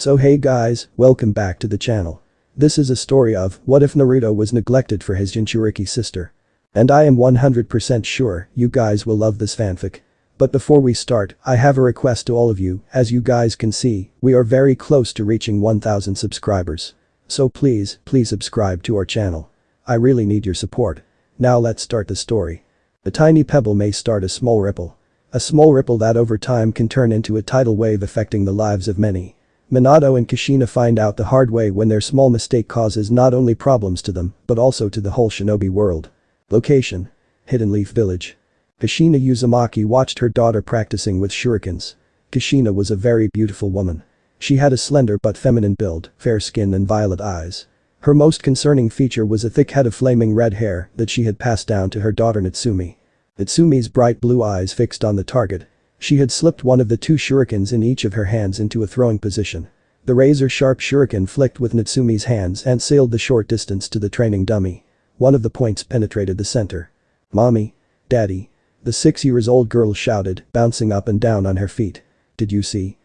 So hey guys, welcome back to the channel. This is a story of what if Naruto was neglected for his Jinchuriki sister. And I am 100% sure you guys will love this fanfic. But before we start, I have a request to all of you. As you guys can see, we are very close to reaching 1000 subscribers. So please subscribe to our channel. I really need your support. Now let's start the story. A tiny pebble may start a small ripple. A small ripple that over time can turn into a tidal wave affecting the lives of many. Minato and Kushina find out the hard way when their small mistake causes not only problems to them, but also to the whole shinobi world. Location: Hidden Leaf Village. Kushina Uzumaki watched her daughter practicing with shurikens. Kushina was a very beautiful woman. She had a slender but feminine build, fair skin and violet eyes. Her most concerning feature was a thick head of flaming red hair that she had passed down to her daughter Natsumi. Natsumi's bright blue eyes fixed on the target. She had slipped one of the two shurikens in each of her hands into a throwing position. The razor-sharp shuriken flicked with Natsumi's hands and sailed the short distance to the training dummy. One of the points penetrated the center. "Mommy. Daddy." The 6-year-old girl shouted, bouncing up and down on her feet. Did you see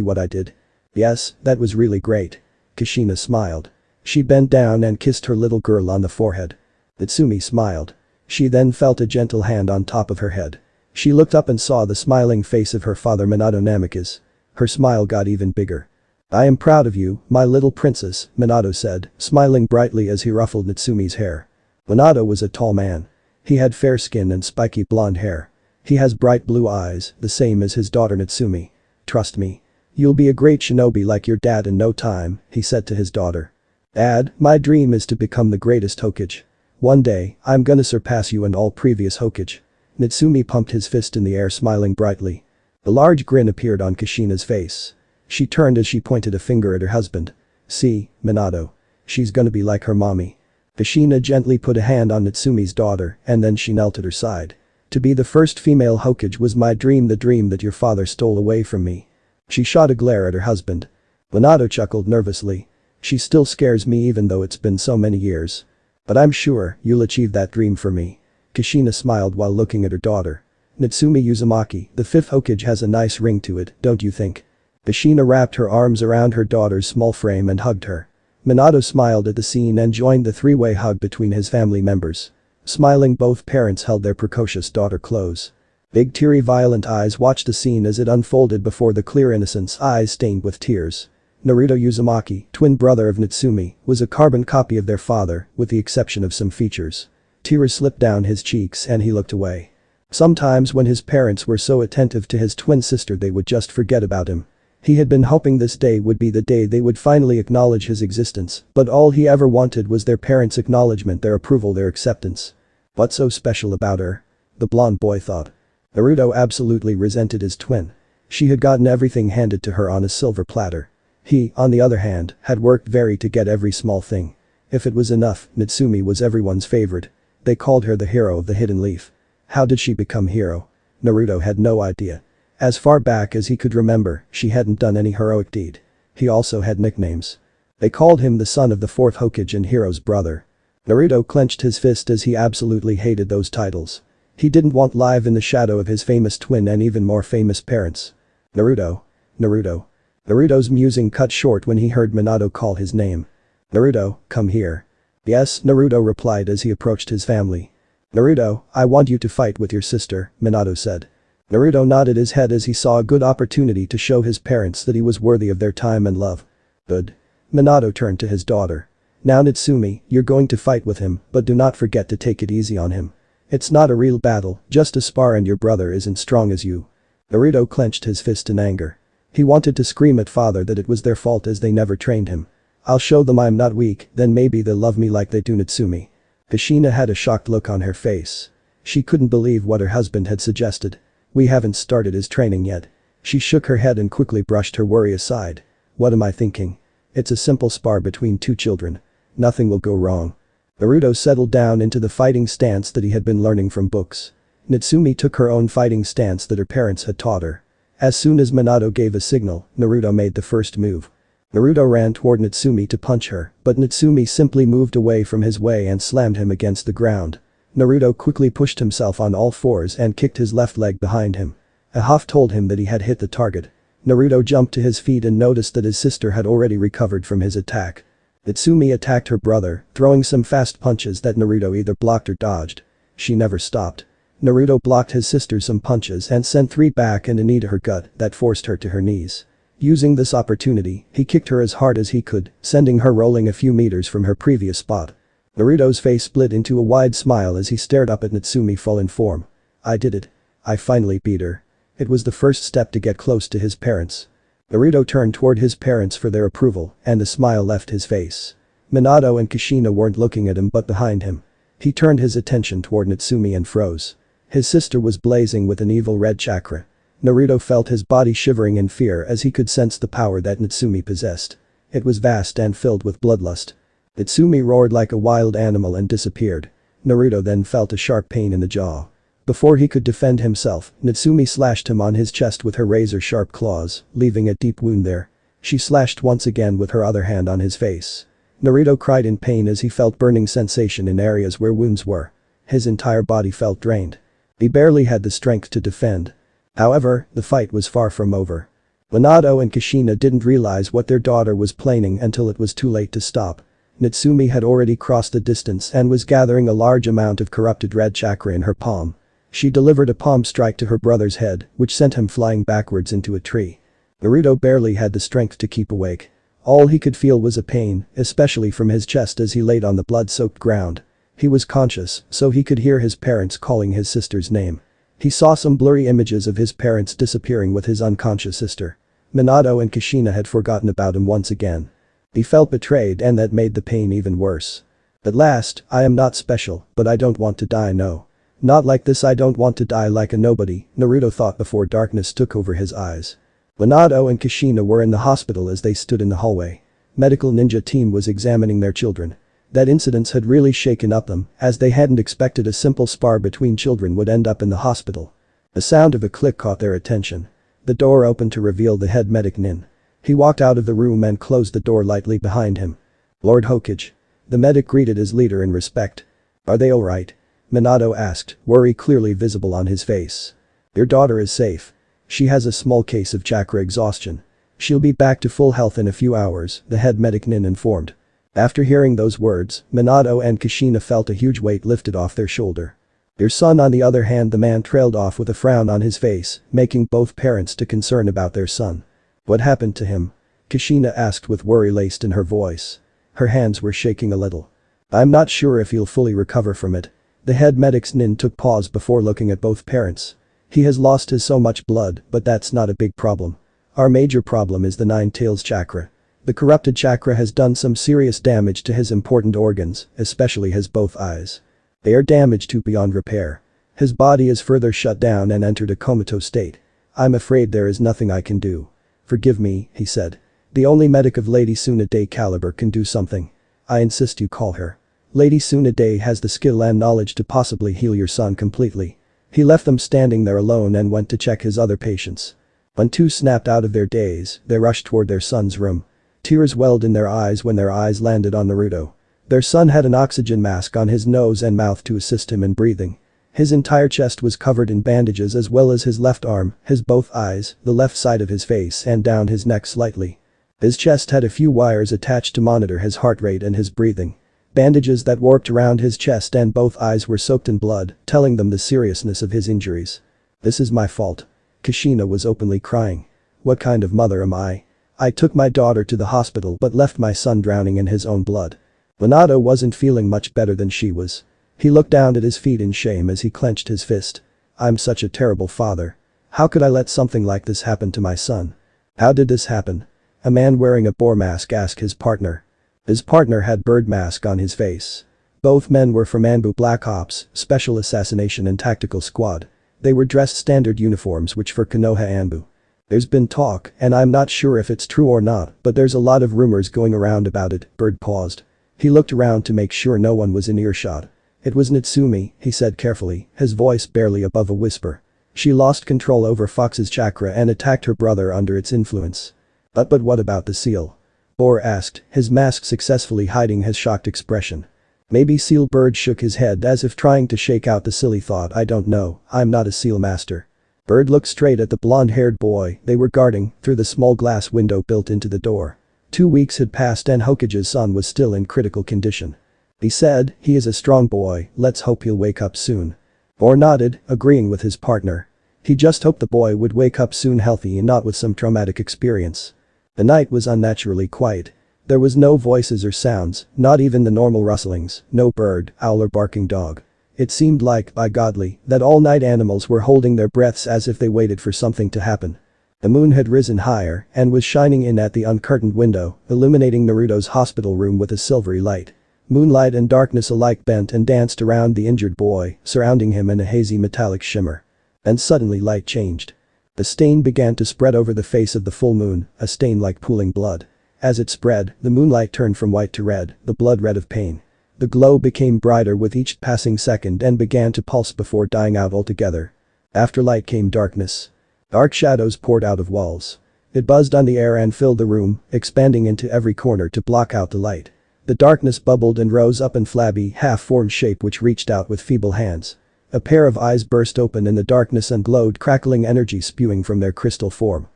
what I did?" "Yes, that was really great." Kushina smiled. She bent down and kissed her little girl on the forehead. Natsumi smiled. She then felt a gentle hand on top of her head. She looked up and saw the smiling face of her father Minato Namikaze. Her smile got even bigger. "I am proud of you, my little princess," Minato said, smiling brightly as he ruffled Natsumi's hair. Minato was a tall man. He had fair skin and spiky blonde hair. He has bright blue eyes, the same as his daughter Natsumi. "Trust me. You'll be a great shinobi like your dad in no time," he said to his daughter. "Dad, my dream is to become the greatest Hokage. One day, I'm gonna surpass you and all previous Hokage." Natsumi pumped his fist in the air, smiling brightly. A large grin appeared on Kushina's face. She turned as she pointed a finger at her husband. "See, Minato. She's gonna be like her mommy." Kushina gently put a hand on Natsumi's daughter and then she knelt at her side. "To be the first female Hokage was my dream, the dream that your father stole away from me." She shot a glare at her husband. Minato chuckled nervously. "She still scares me even though it's been so many years. But I'm sure you'll achieve that dream for me." Kushina smiled while looking at her daughter. "Natsumi Uzumaki, the 5th Hokage has a nice ring to it, don't you think?" Kushina wrapped her arms around her daughter's small frame and hugged her. Minato smiled at the scene and joined the three-way hug between his family members. Smiling, both parents held their precocious daughter close. Big teary violent eyes watched the scene as it unfolded before the clear innocence eyes stained with tears. Naruto Uzumaki, twin brother of Natsumi, was a carbon copy of their father, with the exception of some features. Tears slipped down his cheeks and he looked away. Sometimes when his parents were so attentive to his twin sister they would just forget about him. He had been hoping this day would be the day they would finally acknowledge his existence, but all he ever wanted was their parents' acknowledgement, their approval, their acceptance. What's so special about her? The blonde boy thought. Naruto absolutely resented his twin. She had gotten everything handed to her on a silver platter. He, on the other hand, had worked very to get every small thing. If it was enough, Natsumi was everyone's favorite. They called her the hero of the Hidden Leaf. How did she become hero? Naruto had no idea. As far back as he could remember, she hadn't done any heroic deed. He also had nicknames. They called him the son of the 4th Hokage and Hero's brother. Naruto clenched his fist as he absolutely hated those titles. He didn't want live in the shadow of his famous twin and even more famous parents. Naruto. Naruto. Naruto's musing cut short when he heard Minato call his name. "Naruto, come here." "Yes," Naruto replied as he approached his family. "Naruto, I want you to fight with your sister," Minato said. Naruto nodded his head as he saw a good opportunity to show his parents that he was worthy of their time and love. "Good." Minato turned to his daughter. "Now Natsumi, you're going to fight with him, but do not forget to take it easy on him. It's not a real battle, just a spar and your brother isn't strong as you." Naruto clenched his fist in anger. He wanted to scream at father that it was their fault as they never trained him. "I'll show them I'm not weak, then maybe they'll love me like they do Natsumi." Kushina had a shocked look on her face. She couldn't believe what her husband had suggested. "We haven't started his training yet." She shook her head and quickly brushed her worry aside. "What am I thinking? It's a simple spar between two children. Nothing will go wrong." Naruto settled down into the fighting stance that he had been learning from books. Natsumi took her own fighting stance that her parents had taught her. As soon as Minato gave a signal, Naruto made the first move. Naruto ran toward Natsumi to punch her, but Natsumi simply moved away from his way and slammed him against the ground. Naruto quickly pushed himself on all fours and kicked his left leg behind him. A huff told him that he had hit the target. Naruto jumped to his feet and noticed that his sister had already recovered from his attack. Natsumi attacked her brother, throwing some fast punches that Naruto either blocked or dodged. She never stopped. Naruto blocked his sister some punches and sent 3 back and a knee to her gut that forced her to her knees. Using this opportunity, he kicked her as hard as he could, sending her rolling a few meters from her previous spot. Naruto's face split into a wide smile as he stared up at Natsumi full in form. I did it. I finally beat her. It was the first step to get close to his parents. Naruto turned toward his parents for their approval, and the smile left his face. Minato and Kushina weren't looking at him but behind him. He turned his attention toward Natsumi and froze. His sister was blazing with an evil red chakra. Naruto felt his body shivering in fear as he could sense the power that Natsumi possessed. It was vast and filled with bloodlust. Natsumi roared like a wild animal and disappeared. Naruto then felt a sharp pain in the jaw. Before he could defend himself, Natsumi slashed him on his chest with her razor-sharp claws, leaving a deep wound there. She slashed once again with her other hand on his face. Naruto cried in pain as he felt burning sensation in areas where wounds were. His entire body felt drained. He barely had the strength to defend. However, the fight was far from over. Minato and Kushina didn't realize what their daughter was planning until it was too late to stop. Natsumi had already crossed the distance and was gathering a large amount of corrupted red chakra in her palm. She delivered a palm strike to her brother's head, which sent him flying backwards into a tree. Naruto barely had the strength to keep awake. All he could feel was a pain, especially from his chest as he laid on the blood-soaked ground. He was conscious, so he could hear his parents calling his sister's name. He saw some blurry images of his parents disappearing with his unconscious sister. Minato and Kushina had forgotten about him once again. He felt betrayed and that made the pain even worse. At last, I am not special, but I don't want to die, no. Not like this, I don't want to die like a nobody, Naruto thought before darkness took over his eyes. Minato and Kushina were in the hospital as they stood in the hallway. Medical ninja team was examining their children. That incident had really shaken up them, as they hadn't expected a simple spar between children would end up in the hospital. The sound of a click caught their attention. The door opened to reveal the head medic Nin. He walked out of the room and closed the door lightly behind him. Lord Hokage. The medic greeted his leader in respect. Are they alright? Minato asked, worry clearly visible on his face. Your daughter is safe. She has a small case of chakra exhaustion. She'll be back to full health in a few hours, the head medic Nin informed. After hearing those words, Minato and Kushina felt a huge weight lifted off their shoulder. Your son, on the other hand, the man trailed off with a frown on his face, making both parents to concern about their son. What happened to him? Kushina asked with worry laced in her voice. Her hands were shaking a little. I'm not sure if he'll fully recover from it. The head medic's Nin took pause before looking at both parents. He has lost his so much blood, but that's not a big problem. Our major problem is the Nine Tails chakra. The corrupted chakra has done some serious damage to his important organs, especially his both eyes. They are damaged to beyond repair. His body is further shut down and entered a comatose state. I'm afraid there is nothing I can do. Forgive me, he said. The only medic of Lady Tsunade caliber can do something. I insist you call her. Lady Tsunade has the skill and knowledge to possibly heal your son completely. He left them standing there alone and went to check his other patients. When two snapped out of their daze, they rushed toward their son's room. Tears welled in their eyes when their eyes landed on Naruto. Their son had an oxygen mask on his nose and mouth to assist him in breathing. His entire chest was covered in bandages as well as his left arm, his both eyes, the left side of his face and down his neck slightly. His chest had a few wires attached to monitor his heart rate and his breathing. Bandages that warped around his chest and both eyes were soaked in blood, telling them the seriousness of his injuries. This is my fault. Kushina was openly crying. What kind of mother am I? I took my daughter to the hospital but left my son drowning in his own blood. Minato wasn't feeling much better than she was. He looked down at his feet in shame as he clenched his fist. I'm such a terrible father. How could I let something like this happen to my son? How did this happen? A man wearing a boar mask asked his partner. His partner had bird mask on his face. Both men were from Anbu Black Ops, Special Assassination and Tactical Squad. They were dressed standard uniforms which for Konoha Anbu. There's been talk, and I'm not sure if it's true or not, but there's a lot of rumors going around about it, Bird paused. He looked around to make sure no one was in earshot. It was Natsumi, he said carefully, his voice barely above a whisper. She lost control over Fox's chakra and attacked her brother under its influence. But what about the seal? Boar asked, his mask successfully hiding his shocked expression. Maybe Seal Bird shook his head as if trying to shake out the silly thought. I don't know, I'm not a seal master. Bird looked straight at the blonde-haired boy they were guarding through the small glass window built into the door. 2 weeks had passed and Hokage's son was still in critical condition. He said, "He is a strong boy, let's hope he'll wake up soon." Or nodded, agreeing with his partner. He just hoped the boy would wake up soon healthy and not with some traumatic experience. The night was unnaturally quiet. There was no voices or sounds, not even the normal rustlings, no bird, owl or barking dog. It seemed like, by godly, that all night animals were holding their breaths as if they waited for something to happen. The moon had risen higher and was shining in at the uncurtained window, illuminating Naruto's hospital room with a silvery light. Moonlight and darkness alike bent and danced around the injured boy, surrounding him in a hazy metallic shimmer. And suddenly light changed. The stain began to spread over the face of the full moon, a stain like pooling blood. As it spread, the moonlight turned from white to red, the blood red of pain. The glow became brighter with each passing second and began to pulse before dying out altogether. After light came darkness. Dark shadows poured out of walls. It buzzed on the air and filled the room, expanding into every corner to block out the light. The darkness bubbled and rose up in flabby, half-formed shape which reached out with feeble hands. A pair of eyes burst open in the darkness and glowed, crackling energy spewing from their crystal form.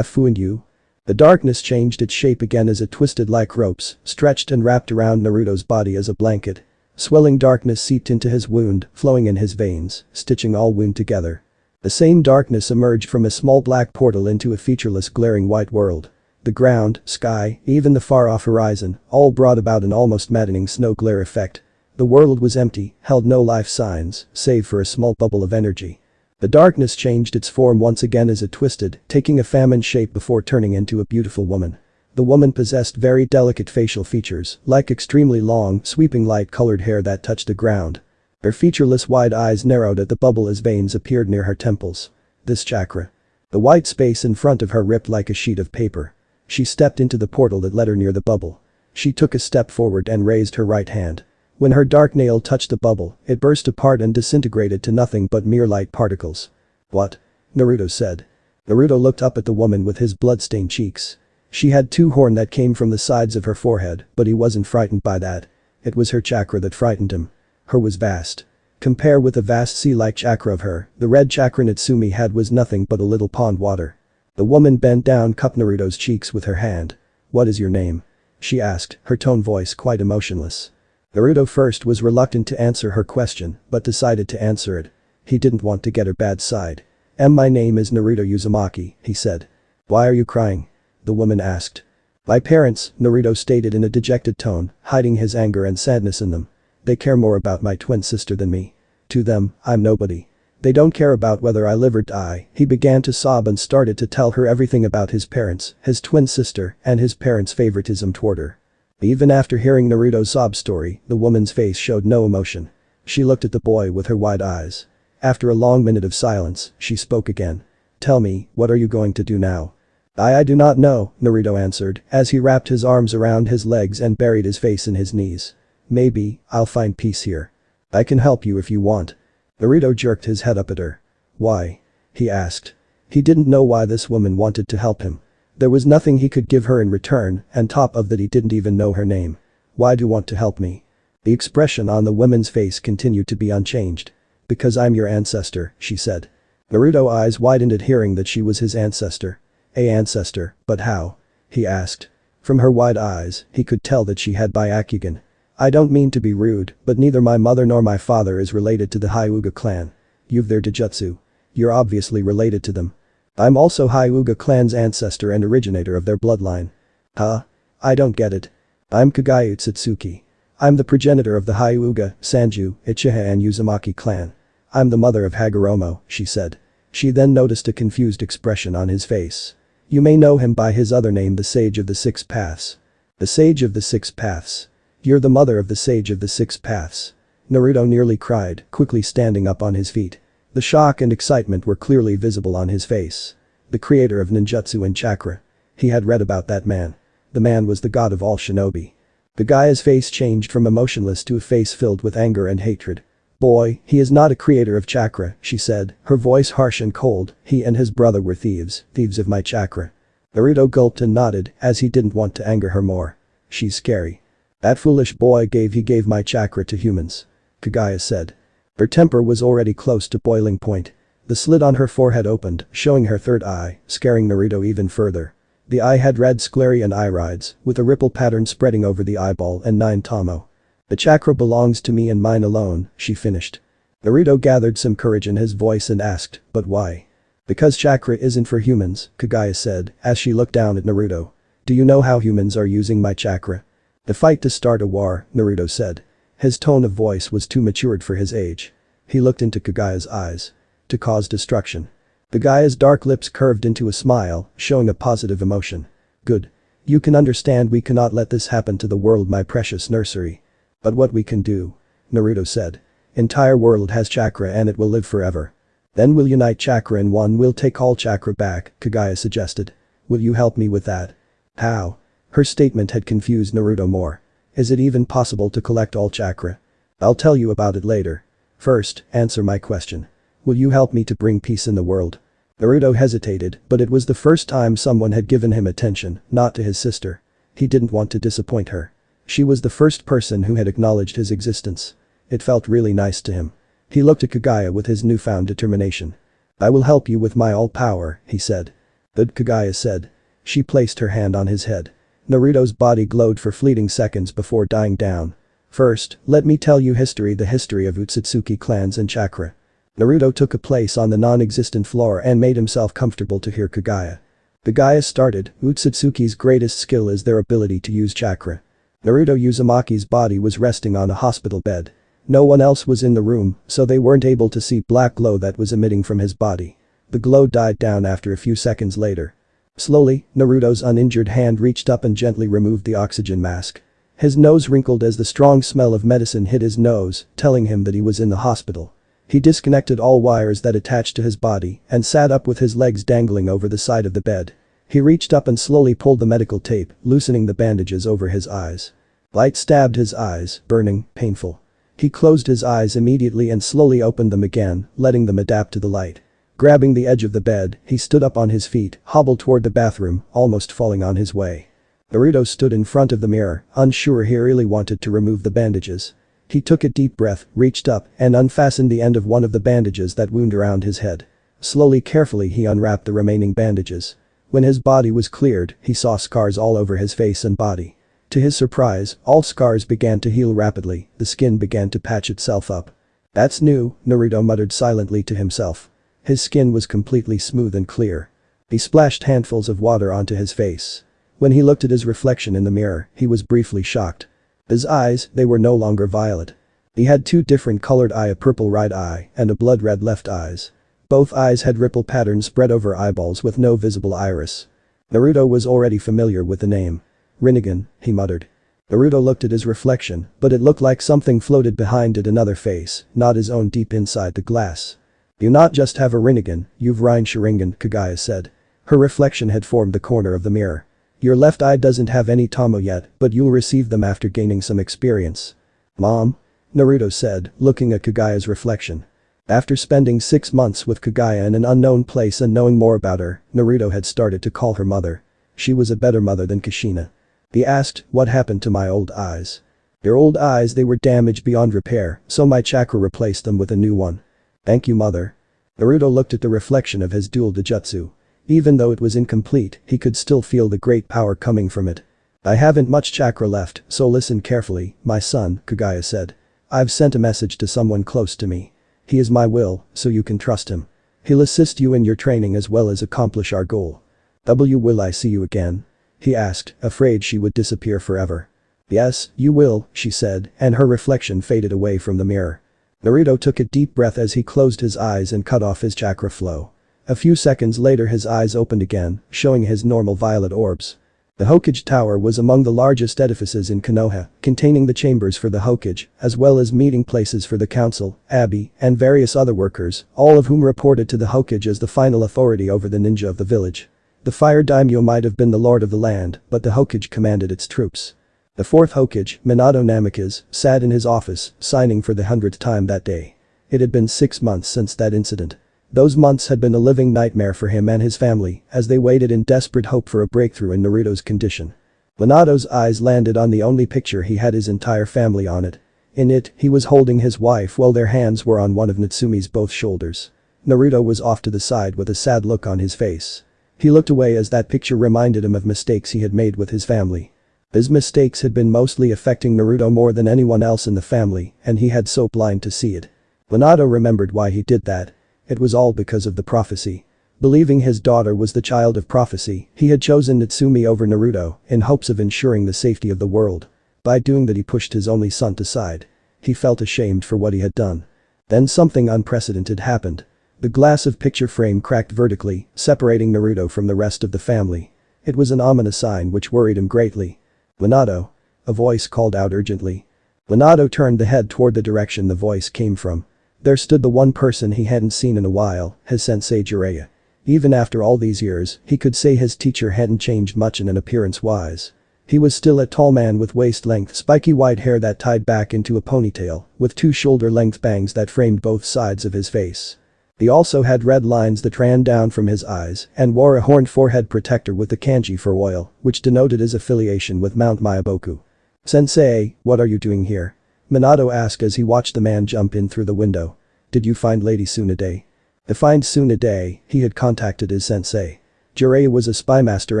"Fu and you?" The darkness changed its shape again as it twisted like ropes, stretched and wrapped around Naruto's body as a blanket. Swelling darkness seeped into his wound, flowing in his veins, stitching all wound together. The same darkness emerged from a small black portal into a featureless glaring white world. The ground, sky, even the far-off horizon, all brought about an almost maddening snow glare effect. The world was empty, held no life signs, save for a small bubble of energy. The darkness changed its form once again as it twisted, taking a famine shape before turning into a beautiful woman. The woman possessed very delicate facial features, like extremely long, sweeping light-colored hair that touched the ground. Her featureless wide eyes narrowed at the bubble as veins appeared near her temples. This chakra. The white space in front of her ripped like a sheet of paper. She stepped into the portal that led her near the bubble. She took a step forward and raised her right hand. When her dark nail touched the bubble, it burst apart and disintegrated to nothing but mere light particles. "What?" Naruto said. Naruto looked up at the woman with his blood-stained cheeks. She had two horns that came from the sides of her forehead, but he wasn't frightened by that. It was her chakra that frightened him. Her was vast. Compare with the vast sea-like chakra of her, the red chakra Natsumi had was nothing but a little pond water. The woman bent down, cupped Naruto's cheeks with her hand. "What is your name?" she asked, her tone voice quite emotionless. Naruto first was reluctant to answer her question, but decided to answer it. He didn't want to get her bad side. My name is Naruto Uzumaki," he said. "Why are you crying?" the woman asked. "My parents," Naruto stated in a dejected tone, hiding his anger and sadness in them. "They care more about my twin sister than me. To them, I'm nobody. They don't care about whether I live or die." He began to sob and started to tell her everything about his parents, his twin sister, and his parents' favoritism toward her. Even after hearing Naruto's sob story, the woman's face showed no emotion. She looked at the boy with her wide eyes. After a long minute of silence, she spoke again. "Tell me, what are you going to do now?" I do not know," Naruto answered, as he wrapped his arms around his legs and buried his face in his knees. "Maybe, I'll find peace here. I can help you if you want." Naruto jerked his head up at her. "Why?" he asked. He didn't know why this woman wanted to help him. There was nothing he could give her in return, and top of that he didn't even know her name. "Why do you want to help me?" The expression on the woman's face continued to be unchanged. "Because I'm your ancestor," she said. Naruto's eyes widened at hearing that she was his ancestor. "A ancestor, but how?" he asked. From her wide eyes, he could tell that she had Byakugan. "I don't mean to be rude, but neither my mother nor my father is related to the Hyuga clan. You've their Dijutsu. You're obviously related to them. I'm also Hyuga clan's ancestor and originator of their bloodline." "Huh? I don't get it. I'm Kagyu Tsutsuki. I'm the progenitor of the Hyuga, Sanju, Uchiha and Uzumaki clan. I'm the mother of Hagoromo," she said. She then noticed a confused expression on his face. "You may know him by his other name, the Sage of the Six Paths." "The Sage of the Six Paths? You're the mother of the Sage of the Six Paths?" Naruto nearly cried, quickly standing up on his feet. The shock and excitement were clearly visible on his face. The creator of ninjutsu and chakra. He had read about that man. The man was the god of all shinobi. The guy's face changed from emotionless to a face filled with anger and hatred. "Boy, he is not a creator of chakra," she said, her voice harsh and cold. "He and his brother were thieves of my chakra." Naruto gulped and nodded, as he didn't want to anger her more. "She's scary. That foolish boy gave my chakra to humans," Kagaya said. Her temper was already close to boiling point. The slit on her forehead opened, showing her third eye, scaring Naruto even further. The eye had red sclerian irides, with a ripple pattern spreading over the eyeball and 9 tomo. The chakra belongs to me and mine alone, she finished. Naruto gathered some courage in his voice and asked, but why? Because chakra isn't for humans, Kagaya said, as she looked down at Naruto. Do you know how humans are using my chakra? The fight to start a war, Naruto said. His tone of voice was too matured for his age. He looked into Kagaya's eyes. To cause destruction. Kagaya's dark lips curved into a smile, showing a positive emotion. Good. You can understand we cannot let this happen to the world, my precious nursery. But what we can do? Naruto said. Entire world has chakra and it will live forever. Then we'll unite chakra in one, we'll take all chakra back, Kagaya suggested. Will you help me with that? How? Her statement had confused Naruto more. Is it even possible to collect all chakra? I'll tell you about it later. First, answer my question. Will you help me to bring peace in the world? Naruto hesitated, but it was the first time someone had given him attention, not to his sister. He didn't want to disappoint her. She was the first person who had acknowledged his existence. It felt really nice to him. He looked at Kagaya with his newfound determination. I will help you with my all power, he said. Good, Kagaya said. She placed her hand on his head. Naruto's body glowed for fleeting seconds before dying down. First, let me tell you the history of Utsutsuki clans and chakra. Naruto took a place on the non-existent floor and made himself comfortable to hear Kagaya. Kagaya started, Utsutsuki's greatest skill is their ability to use chakra. Naruto Uzumaki's body was resting on a hospital bed. No one else was in the room, so they weren't able to see black glow that was emitting from his body. The glow died down after a few seconds later. Slowly, Naruto's uninjured hand reached up and gently removed the oxygen mask. His nose wrinkled as the strong smell of medicine hit his nose, telling him that he was in the hospital. He disconnected all wires that attached to his body and sat up with his legs dangling over the side of the bed. He reached up and slowly pulled the medical tape, loosening the bandages over his eyes. Light stabbed his eyes, burning, painful. He closed his eyes immediately and slowly opened them again, letting them adapt to the light. Grabbing the edge of the bed, he stood up on his feet, hobbled toward the bathroom, almost falling on his way. Naruto stood in front of the mirror, unsure he really wanted to remove the bandages. He took a deep breath, reached up, and unfastened the end of one of the bandages that wound around his head. Slowly, carefully he unwrapped the remaining bandages. When his body was cleared, he saw scars all over his face and body. To his surprise, all scars began to heal rapidly, the skin began to patch itself up. That's new, Naruto muttered silently to himself. His skin was completely smooth and clear. He splashed handfuls of water onto his face. When he looked at his reflection in the mirror, he was briefly shocked. His eyes, they were no longer violet. He had two different colored eyes, a purple right eye and a blood red left eyes. Both eyes had ripple patterns spread over eyeballs with no visible iris. Naruto was already familiar with the name. Rinnegan, he muttered. Naruto looked at his reflection, but it looked like something floated behind it, another face, not his own, deep inside the glass. You not just have a Rinnegan, you've Rain Sharingan, Kagaya said. Her reflection had formed the corner of the mirror. Your left eye doesn't have any Tomo yet, but you'll receive them after gaining some experience. Mom? Naruto said, looking at Kagaya's reflection. After spending 6 months with Kagaya in an unknown place and knowing more about her, Naruto had started to call her mother. She was a better mother than Kushina. He asked, what happened to my old eyes? Your old eyes, they were damaged beyond repair, so my chakra replaced them with a new one. Thank you, mother. Naruto looked at the reflection of his dual Dojutsu. Even though it was incomplete, he could still feel the great power coming from it. I haven't much chakra left, so listen carefully, my son, Kagaya said. I've sent a message to someone close to me. He is my will, so you can trust him. He'll assist you in your training as well as accomplish our goal. Will I see you again? He asked, afraid she would disappear forever. Yes, you will, she said, and her reflection faded away from the mirror. Naruto took a deep breath as he closed his eyes and cut off his chakra flow. A few seconds later his eyes opened again, showing his normal violet orbs. The Hokage Tower was among the largest edifices in Konoha, containing the chambers for the Hokage, as well as meeting places for the council, abbey, and various other workers, all of whom reported to the Hokage as the final authority over the ninja of the village. The fire daimyo might have been the lord of the land, but the Hokage commanded its troops. The fourth Hokage, Minato Namikaze, sat in his office, signing for the 100th time that day. It had been 6 months since that incident. Those months had been a living nightmare for him and his family as they waited in desperate hope for a breakthrough in Naruto's condition. Minato's eyes landed on the only picture he had his entire family on it. In it, he was holding his wife while their hands were on one of Natsume's both shoulders. Naruto was off to the side with a sad look on his face. He looked away as that picture reminded him of mistakes he had made with his family. His mistakes had been mostly affecting Naruto more than anyone else in the family, and he had so blind to see it. Minato remembered why he did that. It was all because of the prophecy. Believing his daughter was the child of prophecy, he had chosen Natsumi over Naruto in hopes of ensuring the safety of the world. By doing that he pushed his only son aside. He felt ashamed for what he had done. Then something unprecedented happened. The glass of picture frame cracked vertically, separating Naruto from the rest of the family. It was an ominous sign which worried him greatly. "Minato," a voice called out urgently. Minato turned the head toward the direction the voice came from. There stood the one person he hadn't seen in a while, his sensei Jiraiya. Even after all these years, he could say his teacher hadn't changed much in an appearance-wise. He was still a tall man with waist-length spiky white hair that tied back into a ponytail, with two shoulder-length bangs that framed both sides of his face. He also had red lines that ran down from his eyes and wore a horned forehead protector with the kanji for oil, which denoted his affiliation with Mount Myaboku. "Sensei, what are you doing here?" Minato asked as he watched the man jump in through the window. "Did you find Lady Tsunade?" To find Tsunade, he had contacted his sensei. Jiraiya was a spymaster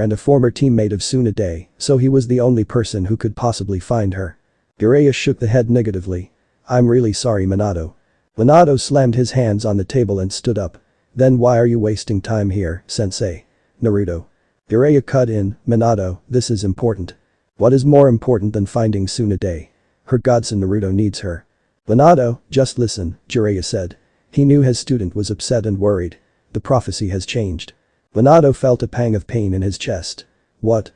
and a former teammate of Tsunade, so he was the only person who could possibly find her. Jiraiya shook the head negatively. "I'm really sorry, Minato." Minato slammed his hands on the table and stood up. "Then why are you wasting time here, sensei?" "Naruto." Jiraiya cut in, "Minato, this is important." "What is more important than finding Tsunade? Her godson Naruto needs her." "Minato, just listen," Jiraiya said. He knew his student was upset and worried. The prophecy has changed. Minato felt a pang of pain in his chest. What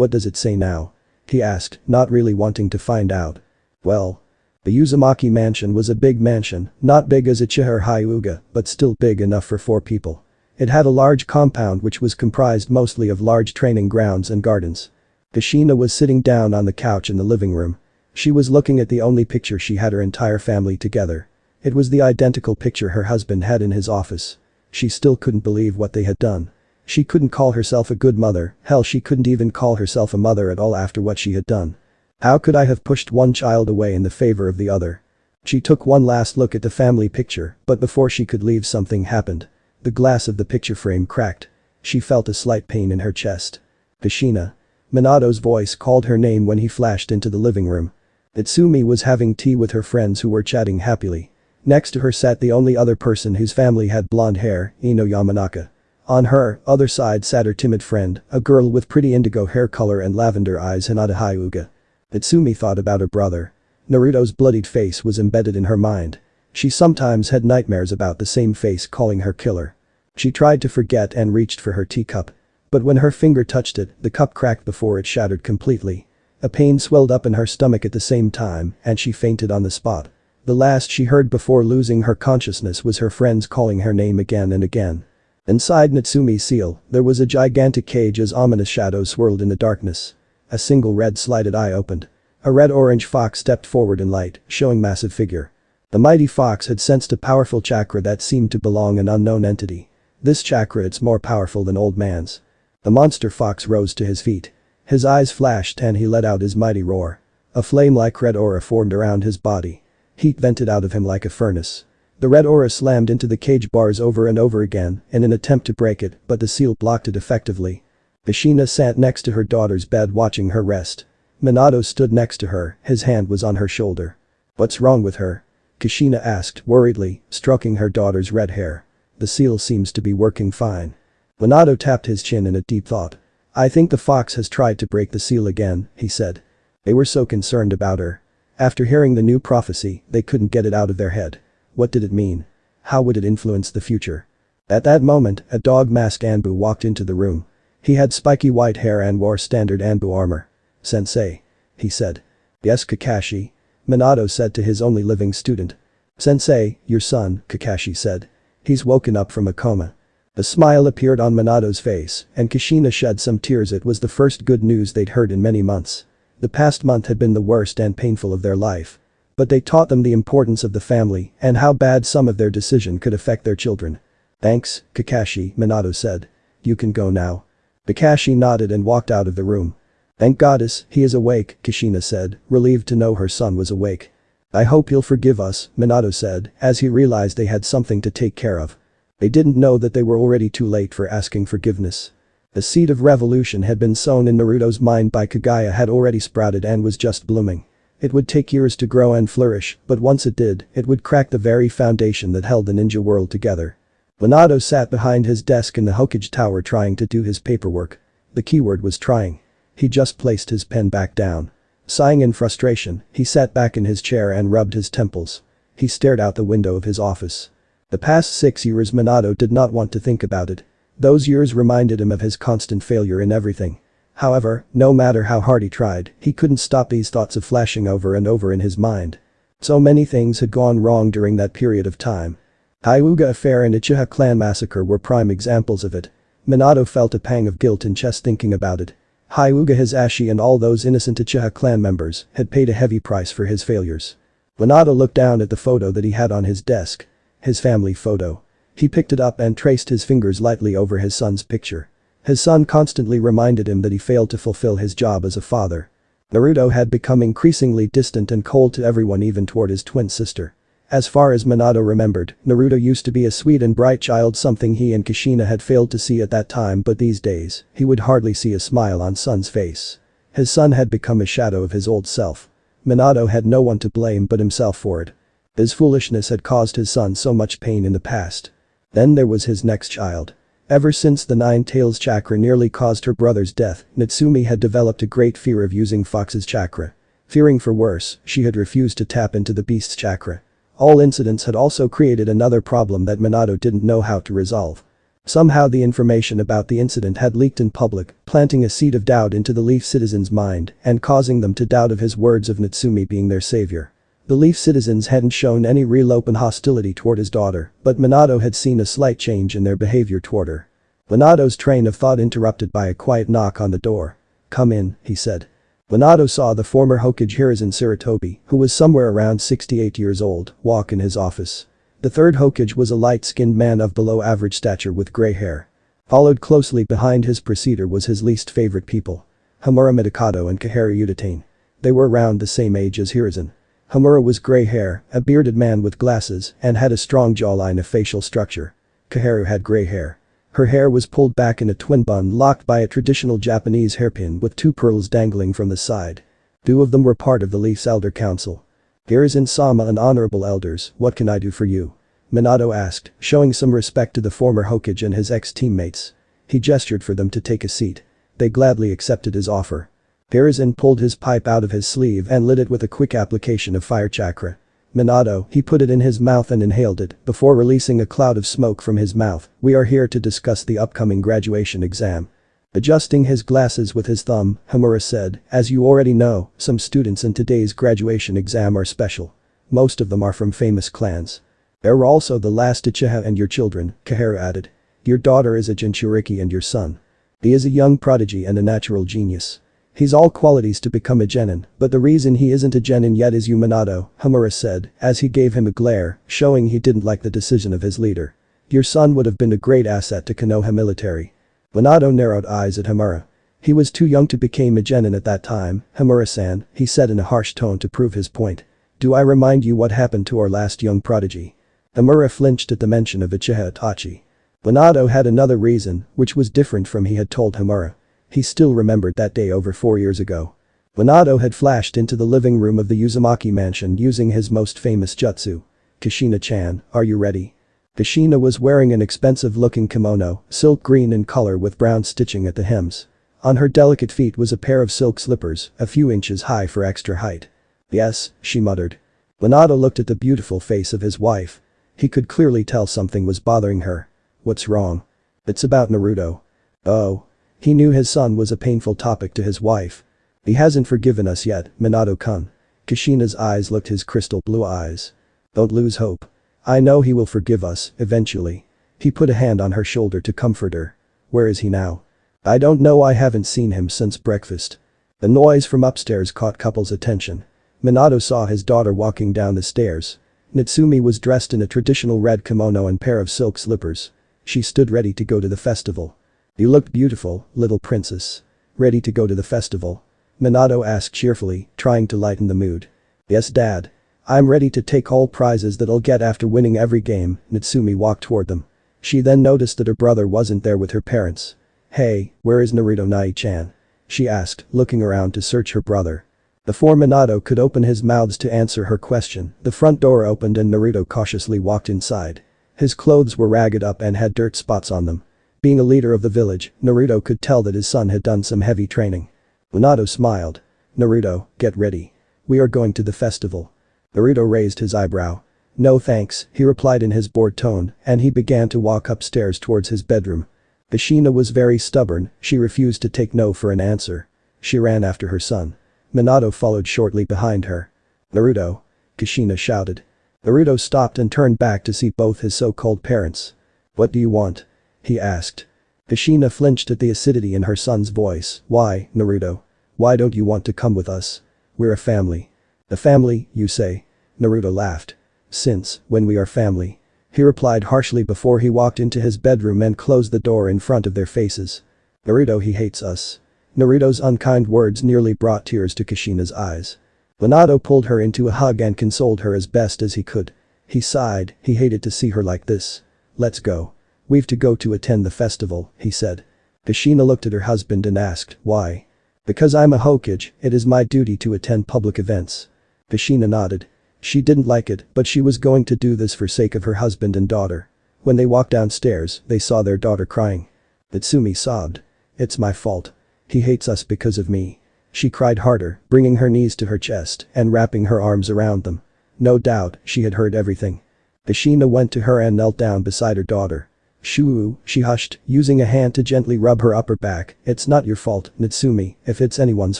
does it say now?" he asked, not really wanting to find out. "Well. The Uzumaki mansion was a big mansion, not big as Uchiha or Hyuga, but still big enough for 4 people. It had a large compound which was comprised mostly of large training grounds and gardens. Kushina was sitting down on the couch in the living room. She was looking at the only picture she had her entire family together. It was the identical picture her husband had in his office. She still couldn't believe what they had done. She couldn't call herself a good mother, hell she couldn't even call herself a mother at all after what she had done. How could I have pushed one child away in the favor of the other? She took one last look at the family picture, but before she could leave something happened. The glass of the picture frame cracked. She felt a slight pain in her chest. "Kushina." Minato's voice called her name when he flashed into the living room. Itsumi was having tea with her friends who were chatting happily. Next to her sat the only other person whose family had blonde hair, Ino Yamanaka. On her other side sat her timid friend, a girl with pretty indigo hair color and lavender eyes, Hinata Hyuga. Itsumi thought about her brother. Naruto's bloodied face was embedded in her mind. She sometimes had nightmares about the same face calling her killer. She tried to forget and reached for her teacup. But when her finger touched it, the cup cracked before it shattered completely. A pain swelled up in her stomach at the same time, and she fainted on the spot. The last she heard before losing her consciousness was her friends calling her name again and again. Inside Natsumi's seal, there was a gigantic cage as ominous shadows swirled in the darkness. A single red-slided eye opened. A red-orange fox stepped forward in light, showing massive figure. The mighty fox had sensed a powerful chakra that seemed to belong an unknown entity. This chakra it's more powerful than old man's. The monster fox rose to his feet. His eyes flashed and he let out his mighty roar. A flame-like red aura formed around his body. Heat vented out of him like a furnace. The red aura slammed into the cage bars over and over again in an attempt to break it, but the seal blocked it effectively. Kushina sat next to her daughter's bed watching her rest. Minato stood next to her, his hand was on her shoulder. "What's wrong with her?" Kushina asked worriedly, stroking her daughter's red hair. "The seal seems to be working fine." Minato tapped his chin in a deep thought. "I think the fox has tried to break the seal again," he said. They were so concerned about her. After hearing the new prophecy, they couldn't get it out of their head. What did it mean? How would it influence the future? At that moment, a dog-masked Anbu walked into the room. He had spiky white hair and wore standard Anbu armor. "Sensei," he said. "Yes, Kakashi," Minato said to his only living student. "Sensei, your son," Kakashi said. "He's woken up from a coma." A smile appeared on Minato's face, and Kushina shed some tears. It was the first good news they'd heard in many months. The past month had been the worst and painful of their life. But they taught them the importance of the family and how bad some of their decision could affect their children. "Thanks, Kakashi," Minato said. "You can go now." Kakashi nodded and walked out of the room. "Thank goddess, he is awake," Kushina said, relieved to know her son was awake. "I hope he'll forgive us," Minato said, as he realized they had something to take care of. They didn't know that they were already too late for asking forgiveness. The seed of revolution had been sown in Naruto's mind by Kagaya had already sprouted and was just blooming. It would take years to grow and flourish, but once it did, it would crack the very foundation that held the ninja world together. Minato sat behind his desk in the Hokage Tower trying to do his paperwork. The keyword was trying. He just placed his pen back down. Sighing in frustration, he sat back in his chair and rubbed his temples. He stared out the window of his office. The past 6 years Minato did not want to think about it. Those years reminded him of his constant failure in everything. However, no matter how hard he tried, he couldn't stop these thoughts of flashing over and over in his mind. So many things had gone wrong during that period of time. Hyuga affair and Uchiha clan massacre were prime examples of it. Minato felt a pang of guilt in chest thinking about it. Hyuga Hisashi and all those innocent Uchiha clan members had paid a heavy price for his failures. Minato looked down at the photo that he had on his desk. His family photo. He picked it up and traced his fingers lightly over his son's picture. His son constantly reminded him that he failed to fulfill his job as a father. Naruto had become increasingly distant and cold to everyone, even toward his twin sister. As far as Minato remembered, Naruto used to be a sweet and bright child, something he and Kushina had failed to see at that time, but these days, he would hardly see a smile on son's face. His son had become a shadow of his old self. Minato had no one to blame but himself for it. His foolishness had caused his son so much pain in the past. Then there was his next child. Ever since the Nine Tails chakra nearly caused her brother's death, Natsumi had developed a great fear of using Fox's chakra. Fearing for worse, she had refused to tap into the beast's chakra. All incidents had also created another problem that Minato didn't know how to resolve. Somehow the information about the incident had leaked in public, planting a seed of doubt into the Leaf citizens' mind and causing them to doubt of his words of Natsumi being their savior. The Leaf citizens hadn't shown any real open hostility toward his daughter, but Minato had seen a slight change in their behavior toward her. Minato's train of thought interrupted by a quiet knock on the door. "Come in," he said. Minato saw the former Hokage Hiruzen Sarutobi, who was somewhere around 68 years old, walk in his office. The third Hokage was a light-skinned man of below average stature with gray hair. Followed closely behind his preceder was his least favorite people. Homura Midokado and Kaharu Udatain. They were around the same age as Hiruzen. Homura was gray hair, a bearded man with glasses, and had a strong jawline of facial structure. Kaharu had gray hair. Her hair was pulled back in a twin bun locked by a traditional Japanese hairpin with 2 pearls dangling from the side. 2 of them were part of the Leaf's Elder Council. "Hiruzen-sama and honorable elders, what can I do for you?" Minato asked, showing some respect to the former Hokage and his ex-teammates. He gestured for them to take a seat. They gladly accepted his offer. Hiruzen pulled his pipe out of his sleeve and lit it with a quick application of fire chakra. Minato, he put it in his mouth and inhaled it before releasing a cloud of smoke from his mouth. "We are here to discuss the upcoming graduation exam." Adjusting his glasses with his thumb, Homura said, "As you already know, some students in today's graduation exam are special. Most of them are from famous clans. There were also the last Uchiha and your children," Kaharu added. "Your daughter is a Jinchuriki and your son. He is a young prodigy and a natural genius. He's all qualities to become a genin, but the reason he isn't a genin yet is you, Minato," Homura said, as he gave him a glare, showing he didn't like the decision of his leader. "Your son would have been a great asset to Konoha military." Minato narrowed eyes at Homura. "He was too young to become a genin at that time, Homura-san," he said in a harsh tone to prove his point. "Do I remind you what happened to our last young prodigy?" Homura flinched at the mention of Uchiha Itachi. Minato had another reason, which was different from he had told Homura. He still remembered that day over 4 years ago. Minato had flashed into the living room of the Uzumaki mansion using his most famous jutsu. "Kushina-chan, are you ready?" Kushina was wearing an expensive-looking kimono, silk green in color with brown stitching at the hems. On her delicate feet was a pair of silk slippers, a few inches high for extra height. "Yes," she muttered. Minato looked at the beautiful face of his wife. He could clearly tell something was bothering her. "What's wrong?" "It's about Naruto." "Oh." He knew his son was a painful topic to his wife. "He hasn't forgiven us yet, Minato-kun." Kushina's eyes looked his crystal blue eyes. "Don't lose hope. I know he will forgive us, eventually." He put a hand on her shoulder to comfort her. "Where is he now?" "I don't know, I haven't seen him since breakfast." The noise from upstairs caught couple's attention. Minato saw his daughter walking down the stairs. Natsumi was dressed in a traditional red kimono and pair of silk slippers. She stood ready to go to the festival. "You look beautiful, little princess." "Ready to go to the festival?" Minato asked cheerfully, trying to lighten the mood. "Yes, Dad. I'm ready to take all prizes that I'll get after winning every game." Natsumi walked toward them. She then noticed that her brother wasn't there with her parents. "Hey, where is Naruto Nai-chan?" she asked, looking around to search her brother. Before Minato could open his mouth to answer her question, the front door opened and Naruto cautiously walked inside. His clothes were ragged up and had dirt spots on them. Being a leader of the village, Naruto could tell that his son had done some heavy training. Minato smiled. "Naruto, get ready. We are going to the festival." Naruto raised his eyebrow. "No thanks," he replied in his bored tone, and he began to walk upstairs towards his bedroom. Kushina was very stubborn, she refused to take no for an answer. She ran after her son. Minato followed shortly behind her. "Naruto!" Kushina shouted. Naruto stopped and turned back to see both his so-called parents. "What do you want?" he asked. Kushina flinched at the acidity in her son's voice. "Why, Naruto? Why don't you want to come with us? We're a family." "A family, you say?" Naruto laughed. "Since when we are family?" he replied harshly before he walked into his bedroom and closed the door in front of their faces. "Naruto, he hates us." Naruto's unkind words nearly brought tears to Kushina's eyes. Minato pulled her into a hug and consoled her as best as he could. He sighed, he hated to see her like this. "Let's go. We've to go to attend the festival," he said. Kushina looked at her husband and asked, "Why?" "Because I'm a Hokage, it is my duty to attend public events." Kushina nodded. She didn't like it, but she was going to do this for sake of her husband and daughter. When they walked downstairs, they saw their daughter crying. Natsumi sobbed. "It's my fault. He hates us because of me." She cried harder, bringing her knees to her chest and wrapping her arms around them. No doubt, she had heard everything. Kushina went to her and knelt down beside her daughter. "Shoo," she hushed, using a hand to gently rub her upper back. "It's not your fault, Natsumi, if it's anyone's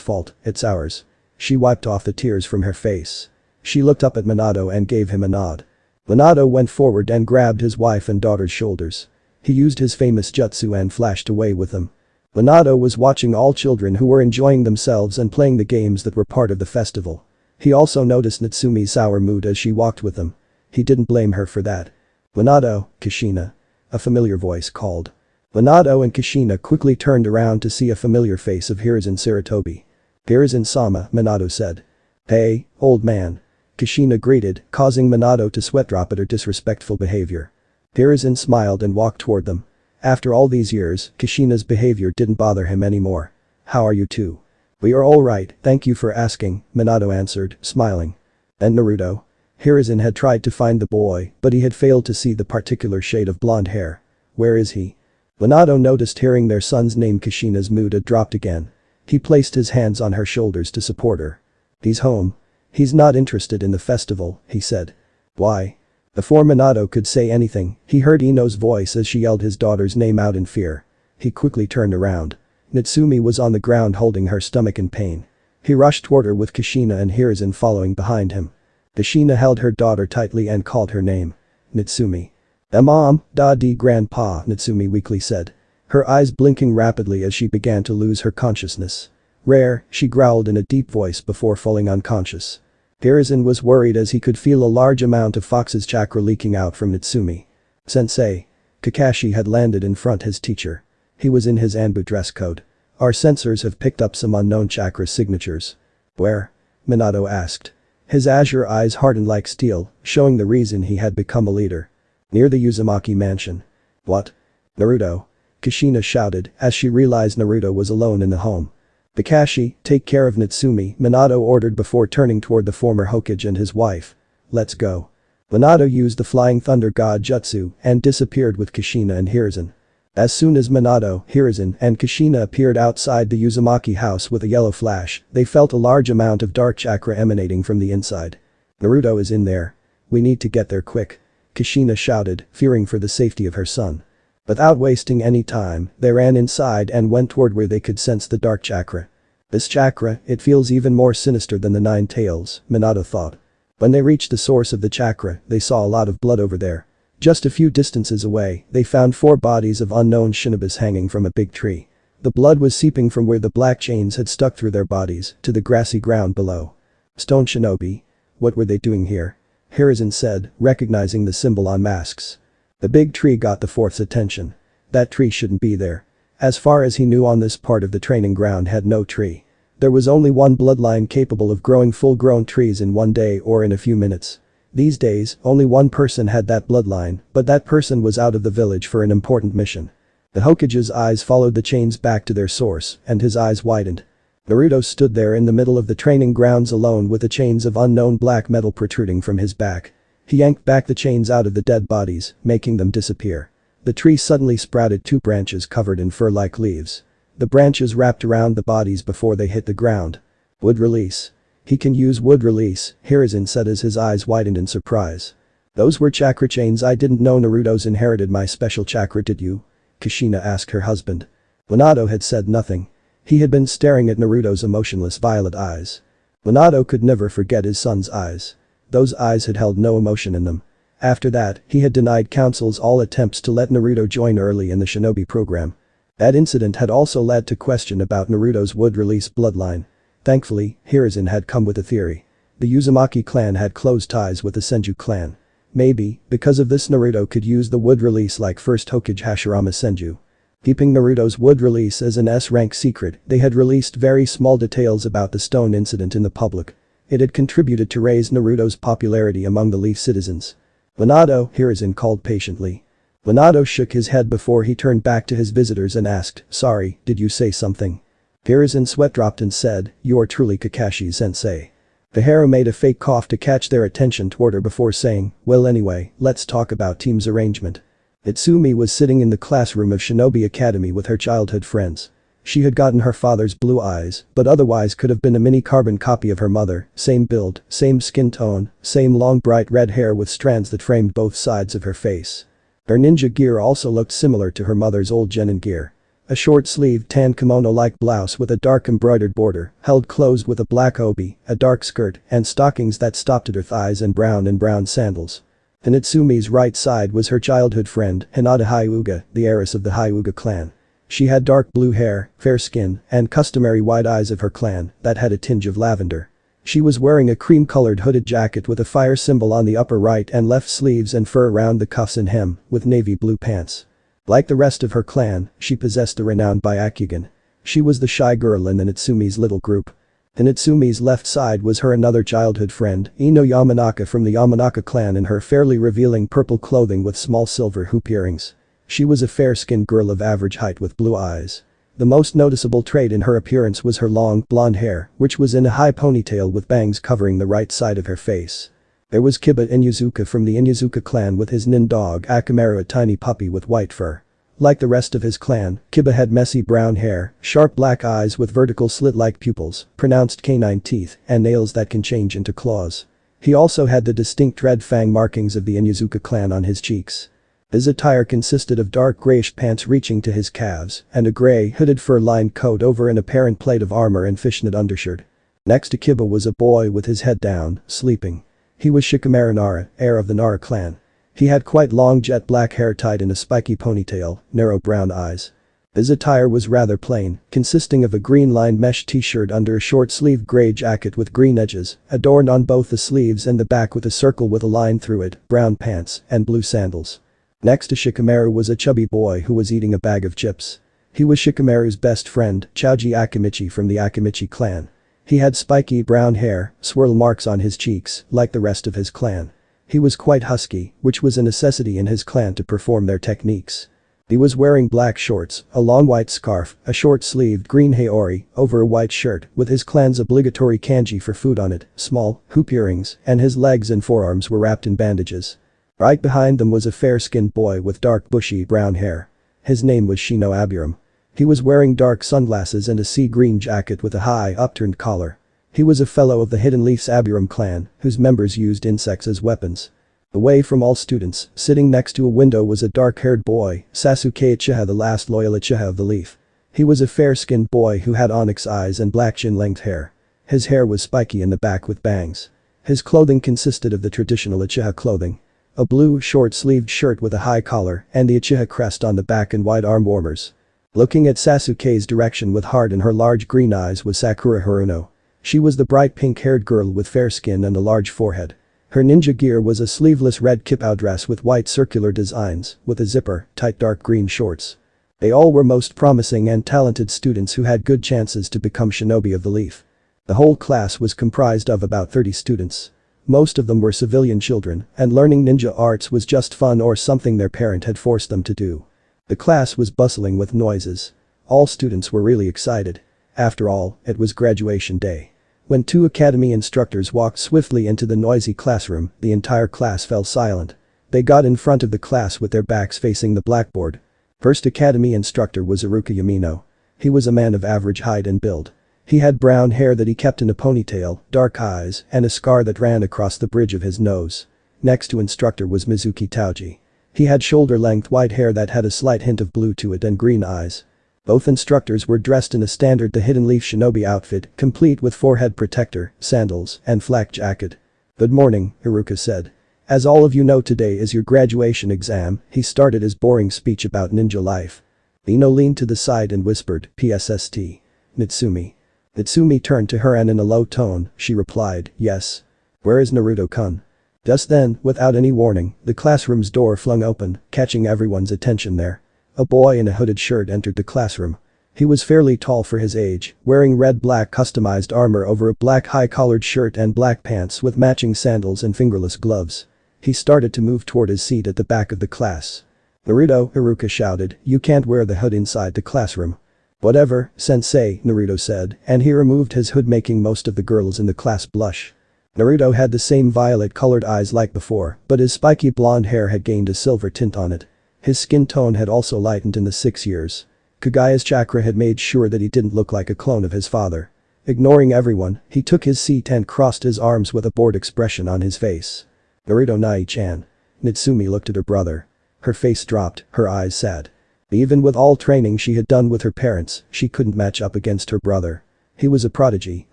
fault, it's ours." She wiped off the tears from her face. She looked up at Minato and gave him a nod. Minato went forward and grabbed his wife and daughter's shoulders. He used his famous jutsu and flashed away with them. Minato was watching all children who were enjoying themselves and playing the games that were part of the festival. He also noticed Natsumi's sour mood as she walked with them. He didn't blame her for that. "Minato, Kushina." A familiar voice called. Minato and Kushina quickly turned around to see a familiar face of Hiruzen Sarutobi. "Hiruzen-sama," Minato said. "Hey, old man." Kushina greeted, causing Minato to sweat drop at her disrespectful behavior. Hiruzen smiled and walked toward them. After all these years, Kushina's behavior didn't bother him anymore. "How are you two?" "We are all right, thank you for asking," Minato answered, smiling. "And Naruto?" Hiruzen had tried to find the boy, but he had failed to see the particular shade of blonde hair. "Where is he?" Minato noticed hearing their son's name. Kushina's mood had dropped again. He placed his hands on her shoulders to support her. "He's home. He's not interested in the festival," he said. "Why?" Before Minato could say anything, he heard Ino's voice as she yelled his daughter's name out in fear. He quickly turned around. Natsumi was on the ground holding her stomach in pain. He rushed toward her with Kushina and Hiruzen following behind him. Kushina held her daughter tightly and called her name. "Natsumi." Mom, Daddy, Grandpa," Natsumi weakly said. Her eyes blinking rapidly as she began to lose her consciousness. "Rare," she growled in a deep voice before falling unconscious. Hiruzen was worried as he could feel a large amount of Fox's chakra leaking out from Natsumi. "Sensei." Kakashi had landed in front his teacher. He was in his Anbu dress code. "Our sensors have picked up some unknown chakra signatures." "Where?" Minato asked. His azure eyes hardened like steel, showing the reason he had become a leader. "Near the Uzumaki mansion." "What?" "Naruto." Kushina shouted as she realized Naruto was alone in the home. "Kakashi, take care of Natsumi," Minato ordered before turning toward the former Hokage and his wife. "Let's go." Minato used the Flying Thunder God Jutsu and disappeared with Kushina and Hiruzen. As soon as Minato, Hiruzen, and Kushina appeared outside the Uzumaki house with a yellow flash, they felt a large amount of dark chakra emanating from the inside. "Naruto is in there. We need to get there quick," Kushina shouted, fearing for the safety of her son. Without wasting any time, they ran inside and went toward where they could sense the dark chakra. "This chakra, it feels even more sinister than the Nine Tails," Minato thought. When they reached the source of the chakra, they saw a lot of blood over there. Just a few distances away, they found 4 bodies of unknown shinobis hanging from a big tree. The blood was seeping from where the black chains had stuck through their bodies to the grassy ground below. "Stone shinobi? What were they doing here?" Hiruzen said, recognizing the symbol on masks. The big tree got the fourth's attention. That tree shouldn't be there. As far as he knew, on this part of the training ground had no tree. There was only one bloodline capable of growing full-grown trees in one day or in a few minutes. These days, only one person had that bloodline, but that person was out of the village for an important mission. The Hokage's eyes followed the chains back to their source, and his eyes widened. Naruto stood there in the middle of the training grounds alone with the chains of unknown black metal protruding from his back. He yanked back the chains out of the dead bodies, making them disappear. The tree suddenly sprouted two branches covered in fur-like leaves. The branches wrapped around the bodies before they hit the ground. Wood release. He can use wood release, Hiruzen said as his eyes widened in surprise. Those were chakra chains. I didn't know Naruto's inherited my special chakra, did you? Kushina asked her husband. Minato had said nothing. He had been staring at Naruto's emotionless violet eyes. Minato could never forget his son's eyes. Those eyes had held no emotion in them. After that, he had denied Council's all attempts to let Naruto join early in the shinobi program. That incident had also led to question about Naruto's wood release bloodline. Thankfully, Hiruzen had come with a theory. The Uzumaki clan had close ties with the Senju clan. Maybe, because of this Naruto could use the wood release like first Hokage Hashirama Senju. Keeping Naruto's wood release as an S-rank secret, they had released very small details about the stone incident in the public. It had contributed to raise Naruto's popularity among the Leaf citizens. Minato, Hiruzen called patiently. Minato shook his head before he turned back to his visitors and asked, "Sorry, did you say something?" Hiruzen's sweat dropped and said, "You are truly Kakashi-sensei." Taharu made a fake cough to catch their attention toward her before saying, "Well anyway, let's talk about team's arrangement." Itsumi was sitting in the classroom of Shinobi Academy with her childhood friends. She had gotten her father's blue eyes, but otherwise could have been a mini carbon copy of her mother, same build, same skin tone, same long bright red hair with strands that framed both sides of her face. Her ninja gear also looked similar to her mother's old genin gear. A short-sleeved tan kimono-like blouse with a dark embroidered border, held closed with a black obi, a dark skirt, and stockings that stopped at her thighs and brown sandals. In Itsumi's right side was her childhood friend, Hinata Hyuga, the heiress of the Hyuga clan. She had dark blue hair, fair skin, and customary wide eyes of her clan that had a tinge of lavender. She was wearing a cream-colored hooded jacket with a fire symbol on the upper right and left sleeves and fur around the cuffs and hem, with navy blue pants. Like the rest of her clan, she possessed the renowned Byakugan. She was the shy girl in Itsumi's little group. In Itsumi's left side was her another childhood friend, Ino Yamanaka from the Yamanaka clan in her fairly revealing purple clothing with small silver hoop earrings. She was a fair-skinned girl of average height with blue eyes. The most noticeable trait in her appearance was her long, blonde hair, which was in a high ponytail with bangs covering the right side of her face. There was Kiba Inuzuka from the Inuzuka clan with his nin dog Akamaru, a tiny puppy with white fur. Like the rest of his clan, Kiba had messy brown hair, sharp black eyes with vertical slit-like pupils, pronounced canine teeth, and nails that can change into claws. He also had the distinct red fang markings of the Inuzuka clan on his cheeks. His attire consisted of dark grayish pants reaching to his calves, and a gray, hooded fur-lined coat over an apparent plate of armor and fishnet undershirt. Next to Kiba was a boy with his head down, sleeping. He was Shikamaru Nara, heir of the Nara clan. He had quite long jet black hair tied in a spiky ponytail, narrow brown eyes. His attire was rather plain, consisting of a green-lined mesh t-shirt under a short-sleeved gray jacket with green edges, adorned on both the sleeves and the back with a circle with a line through it, brown pants, and blue sandals. Next to Shikamaru was a chubby boy who was eating a bag of chips. He was Shikamaru's best friend, Choji Akimichi from the Akimichi clan. He had spiky brown hair, swirl marks on his cheeks, like the rest of his clan. He was quite husky, which was a necessity in his clan to perform their techniques. He was wearing black shorts, a long white scarf, a short-sleeved green haori, over a white shirt, with his clan's obligatory kanji for food on it, small, hoop earrings, and his legs and forearms were wrapped in bandages. Right behind them was a fair-skinned boy with dark bushy brown hair. His name was Shino Aburam. He was wearing dark sunglasses and a sea green jacket with a high, upturned collar. He was a fellow of the Hidden Leaf's Aburam clan, whose members used insects as weapons. Away from all students, sitting next to a window was a dark-haired boy, Sasuke Uchiha, the last loyal Uchiha of the Leaf. He was a fair-skinned boy who had onyx eyes and black chin-length hair. His hair was spiky in the back with bangs. His clothing consisted of the traditional Uchiha clothing. A blue, short-sleeved shirt with a high collar and the Uchiha crest on the back and wide arm warmers. Looking at Sasuke's direction with heart in her large green eyes was Sakura Haruno. She was the bright pink-haired girl with fair skin and a large forehead. Her ninja gear was a sleeveless red kipao dress with white circular designs, with a zipper, tight dark green shorts. They all were most promising and talented students who had good chances to become shinobi of the Leaf. The whole class was comprised of about 30 students. Most of them were civilian children, and learning ninja arts was just fun or something their parent had forced them to do. The class was bustling with noises. All students were really excited. After all, it was graduation day. When two academy instructors walked swiftly into the noisy classroom, the entire class fell silent. They got in front of the class with their backs facing the blackboard. First academy instructor was Iruka Yamino. He was a man of average height and build. He had brown hair that he kept in a ponytail, dark eyes, and a scar that ran across the bridge of his nose. Next to instructor was Mizuki Tauji. He had shoulder-length white hair that had a slight hint of blue to it and green eyes. Both instructors were dressed in a standard The Hidden Leaf shinobi outfit, complete with forehead protector, sandals, and flak jacket. "Good morning," Iruka said. "As all of you know, today is your graduation exam." He started his boring speech about ninja life. Ino leaned to the side and whispered, "PSST. Mitsumi." Mitsumi turned to her and in a low tone, she replied, "Yes. Where is Naruto-kun?" Just then, without any warning, the classroom's door flung open, catching everyone's attention there. A boy in a hooded shirt entered the classroom. He was fairly tall for his age, wearing red-black customized armor over a black high-collared shirt and black pants with matching sandals and fingerless gloves. He started to move toward his seat at the back of the class. "Naruto," Iruka shouted, "you can't wear the hood inside the classroom." "Whatever, sensei," Naruto said, and he removed his hood, making most of the girls in the class blush. Naruto had the same violet-colored eyes like before, but his spiky blonde hair had gained a silver tint on it. His skin tone had also lightened in the 6 years. Kagaya's chakra had made sure that he didn't look like a clone of his father. Ignoring everyone, he took his seat and crossed his arms with a bored expression on his face. "Naruto Nai-chan." Mitsumi looked at her brother. Her face dropped, her eyes sad. Even with all training she had done with her parents, she couldn't match up against her brother. He was a prodigy,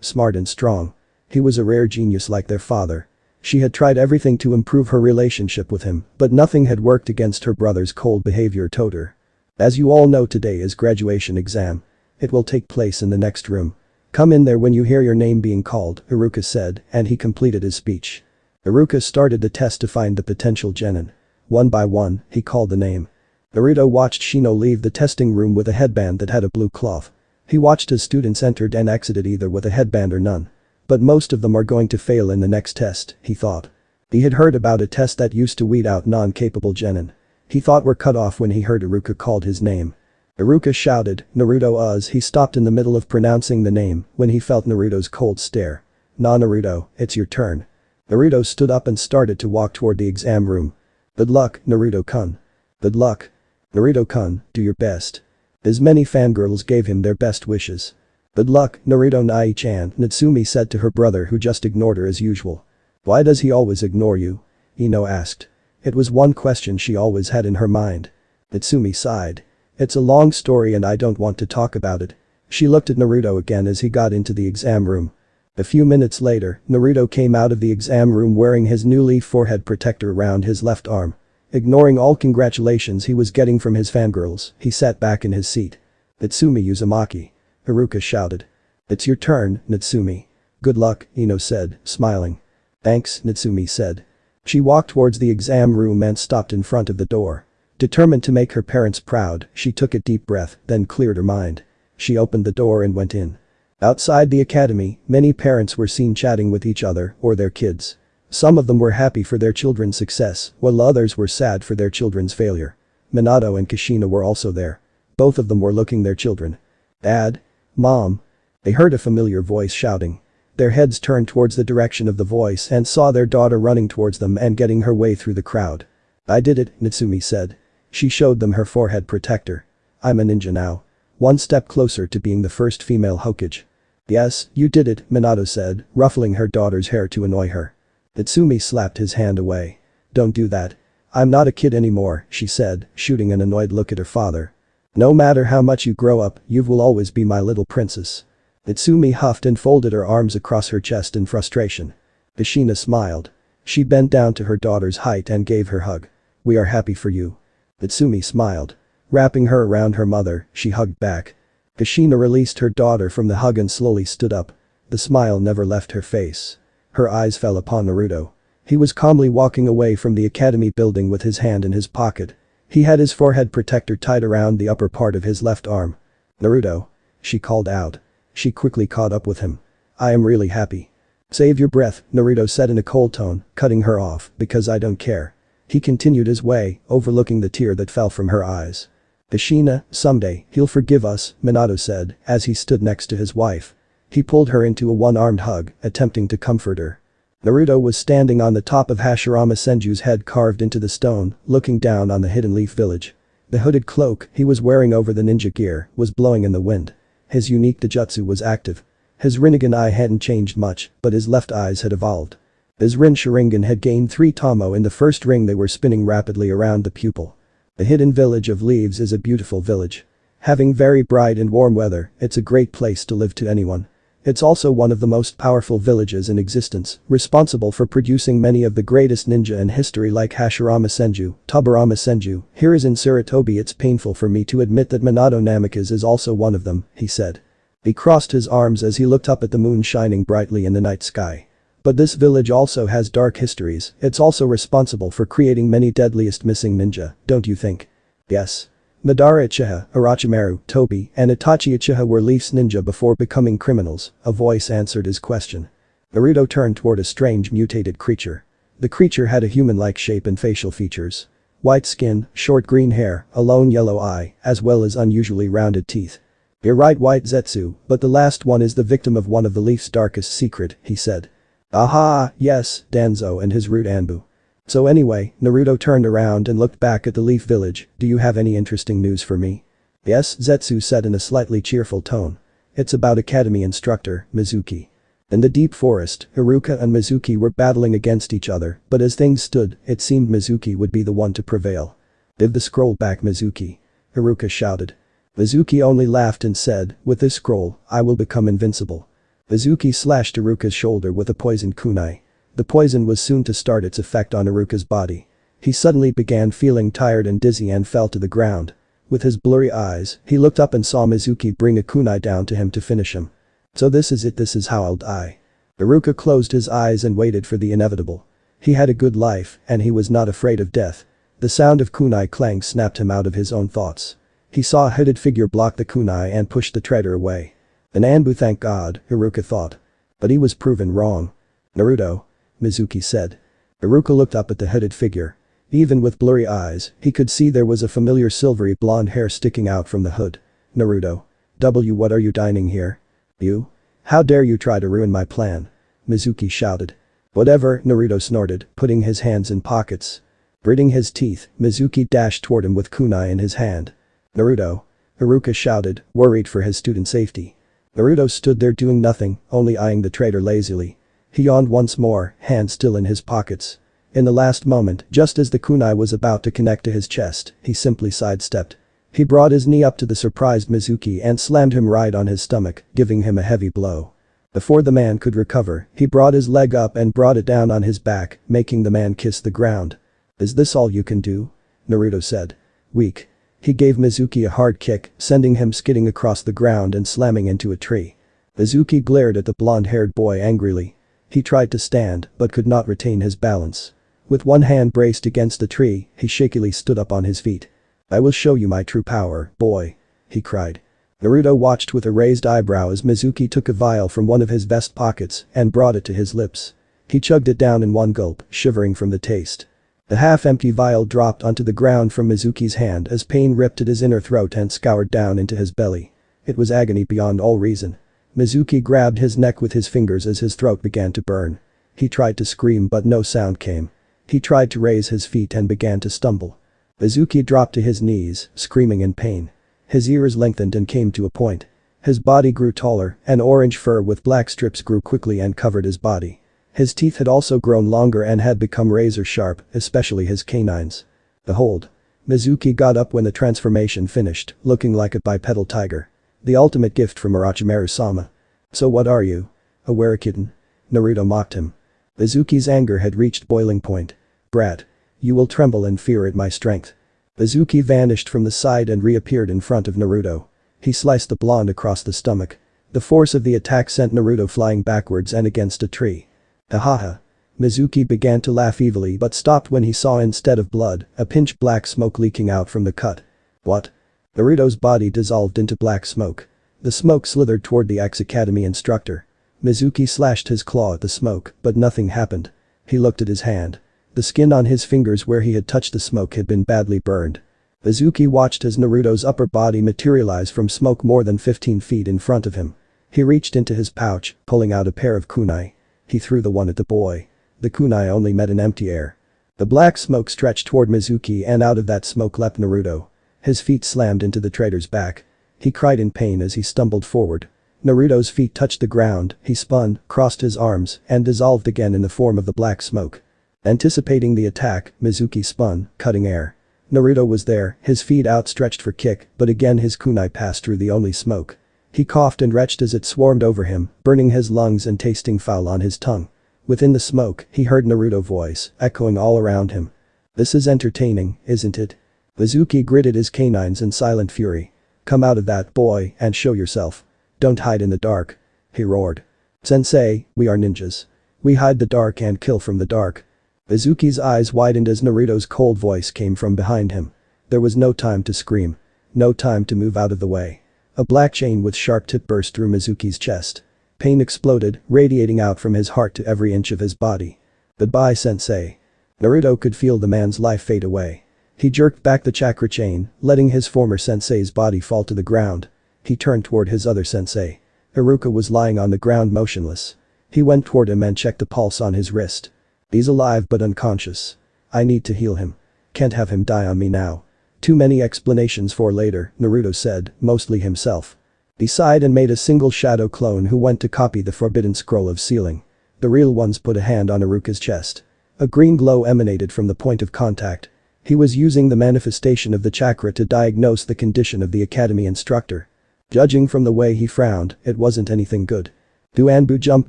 smart and strong. He was a rare genius like their father. She had tried everything to improve her relationship with him, but nothing had worked against her brother's cold behavior toward her. "As you all know, today is graduation exam. It will take place in the next room. Come in there when you hear your name being called," Iruka said, and he completed his speech. Iruka started the test to find the potential genin. One by one, he called the name. Naruto watched Shino leave the testing room with a headband that had a blue cloth. He watched as students entered and exited either with a headband or none. But most of them are going to fail in the next test, he thought. He had heard about a test that used to weed out non-capable genin. He thought were cut off when he heard Iruka called his name. Iruka shouted, "Naruto Uz." He stopped in the middle of pronouncing the name when he felt Naruto's cold stare. "Nah, Naruto, it's your turn." Naruto stood up and started to walk toward the exam room. "Good luck, Naruto-kun." "Good luck. Naruto-kun, do your best." As many fangirls gave him their best wishes. "Good luck, Naruto Nai-chan," Natsumi said to her brother, who just ignored her as usual. "Why does he always ignore you?" Ino asked. It was one question she always had in her mind. Natsumi sighed. "It's a long story and I don't want to talk about it." She looked at Naruto again as he got into the exam room. A few minutes later, Naruto came out of the exam room wearing his new leaf forehead protector around his left arm. Ignoring all congratulations he was getting from his fangirls, he sat back in his seat. "Natsumi Uzumaki." Iruka shouted. "It's your turn, Natsumi." "Good luck," Ino said, smiling. "Thanks," Natsumi said. She walked towards the exam room and stopped in front of the door. Determined to make her parents proud, she took a deep breath, then cleared her mind. She opened the door and went in. Outside the academy, many parents were seen chatting with each other or their kids. Some of them were happy for their children's success, while others were sad for their children's failure. Minato and Kushina were also there. Both of them were looking their children. "Dad? Mom?" They heard a familiar voice shouting. Their heads turned towards the direction of the voice and saw their daughter running towards them and getting her way through the crowd. "I did it," Natsumi said. She showed them her forehead protector. "I'm a ninja now. One step closer to being the first female Hokage." "Yes, you did it," Minato said, ruffling her daughter's hair to annoy her. Natsumi slapped his hand away. "Don't do that. I'm not a kid anymore," she said, shooting an annoyed look at her father. "No matter how much you grow up, you will always be my little princess." Natsumi huffed and folded her arms across her chest in frustration. Kushina smiled. She bent down to her daughter's height and gave her hug. "We are happy for you." Natsumi smiled. Wrapping her around her mother, she hugged back. Kushina released her daughter from the hug and slowly stood up. The smile never left her face. Her eyes fell upon Naruto. He was calmly walking away from the academy building with his hand in his pocket. He had his forehead protector tied around the upper part of his left arm. "Naruto," she called out. She quickly caught up with him. "I am really happy." Save your breath, Naruto said in a cold tone, cutting her off, because I don't care. He continued his way, overlooking the tear that fell from her eyes. Ashina, someday, he'll forgive us, Minato said, as he stood next to his wife. He pulled her into a one-armed hug, attempting to comfort her. Naruto was standing on the top of Hashirama Senju's head carved into the stone, looking down on the Hidden Leaf village. The hooded cloak he was wearing over the ninja gear was blowing in the wind. His unique Taijutsu was active. His Rinnegan eye hadn't changed much, but his left eyes had evolved. His Rin Sharingan had gained 3 Tomo in the first ring they were spinning rapidly around the pupil. The hidden village of leaves is a beautiful village. Having very bright and warm weather, it's a great place to live to anyone. It's also one of the most powerful villages in existence, responsible for producing many of the greatest ninja in history like Hashirama Senju, Tobirama Senju. Here is in Sarutobi. It's painful for me to admit that Minato Namikaze is also one of them, he said. He crossed his arms as he looked up at the moon shining brightly in the night sky. But this village also has dark histories. It's also responsible for creating many deadliest missing ninja, don't you think? Yes. Madara Uchiha, Orochimaru, Tobi, and Itachi Uchiha were Leaf's ninja before becoming criminals, a voice answered his question. Naruto turned toward a strange mutated creature. The creature had a human-like shape and facial features. White skin, short green hair, a lone yellow eye, as well as unusually rounded teeth. You're right, White Zetsu, but the last one is the victim of one of the Leaf's darkest secret, he said. Aha, yes, Danzo and his root Anbu. So anyway, Naruto turned around and looked back at the Leaf Village. Do you have any interesting news for me? Yes, Zetsu said in a slightly cheerful tone. It's about Academy instructor, Mizuki. In the deep forest, Iruka and Mizuki were battling against each other, but as things stood, it seemed Mizuki would be the one to prevail. Give the scroll back, Mizuki. Iruka shouted. Mizuki only laughed and said, with this scroll, I will become invincible. Mizuki slashed Iruka's shoulder with a poisoned kunai. The poison was soon to start its effect on Iruka's body. He suddenly began feeling tired and dizzy and fell to the ground. With his blurry eyes, he looked up and saw Mizuki bring a kunai down to him to finish him. So this is it, this is how I'll die. Iruka closed his eyes and waited for the inevitable. He had a good life, and he was not afraid of death. The sound of kunai clang snapped him out of his own thoughts. He saw a hooded figure block the kunai and push the traitor away. An Anbu, thank God, Iruka thought. But he was proven wrong. Naruto. Mizuki said. Iruka looked up at the hooded figure. Even with blurry eyes, he could see there was a familiar silvery blonde hair sticking out from the hood. Naruto. What are you dining here? You? How dare you try to ruin my plan? Mizuki shouted. Whatever, Naruto snorted, putting his hands in pockets. Gritting his teeth, Mizuki dashed toward him with kunai in his hand. Naruto. Iruka shouted, worried for his student's safety. Naruto stood there doing nothing, only eyeing the traitor lazily. He yawned once more, hands still in his pockets. In the last moment, just as the kunai was about to connect to his chest, he simply sidestepped. He brought his knee up to the surprised Mizuki and slammed him right on his stomach, giving him a heavy blow. Before the man could recover, he brought his leg up and brought it down on his back, making the man kiss the ground. Is this all you can do? Naruto said. Weak. He gave Mizuki a hard kick, sending him skidding across the ground and slamming into a tree. Mizuki glared at the blonde-haired boy angrily. He tried to stand, but could not retain his balance. With one hand braced against the tree, he shakily stood up on his feet. I will show you my true power, boy. He cried. Naruto watched with a raised eyebrow as Mizuki took a vial from one of his vest pockets and brought it to his lips. He chugged it down in one gulp, shivering from the taste. The half-empty vial dropped onto the ground from Mizuki's hand as pain ripped at his inner throat and scoured down into his belly. It was agony beyond all reason. Mizuki grabbed his neck with his fingers as his throat began to burn. He tried to scream but no sound came. He tried to raise his feet and began to stumble. Mizuki dropped to his knees, screaming in pain. His ears lengthened and came to a point. His body grew taller, and orange fur with black strips grew quickly and covered his body. His teeth had also grown longer and had become razor sharp, especially his canines. Behold. Mizuki got up when the transformation finished, looking like a bipedal tiger. The ultimate gift from Orochimaru-sama. So what are you? A werekitten? Naruto mocked him. Mizuki's anger had reached boiling point. Brat. You will tremble in fear at my strength. Mizuki vanished from the side and reappeared in front of Naruto. He sliced the blonde across the stomach. The force of the attack sent Naruto flying backwards and against a tree. Ahaha. Mizuki began to laugh evilly but stopped when he saw instead of blood, a pinch black smoke leaking out from the cut. What? Naruto's body dissolved into black smoke. The smoke slithered toward the X Academy instructor. Mizuki slashed his claw at the smoke, but nothing happened. He looked at his hand. The skin on his fingers where he had touched the smoke had been badly burned. Mizuki watched as Naruto's upper body materialize from smoke more than 15 feet in front of him. He reached into his pouch, pulling out a pair of kunai. He threw the one at the boy. The kunai only met an empty air. The black smoke stretched toward Mizuki, and out of that smoke leapt Naruto. His feet slammed into the traitor's back. He cried in pain as he stumbled forward. Naruto's feet touched the ground, he spun, crossed his arms, and dissolved again in the form of the black smoke. Anticipating the attack, Mizuki spun, cutting air. Naruto was there, his feet outstretched for kick, but again his kunai passed through the only smoke. He coughed and retched as it swarmed over him, burning his lungs and tasting foul on his tongue. Within the smoke, he heard Naruto's voice, echoing all around him. "This is entertaining, isn't it?" Mizuki gritted his canines in silent fury. "Come out of that, boy, and show yourself. Don't hide in the dark," he roared. "Sensei, we are ninjas. We hide the dark and kill from the dark." Mizuki's eyes widened as Naruto's cold voice came from behind him. There was no time to scream. No time to move out of the way. A black chain with sharp tip burst through Mizuki's chest. Pain exploded, radiating out from his heart to every inch of his body. "Goodbye, sensei." Naruto could feel the man's life fade away. He jerked back the chakra chain, letting his former sensei's body fall to the ground. He turned toward his other sensei. Iruka was lying on the ground motionless. He went toward him and checked the pulse on his wrist. "He's alive but unconscious. I need to heal him. Can't have him die on me now." "Too many explanations for later," Naruto said, mostly himself. He sighed and made a single shadow clone who went to copy the forbidden scroll of sealing. The real ones put a hand on Iruka's chest. A green glow emanated from the point of contact. He was using the manifestation of the chakra to diagnose the condition of the academy instructor. Judging from the way he frowned, it wasn't anything good. Du Anbu jumped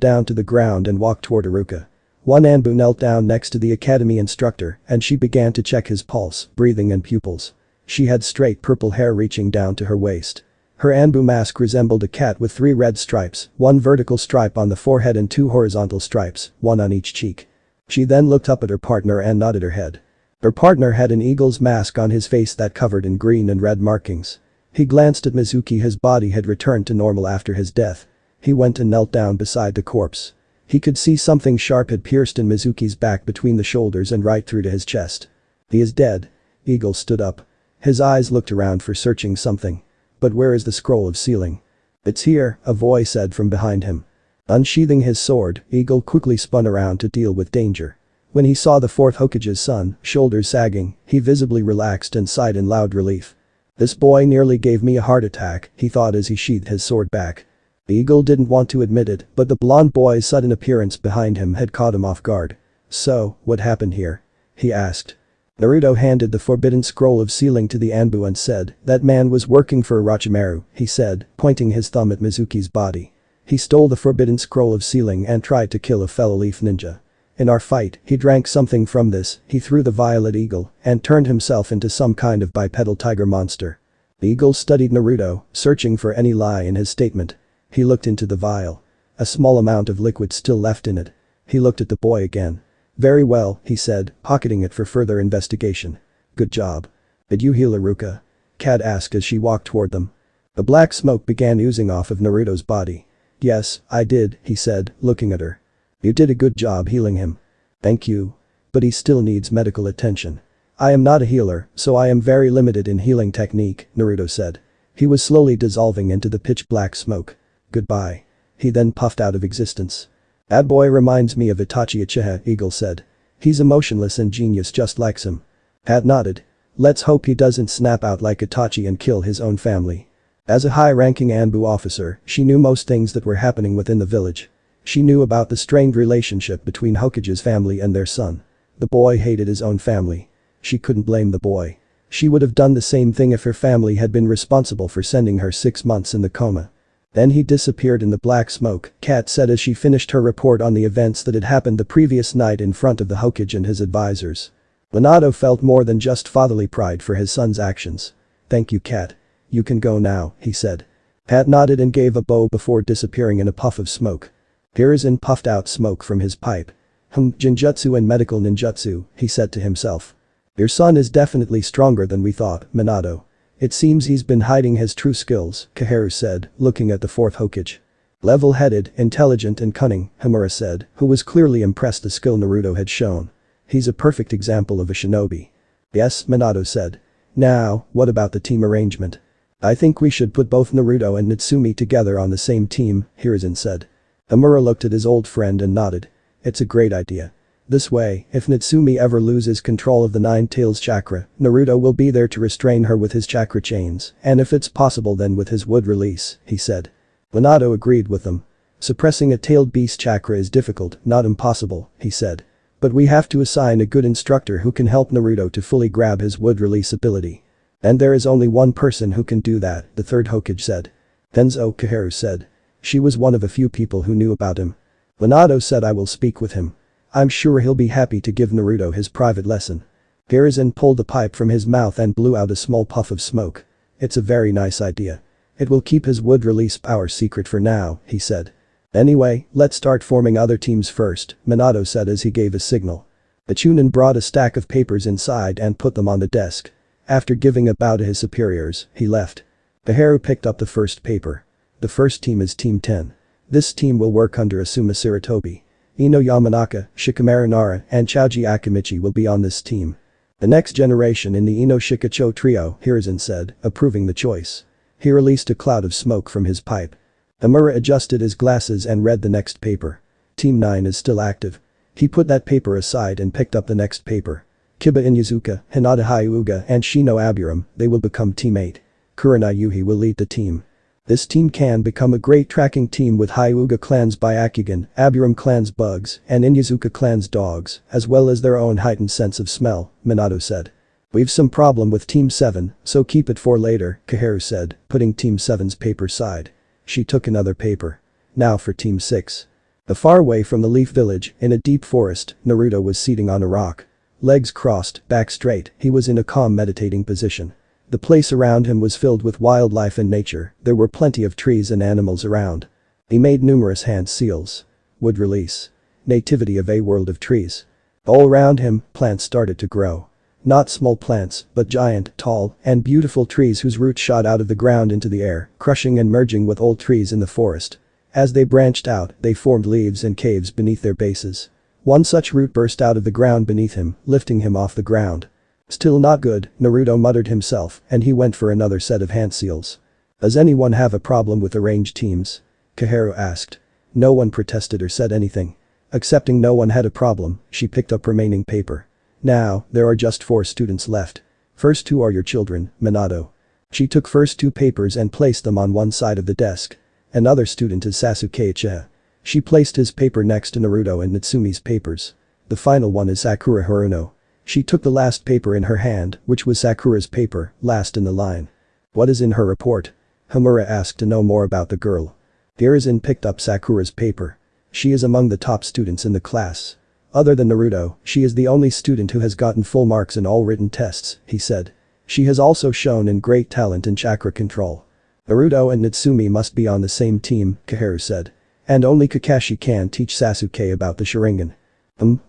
down to the ground and walked toward Iruka. One Anbu knelt down next to the academy instructor and she began to check his pulse, breathing and pupils. She had straight purple hair reaching down to her waist. Her Anbu mask resembled a cat with 3 red stripes, 1 vertical stripe on the forehead and 2 horizontal stripes, 1 on each cheek. She then looked up at her partner and nodded her head. Her partner had an eagle's mask on his face that covered in green and red markings. He glanced at Mizuki. His body had returned to normal after his death. He went and knelt down beside the corpse. He could see something sharp had pierced in Mizuki's back between the shoulders and right through to his chest. "He is dead." Eagle stood up. His eyes looked around for searching something. "But where is the scroll of sealing?" "It's here," a voice said from behind him. Unsheathing his sword, Eagle quickly spun around to deal with danger. When he saw the 4th Hokage's son, shoulders sagging, he visibly relaxed and sighed in loud relief. "This boy nearly gave me a heart attack," he thought as he sheathed his sword back. The Eagle didn't want to admit it, but the blonde boy's sudden appearance behind him had caught him off guard. "So, what happened here?" he asked. Naruto handed the forbidden scroll of sealing to the Anbu and said, "That man was working for Orochimaru," he said, pointing his thumb at Mizuki's body. "He stole the forbidden scroll of sealing and tried to kill a fellow leaf ninja. In our fight, he drank something from this." He threw the vial at Eagle and turned himself into some kind of bipedal tiger monster. The Eagle studied Naruto, searching for any lie in his statement. He looked into the vial. A small amount of liquid still left in it. He looked at the boy again. "Very well," he said, pocketing it for further investigation. "Good job. Did you heal Iruka?" Kat asked as she walked toward them. The black smoke began oozing off of Naruto's body. "Yes, I did," he said, looking at her. "You did a good job healing him." "Thank you. But he still needs medical attention." "I am not a healer, so I am very limited in healing technique," Naruto said. He was slowly dissolving into the pitch black smoke. "Goodbye." He then puffed out of existence. "That boy reminds me of Itachi Uchiha," Eagle said. "He's emotionless and genius just like him." Pat nodded. "Let's hope he doesn't snap out like Itachi and kill his own family." As a high-ranking Anbu officer, she knew most things that were happening within the village. She knew about the strained relationship between Hokage's family and their son. The boy hated his own family. She couldn't blame the boy. She would have done the same thing if her family had been responsible for sending her 6 months in the coma. Then he disappeared in the black smoke, Kat said as she finished her report on the events that had happened the previous night in front of the Hokage and his advisors. Minato felt more than just fatherly pride for his son's actions. "Thank you, Kat. You can go now," he said. Pat nodded and gave a bow before disappearing in a puff of smoke. Hiruzen puffed out smoke from his pipe. Jinjutsu and medical ninjutsu," he said to himself. "Your son is definitely stronger than we thought, Minato. It seems he's been hiding his true skills," Kaharu said, looking at the 4th Hokage. Level-headed, intelligent and cunning, Homura said, who was clearly impressed the skill Naruto had shown. He's a perfect example of a shinobi. Yes, Minato said. Now, what about the team arrangement? I think we should put both Naruto and Natsumi together on the same team, Hiruzen said. Homura looked at his old friend and nodded. It's a great idea. This way, if Natsumi ever loses control of the Nine Tails chakra, Naruto will be there to restrain her with his chakra chains, and if it's possible then with his wood release, he said. Minato agreed with them. Suppressing a tailed beast chakra is difficult, not impossible, he said. But we have to assign a good instructor who can help Naruto to fully grab his wood release ability. And there is only one person who can do that, the third Hokage said. Tenzo, Koharu said. She was one of a few people who knew about him. Minato said I will speak with him. I'm sure he'll be happy to give Naruto his private lesson. Hiruzen pulled the pipe from his mouth and blew out a small puff of smoke. It's a very nice idea. It will keep his wood release power secret for now, he said. Anyway, let's start forming other teams first, Minato said as he gave a signal. The Chunin brought a stack of papers inside and put them on the desk. After giving a bow to his superiors, he left. Koharu picked up the first paper. The first team is Team 10. This team will work under Asuma Sarutobi. Ino Yamanaka, Shikamaru Nara, and Choji Akimichi will be on this team. The next generation in the Ino Shikacho trio, Hiruzen said, approving the choice. He released a cloud of smoke from his pipe. Homura adjusted his glasses and read the next paper. Team 9 is still active. He put that paper aside and picked up the next paper. Kiba Inuzuka, Hinata Hyuga and Shino Aburam, they will become Team 8. Kurana Yuhi will lead the team. This team can become a great tracking team with Hyuga clan's Byakugan, Aburam clan's bugs, and Inuzuka clan's dogs, as well as their own heightened sense of smell, Minato said. We've some problem with Team 7, so keep it for later, Koharu said, putting Team 7's paper side. She took another paper. Now for Team 6. Far away from the Leaf Village, in a deep forest, Naruto was seating on a rock. Legs crossed, back straight, he was in a calm meditating position. The place around him was filled with wildlife and nature, there were plenty of trees and animals around. He made numerous hand seals. Wood release. Nativity of a world of trees. All around him, plants started to grow. Not small plants, but giant, tall, and beautiful trees whose roots shot out of the ground into the air, crushing and merging with old trees in the forest. As they branched out, they formed leaves and caves beneath their bases. One such root burst out of the ground beneath him, lifting him off the ground. Still not good, Naruto muttered himself, and he went for another set of hand seals. Does anyone have a problem with arranged teams? Koharu asked. No one protested or said anything. Accepting no one had a problem, she picked up remaining paper. Now, there are just 4 students left. First 2 are your children, Minato. She took first 2 papers and placed them on one side of the desk. Another student is Sasuke Uchiha. She placed his paper next to Naruto and Natsumi's papers. The final one is Sakura Haruno. She took the last paper in her hand, which was Sakura's paper, last in the line. What is in her report? Homura asked to know more about the girl. Hiruzen picked up Sakura's paper. She is among the top students in the class. Other than Naruto, she is the only student who has gotten full marks in all written tests, he said. She has also shown in great talent in chakra control. Naruto and Natsumi must be on the same team, Koharu said. And only Kakashi can teach Sasuke about the Sharingan.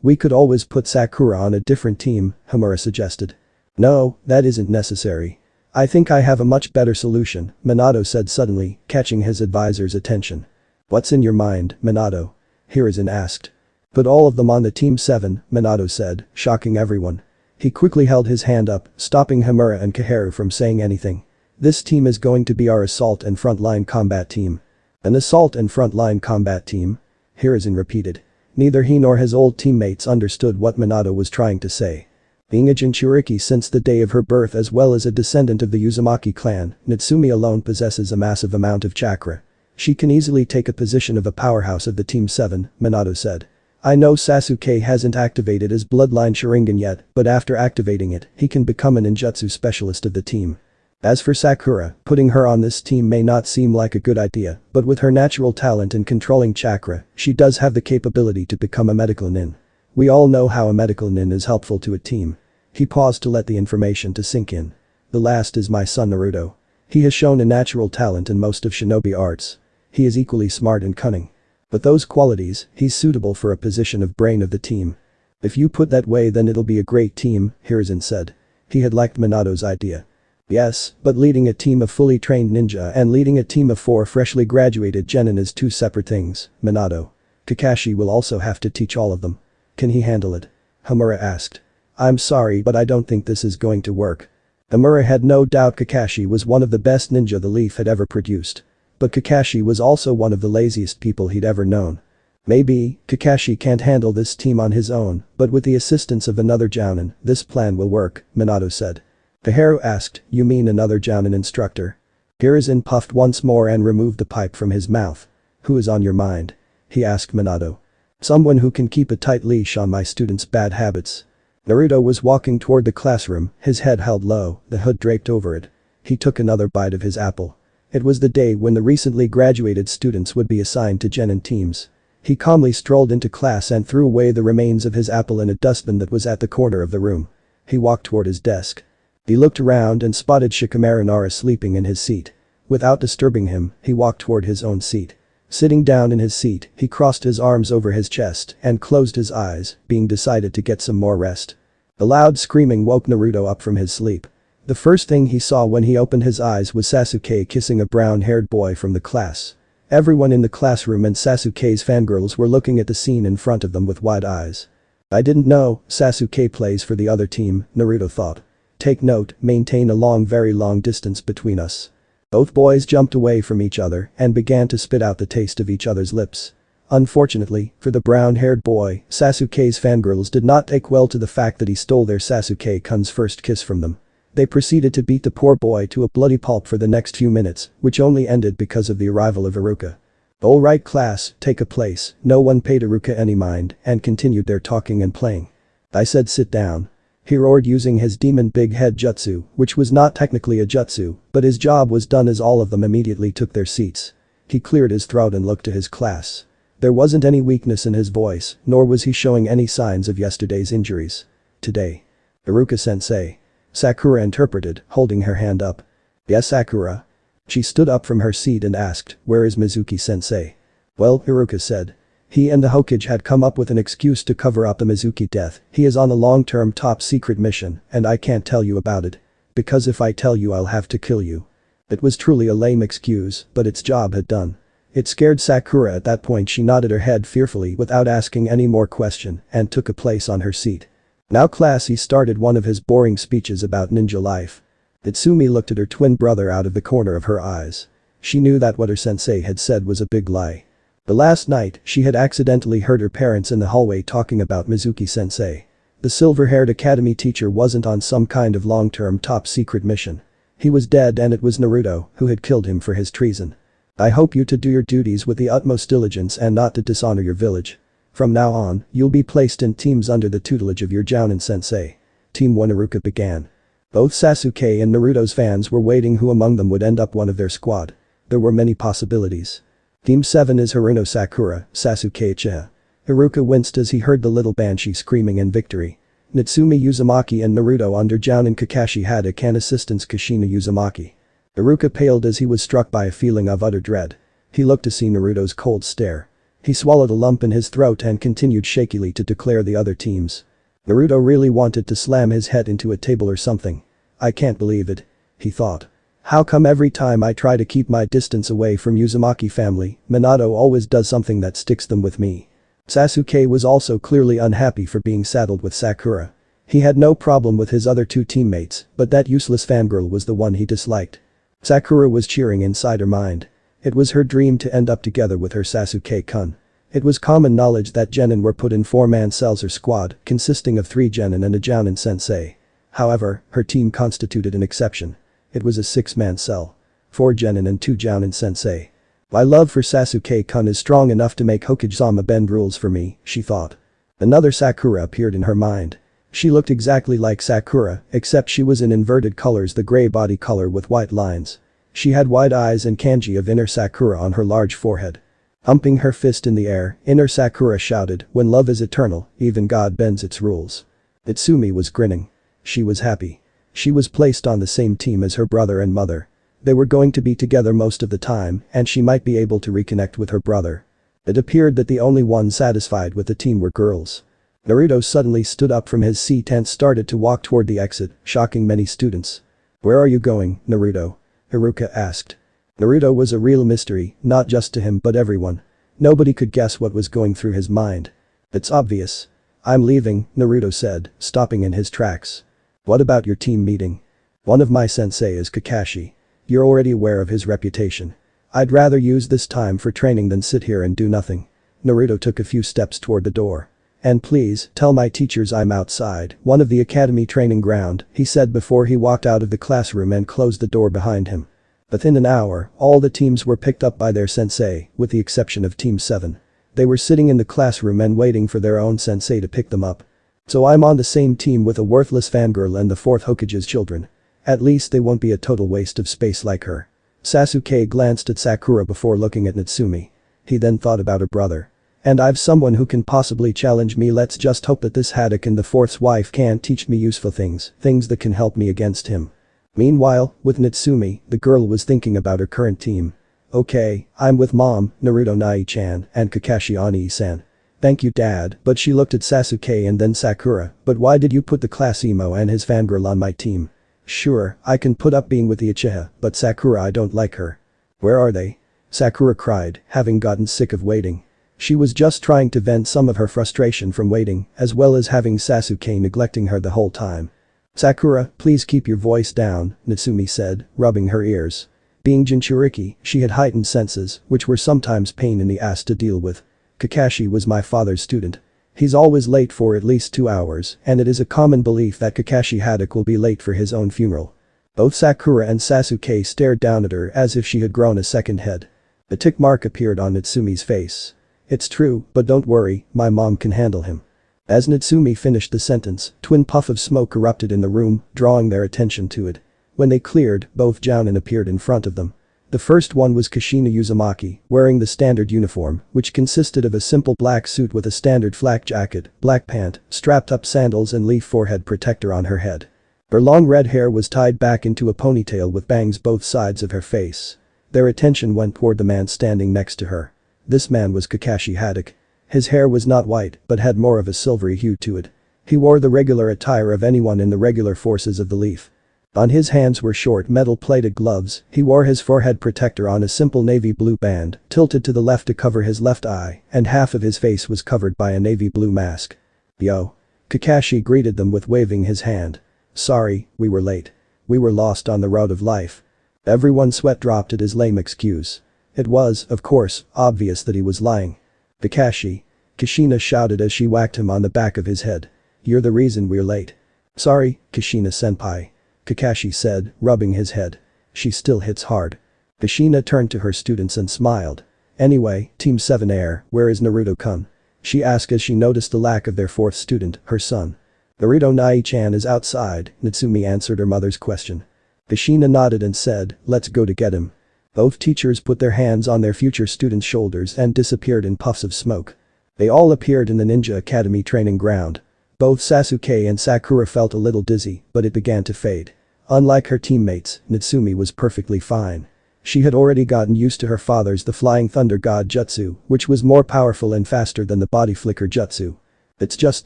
We could always put Sakura on a different team, Homura suggested. No, that isn't necessary. I think I have a much better solution, Minato said suddenly, catching his advisor's attention. What's in your mind, Minato? Hiruzen asked. Put all of them on the Team 7, Minato said, shocking everyone. He quickly held his hand up, stopping Homura and Koharu from saying anything. This team is going to be our assault and frontline combat team. An assault and frontline combat team? Hiruzen repeated. Neither he nor his old teammates understood what Minato was trying to say. Being a Jinchuriki since the day of her birth as well as a descendant of the Uzumaki clan, Natsumi alone possesses a massive amount of chakra. She can easily take a position of a powerhouse of the Team 7, Minato said. I know Sasuke hasn't activated his bloodline Sharingan yet, but after activating it, he can become a ninjutsu specialist of the team. As for Sakura, putting her on this team may not seem like a good idea, but with her natural talent in controlling chakra, she does have the capability to become a medical nin. We all know how a medical nin is helpful to a team. He paused to let the information to sink in. The last is my son Naruto. He has shown a natural talent in most of shinobi arts. He is equally smart and cunning. With those qualities, he's suitable for a position of brain of the team. If you put that way then it'll be a great team, Hiruzen said. He had liked Minato's idea. Yes, but leading a team of fully trained ninja and leading a team of 4 freshly graduated genin is 2 separate things, Minato. Kakashi will also have to teach all of them. Can he handle it? Homura asked. I'm sorry but I don't think this is going to work. Homura had no doubt Kakashi was one of the best ninja the Leaf had ever produced. But Kakashi was also one of the laziest people he'd ever known. Maybe, Kakashi can't handle this team on his own, but with the assistance of another Jounin, this plan will work, Minato said. Kaharu asked, you mean another Jounin instructor? Hiruzen puffed once more and removed the pipe from his mouth. Who is on your mind? He asked Minato. Someone who can keep a tight leash on my students' bad habits. Naruto was walking toward the classroom, his head held low, the hood draped over it. He took another bite of his apple. It was the day when the recently graduated students would be assigned to genin teams. He calmly strolled into class and threw away the remains of his apple in a dustbin that was at the corner of the room. He walked toward his desk. He looked around and spotted Shikamaru Nara sleeping in his seat. Without disturbing him, he walked toward his own seat. Sitting down in his seat, he crossed his arms over his chest and closed his eyes, being decided to get some more rest. A loud screaming woke Naruto up from his sleep. The first thing he saw when he opened his eyes was Sasuke kissing a brown-haired boy from the class. Everyone in the classroom and Sasuke's fangirls were looking at the scene in front of them with wide eyes. I didn't know Sasuke plays for the other team, Naruto thought. Take note, maintain a very long distance between us. Both boys jumped away from each other and began to spit out the taste of each other's lips. Unfortunately, for the brown-haired boy, Sasuke's fangirls did not take well to the fact that he stole their Sasuke-kun's first kiss from them. They proceeded to beat the poor boy to a bloody pulp for the next few minutes, which only ended because of the arrival of Iruka. Alright class, take a place, no one paid Iruka any mind and continued their talking and playing. I said sit down. He roared using his demon big head jutsu, which was not technically a jutsu, but his job was done as all of them immediately took their seats. He cleared his throat and looked to his class. There wasn't any weakness in his voice, nor was he showing any signs of yesterday's injuries. Today. Iruka-sensei. Sakura interpreted, holding her hand up. Yes Sakura. She stood up from her seat and asked, where is Mizuki-sensei? Well, Iruka said. He and the Hokage had come up with an excuse to cover up the Mizuki death. He is on a long-term top-secret mission, and I can't tell you about it. Because if I tell you I'll have to kill you. It was truly a lame excuse, but its job had done. It scared Sakura. At that point she nodded her head fearfully without asking any more question and took a place on her seat. Now class, he started one of his boring speeches about ninja life. Itsumi looked at her twin brother out of the corner of her eyes. She knew that what her sensei had said was a big lie. The last night, she had accidentally heard her parents in the hallway talking about Mizuki-sensei. The silver-haired academy teacher wasn't on some kind of long-term top-secret mission. He was dead and it was Naruto who had killed him for his treason. I hope you to do your duties with the utmost diligence and not to dishonor your village. From now on, you'll be placed in teams under the tutelage of your Jounin-sensei. Team 1 Iruka began. Both Sasuke and Naruto's fans were waiting who among them would end up one of their squad. There were many possibilities. Team 7 is Haruno Sakura, Sasuke Uchiha. Iruka winced as he heard the little banshee screaming in victory. Natsumi Uzumaki and Naruto under Jounin Kakashi Haddock and assistants Kushina Uzumaki. Iruka paled as he was struck by a feeling of utter dread. He looked to see Naruto's cold stare. He swallowed a lump in his throat and continued shakily to declare the other teams. Naruto really wanted to slam his head into a table or something. I can't believe it. He thought. How come every time I try to keep my distance away from Uzumaki family, Minato always does something that sticks them with me? Sasuke was also clearly unhappy for being saddled with Sakura. He had no problem with his other 2 teammates, but that useless fangirl was the one he disliked. Sakura was cheering inside her mind. It was her dream to end up together with her Sasuke-kun. It was common knowledge that genin were put in 4-man cells or squad, consisting of 3 genin and a Jounin sensei. However, her team constituted an exception. It was a 6-man cell. 4 genin and 2 Jounin sensei. My love for Sasuke-kun is strong enough to make Hokage-sama bend rules for me, she thought. Another Sakura appeared in her mind. She looked exactly like Sakura, except she was in inverted colors, the gray body color with white lines. She had wide eyes and kanji of inner Sakura on her large forehead. Humping her fist in the air, inner Sakura shouted, when love is eternal, even God bends its rules. Itsumi was grinning. She was happy. She was placed on the same team as her brother and mother. They were going to be together most of the time and she might be able to reconnect with her brother. It appeared that the only ones satisfied with the team were girls. Naruto suddenly stood up from his seat and started to walk toward the exit, shocking many students. "Where are you going, Naruto?" Haruka asked. Naruto was a real mystery, not just to him but everyone. Nobody could guess what was going through his mind. "It's obvious. I'm leaving," Naruto said, stopping in his tracks. "What about your team meeting?" "One of my sensei is Kakashi. You're already aware of his reputation. I'd rather use this time for training than sit here and do nothing." Naruto took a few steps toward the door. "And please, tell my teachers I'm outside one of the academy training ground," he said before he walked out of the classroom and closed the door behind him. Within an hour, all the teams were picked up by their sensei, with the exception of Team 7. They were sitting in the classroom and waiting for their own sensei to pick them up. "So I'm on the same team with a worthless fangirl and the 4th Hokage's children. At least they won't be a total waste of space like her." Sasuke glanced at Sakura before looking at Natsumi. He then thought about her brother. "And I've someone who can possibly challenge me. Let's just hope that this Haddock and the 4th's wife can teach me useful things that can help me against him." Meanwhile, with Natsumi, the girl was thinking about her current team. "Okay, I'm with Mom, Naruto Nai-chan, and Kakashi Oni-san. Thank you Dad," but she looked at Sasuke and then Sakura, "But why did you put the class emo and his fangirl on my team?" "Sure, I can put up being with the Uchiha, but Sakura I don't like her." "Where are they?" Sakura cried, having gotten sick of waiting. She was just trying to vent some of her frustration from waiting, as well as having Sasuke neglecting her the whole time. "Sakura, please keep your voice down," Natsumi said, rubbing her ears. Being Jinchuriki, she had heightened senses, which were sometimes pain in the ass to deal with. "Kakashi was my father's student. He's always late for at least 2 hours, and it is a common belief that Kakashi Haddock will be late for his own funeral." Both Sakura and Sasuke stared down at her as if she had grown a second head. A tick mark appeared on Natsumi's face. "It's true, but don't worry, my mom can handle him." As Natsumi finished the sentence, twin puff of smoke erupted in the room, drawing their attention to it. When they cleared, both jounin appeared in front of them. The first one was Kushina Uzumaki, wearing the standard uniform, which consisted of a simple black suit with a standard flak jacket, black pant, strapped-up sandals and leaf forehead protector on her head. Her long red hair was tied back into a ponytail with bangs both sides of her face. Their attention went toward the man standing next to her. This man was Kakashi Haddock. His hair was not white, but had more of a silvery hue to it. He wore the regular attire of anyone in the regular forces of the Leaf. On his hands were short metal-plated gloves. He wore his forehead protector on a simple navy blue band, tilted to the left to cover his left eye, and half of his face was covered by a navy blue mask. "Yo." Kakashi greeted them with waving his hand. "Sorry, we were late. We were lost on the road of life." Everyone's sweat dropped at his lame excuse. It was, of course, obvious that he was lying. "Kakashi." Kushina shouted as she whacked him on the back of his head. "You're the reason we're late." "Sorry, Kushina-senpai," Kakashi said, rubbing his head. "She still hits hard." Kushina turned to her students and smiled. "Anyway, Team 7 Air, where is Naruto-kun?" she asked as she noticed the lack of their 4th student, her son. "Naruto Nai-chan is outside," Natsumi answered her mother's question. Kushina nodded and said, "Let's go to get him." Both teachers put their hands on their future students' shoulders and disappeared in puffs of smoke. They all appeared in the Ninja Academy training ground. Both Sasuke and Sakura felt a little dizzy, but it began to fade. Unlike her teammates, Natsumi was perfectly fine. She had already gotten used to her father's the Flying Thunder God Jutsu, which was more powerful and faster than the Body Flicker Jutsu. "It's just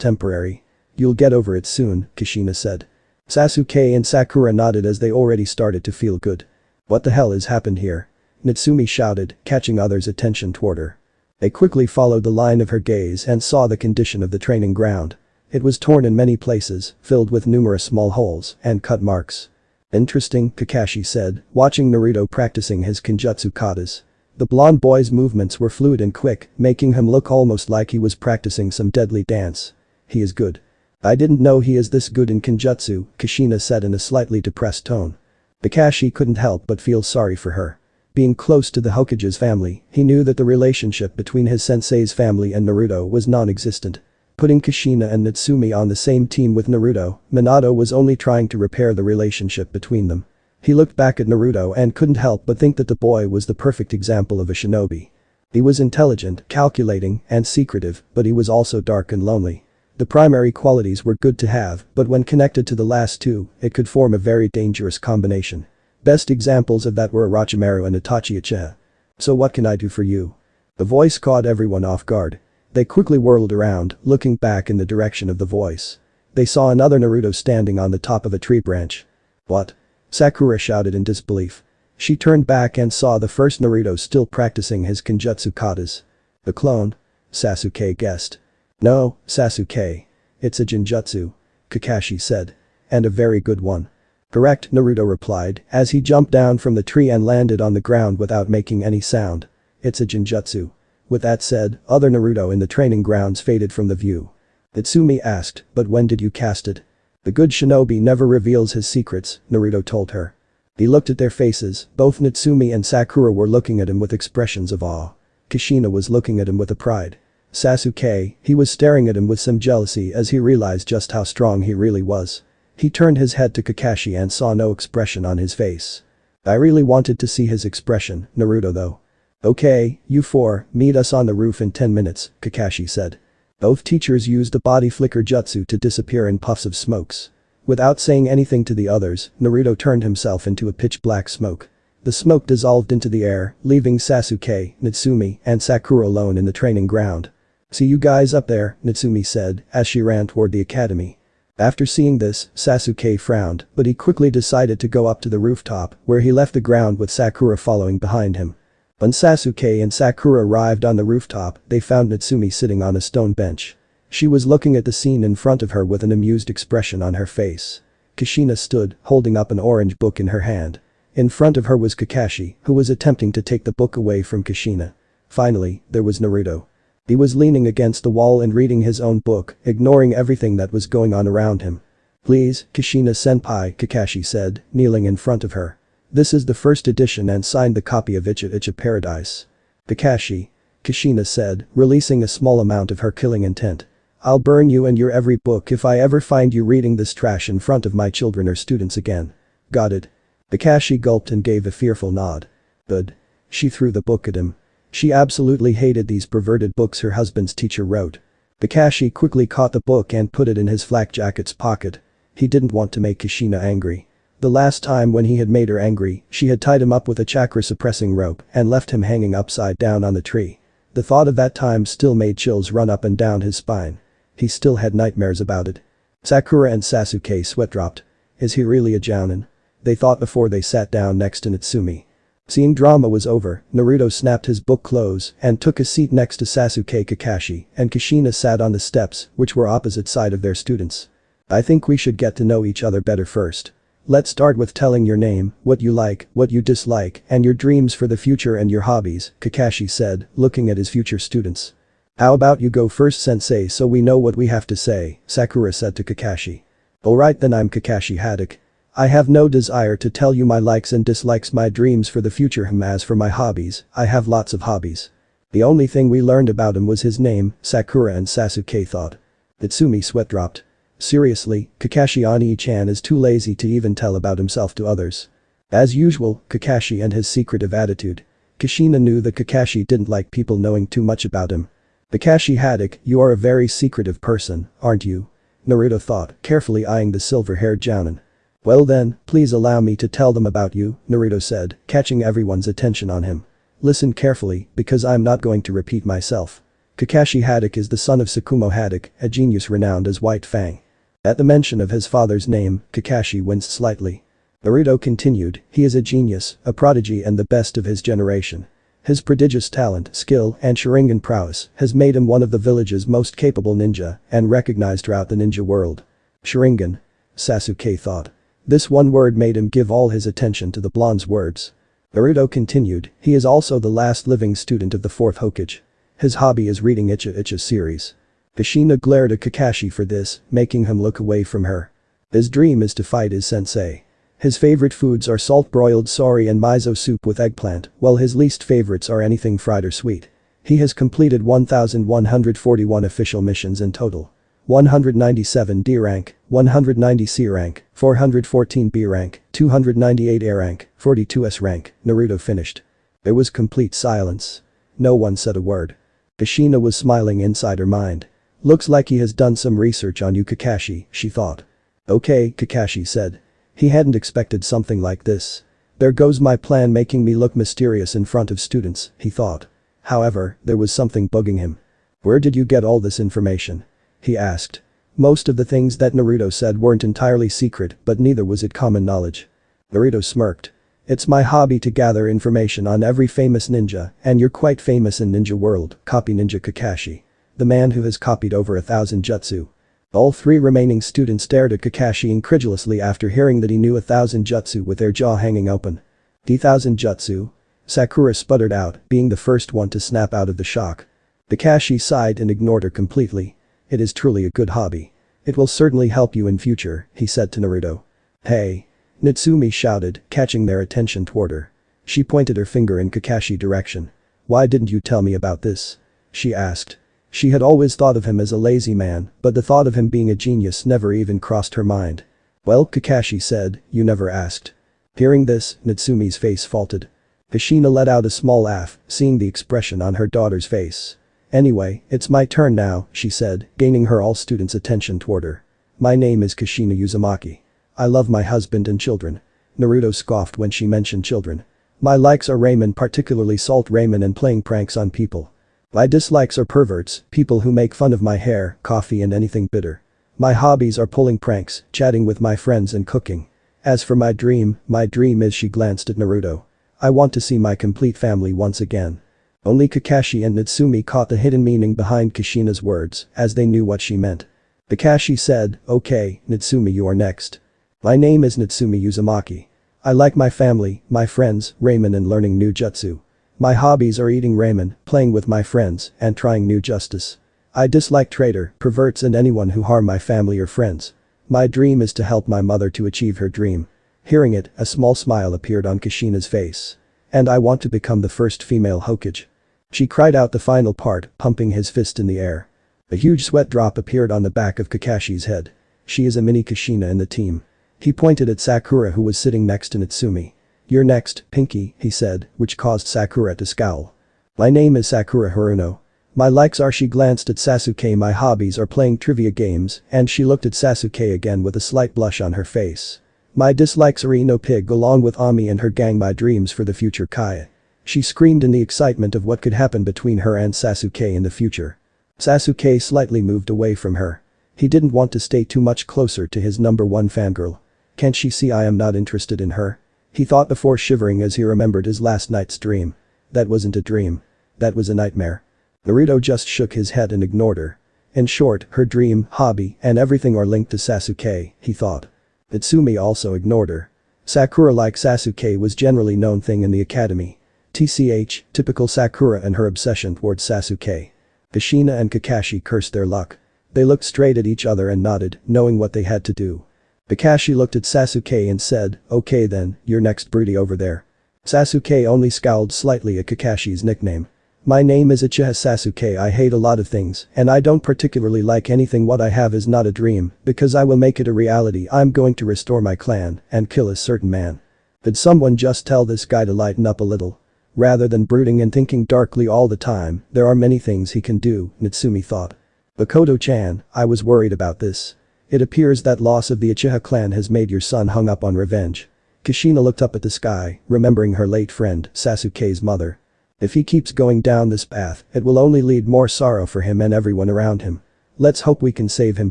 temporary. You'll get over it soon," Kushina said. Sasuke and Sakura nodded as they already started to feel good. "What the hell has happened here?" Natsumi shouted, catching others' attention toward her. They quickly followed the line of her gaze and saw the condition of the training ground. It was torn in many places, filled with numerous small holes and cut marks. "Interesting," Kakashi said, watching Naruto practicing his Kenjutsu katas. The blonde boy's movements were fluid and quick, making him look almost like he was practicing some deadly dance. "He is good. I didn't know he is this good in Kenjutsu," Kushina said in a slightly depressed tone. Kakashi couldn't help but feel sorry for her. Being close to the Hokage's family, he knew that the relationship between his sensei's family and Naruto was non-existent. Putting Kushina and Natsumi on the same team with Naruto, Minato was only trying to repair the relationship between them. He looked back at Naruto and couldn't help but think that the boy was the perfect example of a shinobi. He was intelligent, calculating, and secretive, but he was also dark and lonely. The primary qualities were good to have, but when connected to the last two, it could form a very dangerous combination. Best examples of that were Orochimaru and Itachi Uchiha. "So what can I do for you?" The voice caught everyone off guard. They quickly whirled around, looking back in the direction of the voice. They saw another Naruto standing on the top of a tree branch. "What?" Sakura shouted in disbelief. She turned back and saw the first Naruto still practicing his Kenjutsu katas. A clone? Sasuke guessed. No, Sasuke. It's a Jinjutsu, Kakashi said. And a very good one. Correct, Naruto replied as he jumped down from the tree and landed on the ground without making any sound. It's a Jinjutsu. With that said, other Naruto in the training grounds faded from the view. Natsumi asked, but when did you cast it? The good shinobi never reveals his secrets, Naruto told her. He looked at their faces, both Natsumi and Sakura were looking at him with expressions of awe. Kushina was looking at him with a pride. Sasuke, he was staring at him with some jealousy as he realized just how strong he really was. He turned his head to Kakashi and saw no expression on his face. I really wanted to see his expression, Naruto though. Okay, you four, meet us on the roof in 10 minutes, Kakashi said. Both teachers used the body flicker jutsu to disappear in puffs of smokes. Without saying anything to the others, Naruto turned himself into a pitch-black smoke. The smoke dissolved into the air, leaving Sasuke, Natsumi, and Sakura alone in the training ground. See you guys up there, Natsumi said, as she ran toward the academy. After seeing this, Sasuke frowned, but he quickly decided to go up to the rooftop, where he left the ground with Sakura following behind him. When Sasuke and Sakura arrived on the rooftop, they found Natsumi sitting on a stone bench. She was looking at the scene in front of her with an amused expression on her face. Kushina stood, holding up an orange book in her hand. In front of her was Kakashi, who was attempting to take the book away from Kushina. Finally, there was Naruto. He was leaning against the wall and reading his own book, ignoring everything that was going on around him. Please, Kushina-senpai, Kakashi said, kneeling in front of her. This is the first edition and signed the copy of Icha Icha Paradise. Kakashi. Kushina said, releasing a small amount of her killing intent. I'll burn you and your every book if I ever find you reading this trash in front of my children or students again. Got it. Kakashi gulped and gave a fearful nod. Good. She threw the book at him. She absolutely hated these perverted books her husband's teacher wrote. Kakashi quickly caught the book and put it in his flak jacket's pocket. He didn't want to make Kushina angry. The last time when he had made her angry, she had tied him up with a chakra-suppressing rope and left him hanging upside down on the tree. The thought of that time still made chills run up and down his spine. He still had nightmares about it. Sakura and Sasuke sweat dropped. Is he really a jounin? They thought before they sat down next to Natsumi. Seeing drama was over, Naruto snapped his book close and took a seat next to Sasuke Kakashi and Kushina sat on the steps, which were opposite side of their students. I think we should get to know each other better first. Let's start with telling your name, what you like, what you dislike, and your dreams for the future and your hobbies, Kakashi said, looking at his future students. How about you go first sensei so we know what we have to say, Sakura said to Kakashi. Alright then, I'm Kakashi Haddock. I have no desire to tell you my likes and dislikes, my dreams for the future. As for my hobbies, I have lots of hobbies. The only thing we learned about him was his name, Sakura and Sasuke thought. Natsumi sweat dropped. Seriously, Kakashi Oni-chan is too lazy to even tell about himself to others. As usual, Kakashi and his secretive attitude. Kushina knew that Kakashi didn't like people knowing too much about him. Kakashi Haddock, you are a very secretive person, aren't you? Naruto thought, carefully eyeing the silver-haired jounin. Well then, please allow me to tell them about you, Naruto said, catching everyone's attention on him. Listen carefully, because I'm not going to repeat myself. Kakashi Haddock is the son of Tsukumo Haddock, a genius renowned as White Fang. At the mention of his father's name, Kakashi winced slightly. Naruto continued, he is a genius, a prodigy and the best of his generation. His prodigious talent, skill, and Sharingan prowess has made him one of the village's most capable ninja and recognized throughout the ninja world. Sharingan. Sasuke thought. This one word made him give all his attention to the blonde's words. Naruto continued, he is also the last living student of the 4th Hokage. His hobby is reading Icha Icha series. Kushina glared at Kakashi for this, making him look away from her. His dream is to fight his sensei. His favorite foods are salt-broiled sori and miso soup with eggplant, while his least favorites are anything fried or sweet. He has completed 1,141 official missions in total. 197 D rank, 190 C rank, 414 B rank, 298 A rank, 42 S rank, Naruto finished. There was complete silence. No one said a word. Kushina was smiling inside her mind. Looks like he has done some research on you, Kakashi, she thought. Okay, Kakashi said. He hadn't expected something like this. There goes my plan making me look mysterious in front of students, he thought. However, there was something bugging him. Where did you get all this information? He asked. Most of the things that Naruto said weren't entirely secret, but neither was it common knowledge. Naruto smirked. It's my hobby to gather information on every famous ninja, and you're quite famous in ninja world, copy ninja Kakashi. The man who has copied over 1,000 jutsu. All three remaining students stared at Kakashi incredulously after hearing that he knew 1,000 jutsu with their jaw hanging open. "1,000 jutsu?" Sakura sputtered out, being the first one to snap out of the shock. Kakashi sighed and ignored her completely. "It is truly a good hobby. It will certainly help you in future," he said to Naruto. "Hey!" Natsumi shouted, catching their attention toward her. She pointed her finger in Kakashi's direction. "Why didn't you tell me about this?" she asked. She had always thought of him as a lazy man, but the thought of him being a genius never even crossed her mind. "Well," Kakashi said, "you never asked." Hearing this, Natsumi's face faltered. Kushina let out a small laugh, seeing the expression on her daughter's face. "Anyway, it's my turn now," she said, gaining her all students' attention toward her. "My name is Kushina Uzumaki. I love my husband and children." Naruto scoffed when she mentioned children. "My likes are ramen, particularly salt ramen, and playing pranks on people. My dislikes are perverts, people who make fun of my hair, coffee and anything bitter. My hobbies are pulling pranks, chatting with my friends and cooking. As for my dream is," she glanced at Naruto. "I want to see my complete family once again." Only Kakashi and Natsumi caught the hidden meaning behind Kushina's words, as they knew what she meant. Kakashi said, "Okay, Natsumi, you are next." "My name is Natsumi Uzumaki. I like my family, my friends, ramen and learning new jutsu. My hobbies are eating ramen, playing with my friends, and trying new justice. I dislike traitor, perverts and anyone who harm my family or friends. My dream is to help my mother to achieve her dream." Hearing it, a small smile appeared on Kushina's face. "And I want to become the first female Hokage." She cried out the final part, pumping his fist in the air. A huge sweat drop appeared on the back of Kakashi's head. "She is a mini Kushina in the team." He pointed at Sakura, who was sitting next to Natsumi. "You're next, Pinky," he said, which caused Sakura to scowl. "My name is Sakura Haruno. My likes are," she glanced at Sasuke. "My hobbies are playing trivia games," and she looked at Sasuke again with a slight blush on her face. "My dislikes are Ino Pig along with Ami and her gang. My dreams for the future Kaya." She screamed in the excitement of what could happen between her and Sasuke in the future. Sasuke slightly moved away from her. He didn't want to stay too much closer to his number one fangirl. "Can't she see I am not interested in her?" he thought before shivering as he remembered his last night's dream. That wasn't a dream. That was a nightmare. Naruto just shook his head and ignored her. In short, her dream, hobby, and everything are linked to Sasuke, he thought. Natsumi also ignored her. Sakura, like Sasuke, was generally known thing in the academy. TCH, typical Sakura and her obsession towards Sasuke. Kushina and Kakashi cursed their luck. They looked straight at each other and nodded, knowing what they had to do. Kakashi looked at Sasuke and said, "Okay then, you're next, broody over there." Sasuke only scowled slightly at Kakashi's nickname. "My name is Uchiha Sasuke. I hate a lot of things, and I don't particularly like anything. What I have is not a dream, because I will make it a reality. I'm going to restore my clan and kill a certain man." Did someone just tell this guy to lighten up a little? Rather than brooding and thinking darkly all the time, there are many things he can do, Natsumi thought. "Makoto-chan, I was worried about this. It appears that loss of the Uchiha clan has made your son hung up on revenge." Kushina looked up at the sky, remembering her late friend, Sasuke's mother. If he keeps going down this path, it will only lead more sorrow for him and everyone around him. Let's hope we can save him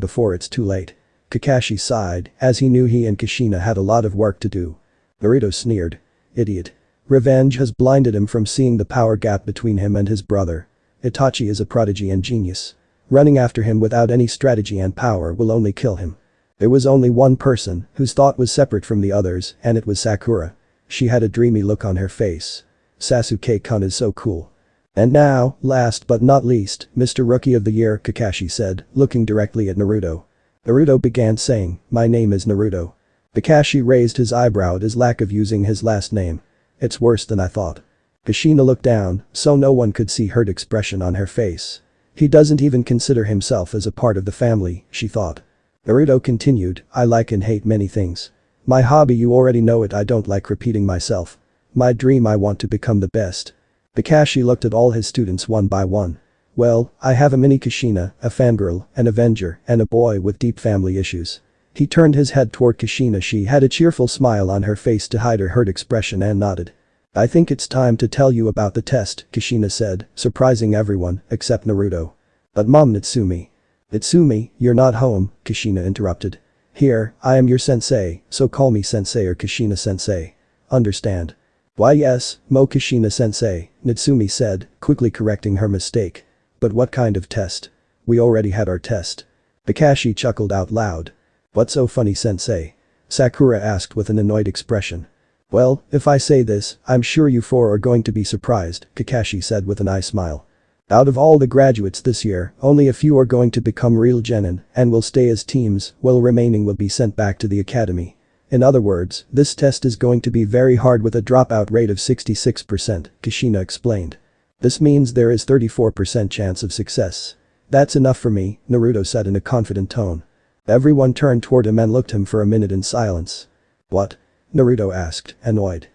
before it's too late. Kakashi sighed, as he knew he and Kushina had a lot of work to do. Naruto sneered. "Idiot. Revenge has blinded him from seeing the power gap between him and his brother. Itachi is a prodigy and genius. Running after him without any strategy and power will only kill him." There was only one person whose thought was separate from the others, and it was Sakura. She had a dreamy look on her face. "Sasuke-kun is so cool." "And now, last but not least, Mr. Rookie of the Year," Kakashi said, looking directly at Naruto. Naruto began saying, "My name is Naruto." Kakashi raised his eyebrow at his lack of using his last name. "It's worse than I thought." Kushina looked down, so no one could see hurt expression on her face. He doesn't even consider himself as a part of the family, she thought. Naruto continued, "I like and hate many things. My hobby, you already know it. I don't like repeating myself. My dream, I want to become the best." Kakashi looked at all his students one by one. "Well, I have a mini Kushina, a fangirl, an avenger, and a boy with deep family issues." He turned his head toward Kushina. She had a cheerful smile on her face to hide her hurt expression and nodded. "I think it's time to tell you about the test," Kushina said, surprising everyone except Naruto. "But Mom, Natsumi." "Natsumi, you're not home," Kushina interrupted. Here, I am your sensei, so call me sensei or Kushina sensei. Understand? Why yes, Mo Kushina sensei, Natsumi said, quickly correcting her mistake. But what kind of test? We already had our test. Kakashi chuckled out loud. What's so funny sensei? Sakura asked with an annoyed expression. Well, if I say this, I'm sure you four are going to be surprised, Kakashi said with an eye smile. Out of all the graduates this year, only a few are going to become real genin and will stay as teams, while remaining will be sent back to the academy. In other words, this test is going to be very hard with a dropout rate of 66%, Kushina explained. This means there is 34% chance of success. That's enough for me, Naruto said in a confident tone. Everyone turned toward him and looked him for a minute in silence. What? Naruto asked, annoyed.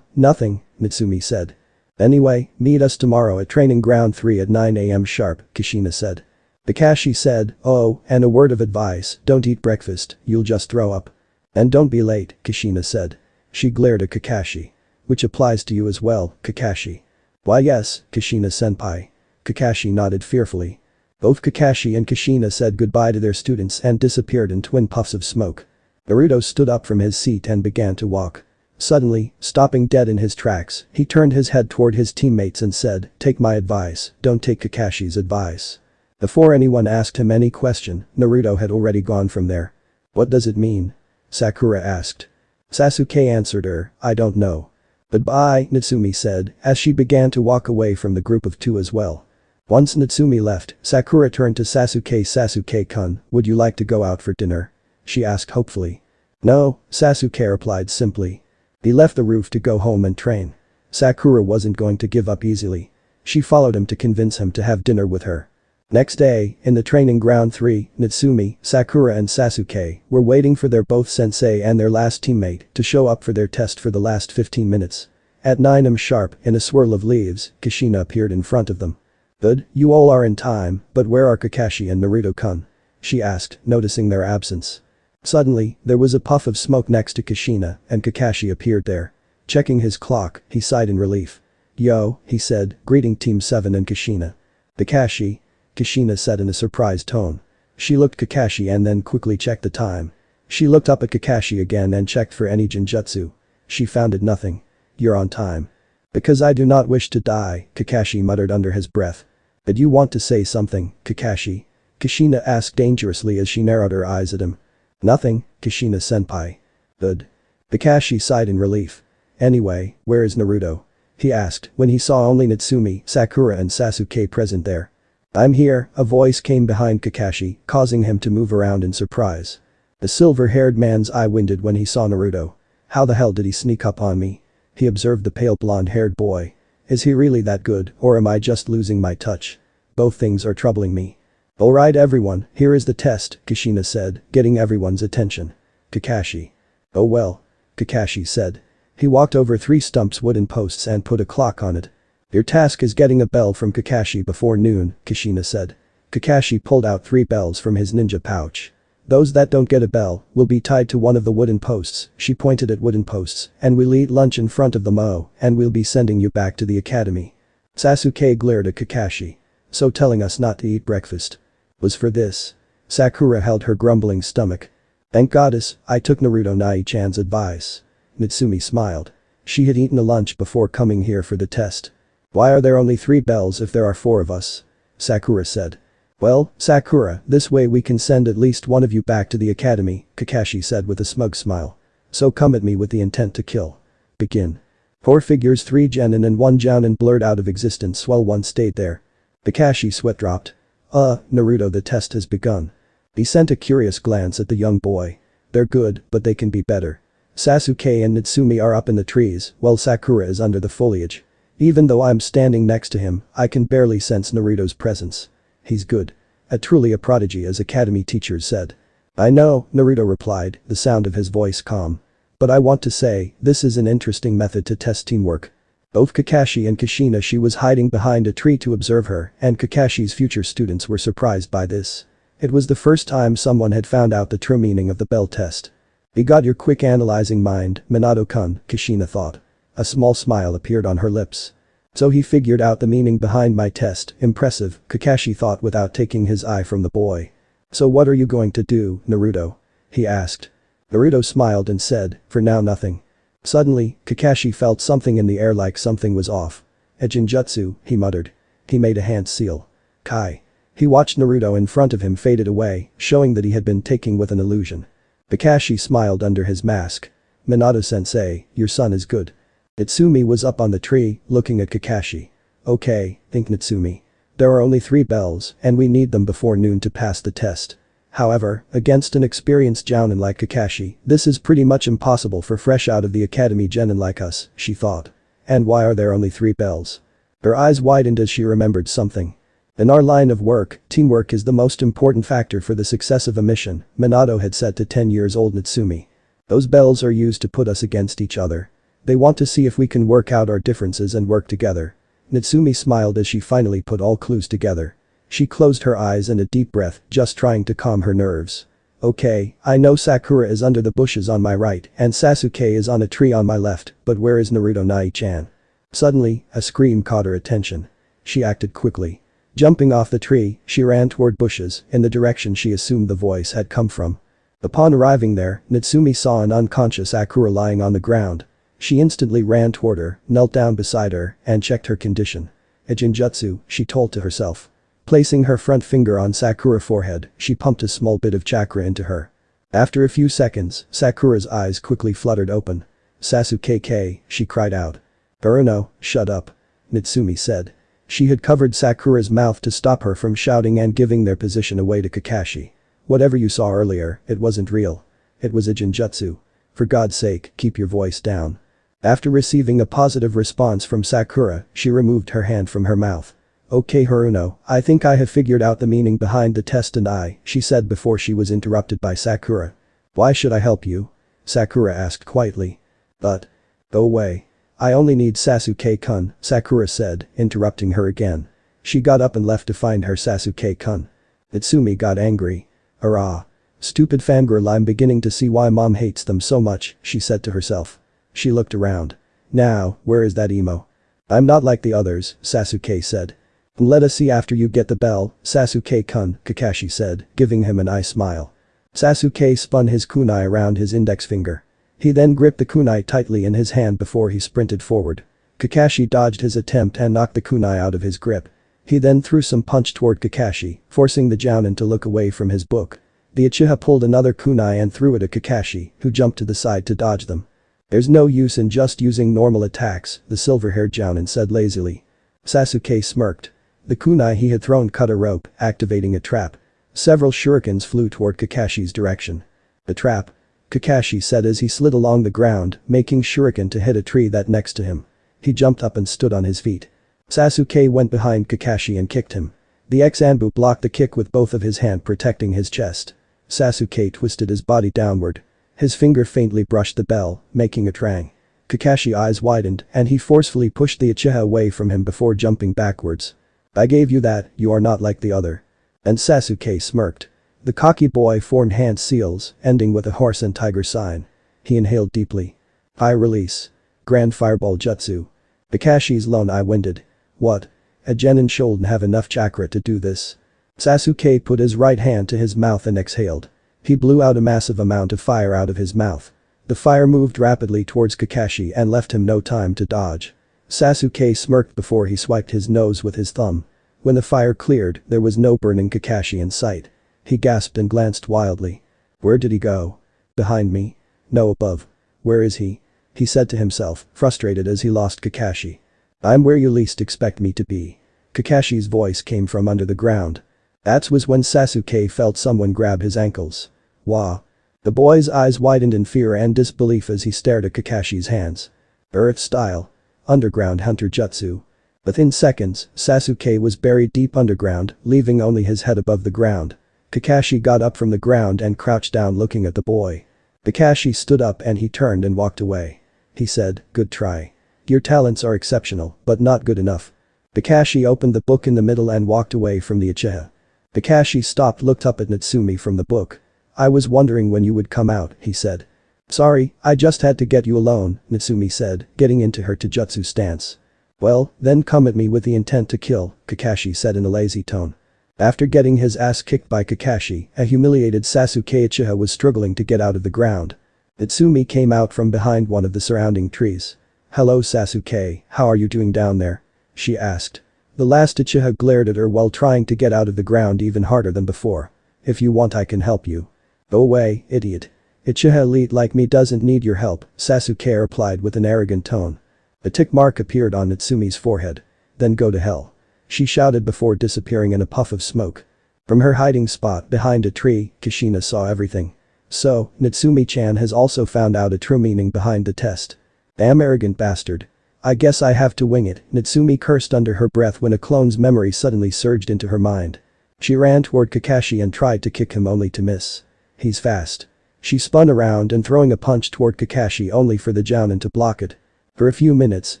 Nothing, Natsumi said. Anyway, meet us tomorrow at training ground 3 at 9 AM sharp, Kushina said. Kakashi said, oh, and a word of advice, don't eat breakfast, you'll just throw up. And don't be late, Kushina said. She glared at Kakashi. Which applies to you as well, Kakashi. Why yes, Kushina senpai. Kakashi nodded fearfully. Both Kakashi and Kushina said goodbye to their students and disappeared in twin puffs of smoke. Naruto stood up from his seat and began to walk. Suddenly, stopping dead in his tracks, he turned his head toward his teammates and said, take my advice, don't take Kakashi's advice. Before anyone asked him any question, Naruto had already gone from there. What does it mean? Sakura asked. Sasuke answered her, I don't know. Goodbye, Natsumi said, as she began to walk away from the group of two as well. Once Natsumi left, Sakura turned to Sasuke. Sasuke-kun, would you like to go out for dinner? She asked hopefully. No, Sasuke replied simply. He left the roof to go home and train. Sakura wasn't going to give up easily. She followed him to convince him to have dinner with her. Next day, in the training ground 3, Natsumi, Sakura and Sasuke were waiting for their both sensei and their last teammate to show up for their test for the last 15 minutes. At 9 am sharp, in a swirl of leaves, Kushina appeared in front of them. Good, you all are in time, but where are Kakashi and Naruto-kun? She asked, noticing their absence. Suddenly, there was a puff of smoke next to Kushina and Kakashi appeared there. Checking his clock, he sighed in relief. Yo, he said, greeting Team 7 and Kushina. Kakashi? Kushina said in a surprised tone. She looked Kakashi and then quickly checked the time. She looked up at Kakashi again and checked for any genjutsu. She found it nothing. You're on time. Because I do not wish to die, Kakashi muttered under his breath. Did you want to say something, Kakashi? Kushina asked dangerously as she narrowed her eyes at him. Nothing, Kushina-senpai. Good. Kakashi sighed in relief. Anyway, where is Naruto? He asked when he saw only Natsumi, Sakura and Sasuke present there. I'm here, a voice came behind Kakashi, causing him to move around in surprise. The silver-haired man's eye winded when he saw Naruto. How the hell did he sneak up on me? He observed the pale blonde-haired boy. Is he really that good, or am I just losing my touch? Both things are troubling me. Alright everyone, here is the test, Kushina said, getting everyone's attention. Kakashi. Oh well. Kakashi said. He walked over 3 stumps wooden posts and put a clock on it. Your task is getting a bell from Kakashi before noon, Kushina said. Kakashi pulled out 3 bells from his ninja pouch. Those that don't get a bell will be tied to one of the wooden posts, she pointed at wooden posts, and we'll eat lunch in front of the Mo, and we'll be sending you back to the academy. Sasuke glared at Kakashi. So telling us not to eat breakfast was for this. Sakura held her grumbling stomach. Thank goddess, I took Naruto Nai-chan's advice. Natsumi smiled. She had eaten a lunch before coming here for the test. Why are there only 3 bells if there are 4 of us? Sakura said. Well, Sakura, this way we can send at least one of you back to the academy, Kakashi said with a smug smile. So come at me with the intent to kill. Begin. 4 figures 3 genin and 1 jounin blurred out of existence while one stayed there. Kakashi sweat dropped. Naruto, the test has begun. He sent a curious glance at the young boy. They're good, but they can be better. Sasuke and Natsumi are up in the trees, while Sakura is under the foliage. Even though I'm standing next to him, I can barely sense Naruto's presence. He's good. Truly a prodigy, as academy teachers said. I know, Naruto replied, the sound of his voice calm. But I want to say, this is an interesting method to test teamwork. Both Kakashi and Kushina, she was hiding behind a tree to observe her, and Kakashi's future students were surprised by this. It was the first time someone had found out the true meaning of the bell test. You got your quick analyzing mind, Minato-kun, Kushina thought. A small smile appeared on her lips. So he figured out the meaning behind my test, impressive, Kakashi thought without taking his eye from the boy. So what are you going to do, Naruto? he asked. Naruto smiled and said, for now nothing. Suddenly, Kakashi felt something in the air like something was off. A Jinjutsu, he muttered. He made a hand seal. Kai. He watched Naruto in front of him faded away, showing that he had been taken with an illusion. Kakashi smiled under his mask. Minato-sensei, your son is good. Natsumi was up on the tree, looking at Kakashi. Okay, think Natsumi. There are only 3 bells, and we need them before noon to pass the test. However, against an experienced jounin like Kakashi, this is pretty much impossible for fresh out of the academy genin like us, she thought. And why are there only 3 bells? Her eyes widened as she remembered something. In our line of work, teamwork is the most important factor for the success of a mission, Minato had said to 10-year-old Natsumi. Those bells are used to put us against each other. They want to see if we can work out our differences and work together. Natsumi smiled as she finally put all clues together. She closed her eyes and a deep breath, just trying to calm her nerves. Okay, I know Sakura is under the bushes on my right and Sasuke is on a tree on my left, but where is Naruto Nai-chan? Suddenly, a scream caught her attention. She acted quickly. Jumping off the tree, she ran toward bushes in the direction she assumed the voice had come from. Upon arriving there, Natsumi saw an unconscious Sakura lying on the ground. She instantly ran toward her, knelt down beside her, and checked her condition. A Jinjutsu, she told to herself. Placing her front finger on Sakura's forehead, she pumped a small bit of chakra into her. After a few seconds, Sakura's eyes quickly fluttered open. Sasuke, she cried out. Baruno, shut up. Natsumi said. She had covered Sakura's mouth to stop her from shouting and giving their position away to Kakashi. Whatever you saw earlier, it wasn't real. It was a Jinjutsu. For God's sake, keep your voice down. After receiving a positive response from Sakura, she removed her hand from her mouth. Okay Haruno, I think I have figured out the meaning behind the test and she said before she was interrupted by Sakura. Why should I help you? Sakura asked quietly. But. Go away. I only need Sasuke-kun, Sakura said, interrupting her again. She got up and left to find her Sasuke-kun. Natsumi got angry. Hurrah. Stupid fangirl, I'm beginning to see why mom hates them so much, she said to herself. She looked around. Now, where is that emo? I'm not like the others, Sasuke said. Let us see after you get the bell, Sasuke-kun, Kakashi said, giving him an eye smile. Sasuke spun his kunai around his index finger. He then gripped the kunai tightly in his hand before he sprinted forward. Kakashi dodged his attempt and knocked the kunai out of his grip. He then threw some punch toward Kakashi, forcing the jounin to look away from his book. The Uchiha pulled another kunai and threw it at Kakashi, who jumped to the side to dodge them. There's no use in just using normal attacks, the silver-haired jounin said lazily. Sasuke smirked. The kunai he had thrown cut a rope, activating a trap. Several shurikens flew toward Kakashi's direction. A trap? Kakashi said as he slid along the ground, making shuriken to hit a tree that next to him. He jumped up and stood on his feet. Sasuke went behind Kakashi and kicked him. The ex-Anbu blocked the kick with both of his hands protecting his chest. Sasuke twisted his body downward. His finger faintly brushed the bell, making a trang. Kakashi's eyes widened and he forcefully pushed the Uchiha away from him before jumping backwards. I gave you that, you are not like the other. And Sasuke smirked. The cocky boy formed hand seals, ending with a horse and tiger sign. He inhaled deeply. Eye release. Grand Fireball Jutsu. Kakashi's lone eye winded. What? A genin shouldn't have enough chakra to do this. Sasuke put his right hand to his mouth and exhaled. He blew out a massive amount of fire out of his mouth. The fire moved rapidly towards Kakashi and left him no time to dodge. Sasuke smirked before he swiped his nose with his thumb. When the fire cleared, there was no burning Kakashi in sight. He gasped and glanced wildly. Where did he go? Behind me? No, above. Where is he? He said to himself, frustrated as he lost Kakashi. I'm where you least expect me to be. Kakashi's voice came from under the ground. That was when Sasuke felt someone grab his ankles. Wah. The boy's eyes widened in fear and disbelief as he stared at Kakashi's hands. Earth style. Underground hunter jutsu. Within seconds, Sasuke was buried deep underground, leaving only his head above the ground. Kakashi got up from the ground and crouched down looking at the boy. Kakashi stood up and he turned and walked away. He said, good try. Your talents are exceptional, but not good enough. Kakashi opened the book in the middle and walked away from the Uchiha. Kakashi stopped, looked up at Natsumi from the book. I was wondering when you would come out, he said. Sorry, I just had to get you alone, Natsumi said, getting into her taijutsu stance. Well, then come at me with the intent to kill, Kakashi said in a lazy tone. After getting his ass kicked by Kakashi, a humiliated Sasuke Uchiha was struggling to get out of the ground. Natsumi came out from behind one of the surrounding trees. "Hello Sasuke, how are you doing down there?" she asked. The last Uchiha glared at her while trying to get out of the ground even harder than before. "If you want I can help you." "Go away, idiot. Uchiha elite like me doesn't need your help," Sasuke replied with an arrogant tone. A tick mark appeared on Natsumi's forehead. "Then go to hell," she shouted before disappearing in a puff of smoke. From her hiding spot behind a tree, Kushina saw everything. So, Natsumi-chan has also found out a true meaning behind the test. Damn arrogant bastard. "I guess I have to wing it," Natsumi cursed under her breath when a clone's memory suddenly surged into her mind. She ran toward Kakashi and tried to kick him only to miss. "He's fast." She spun around and throwing a punch toward Kakashi only for the Jounin to block it. For a few minutes,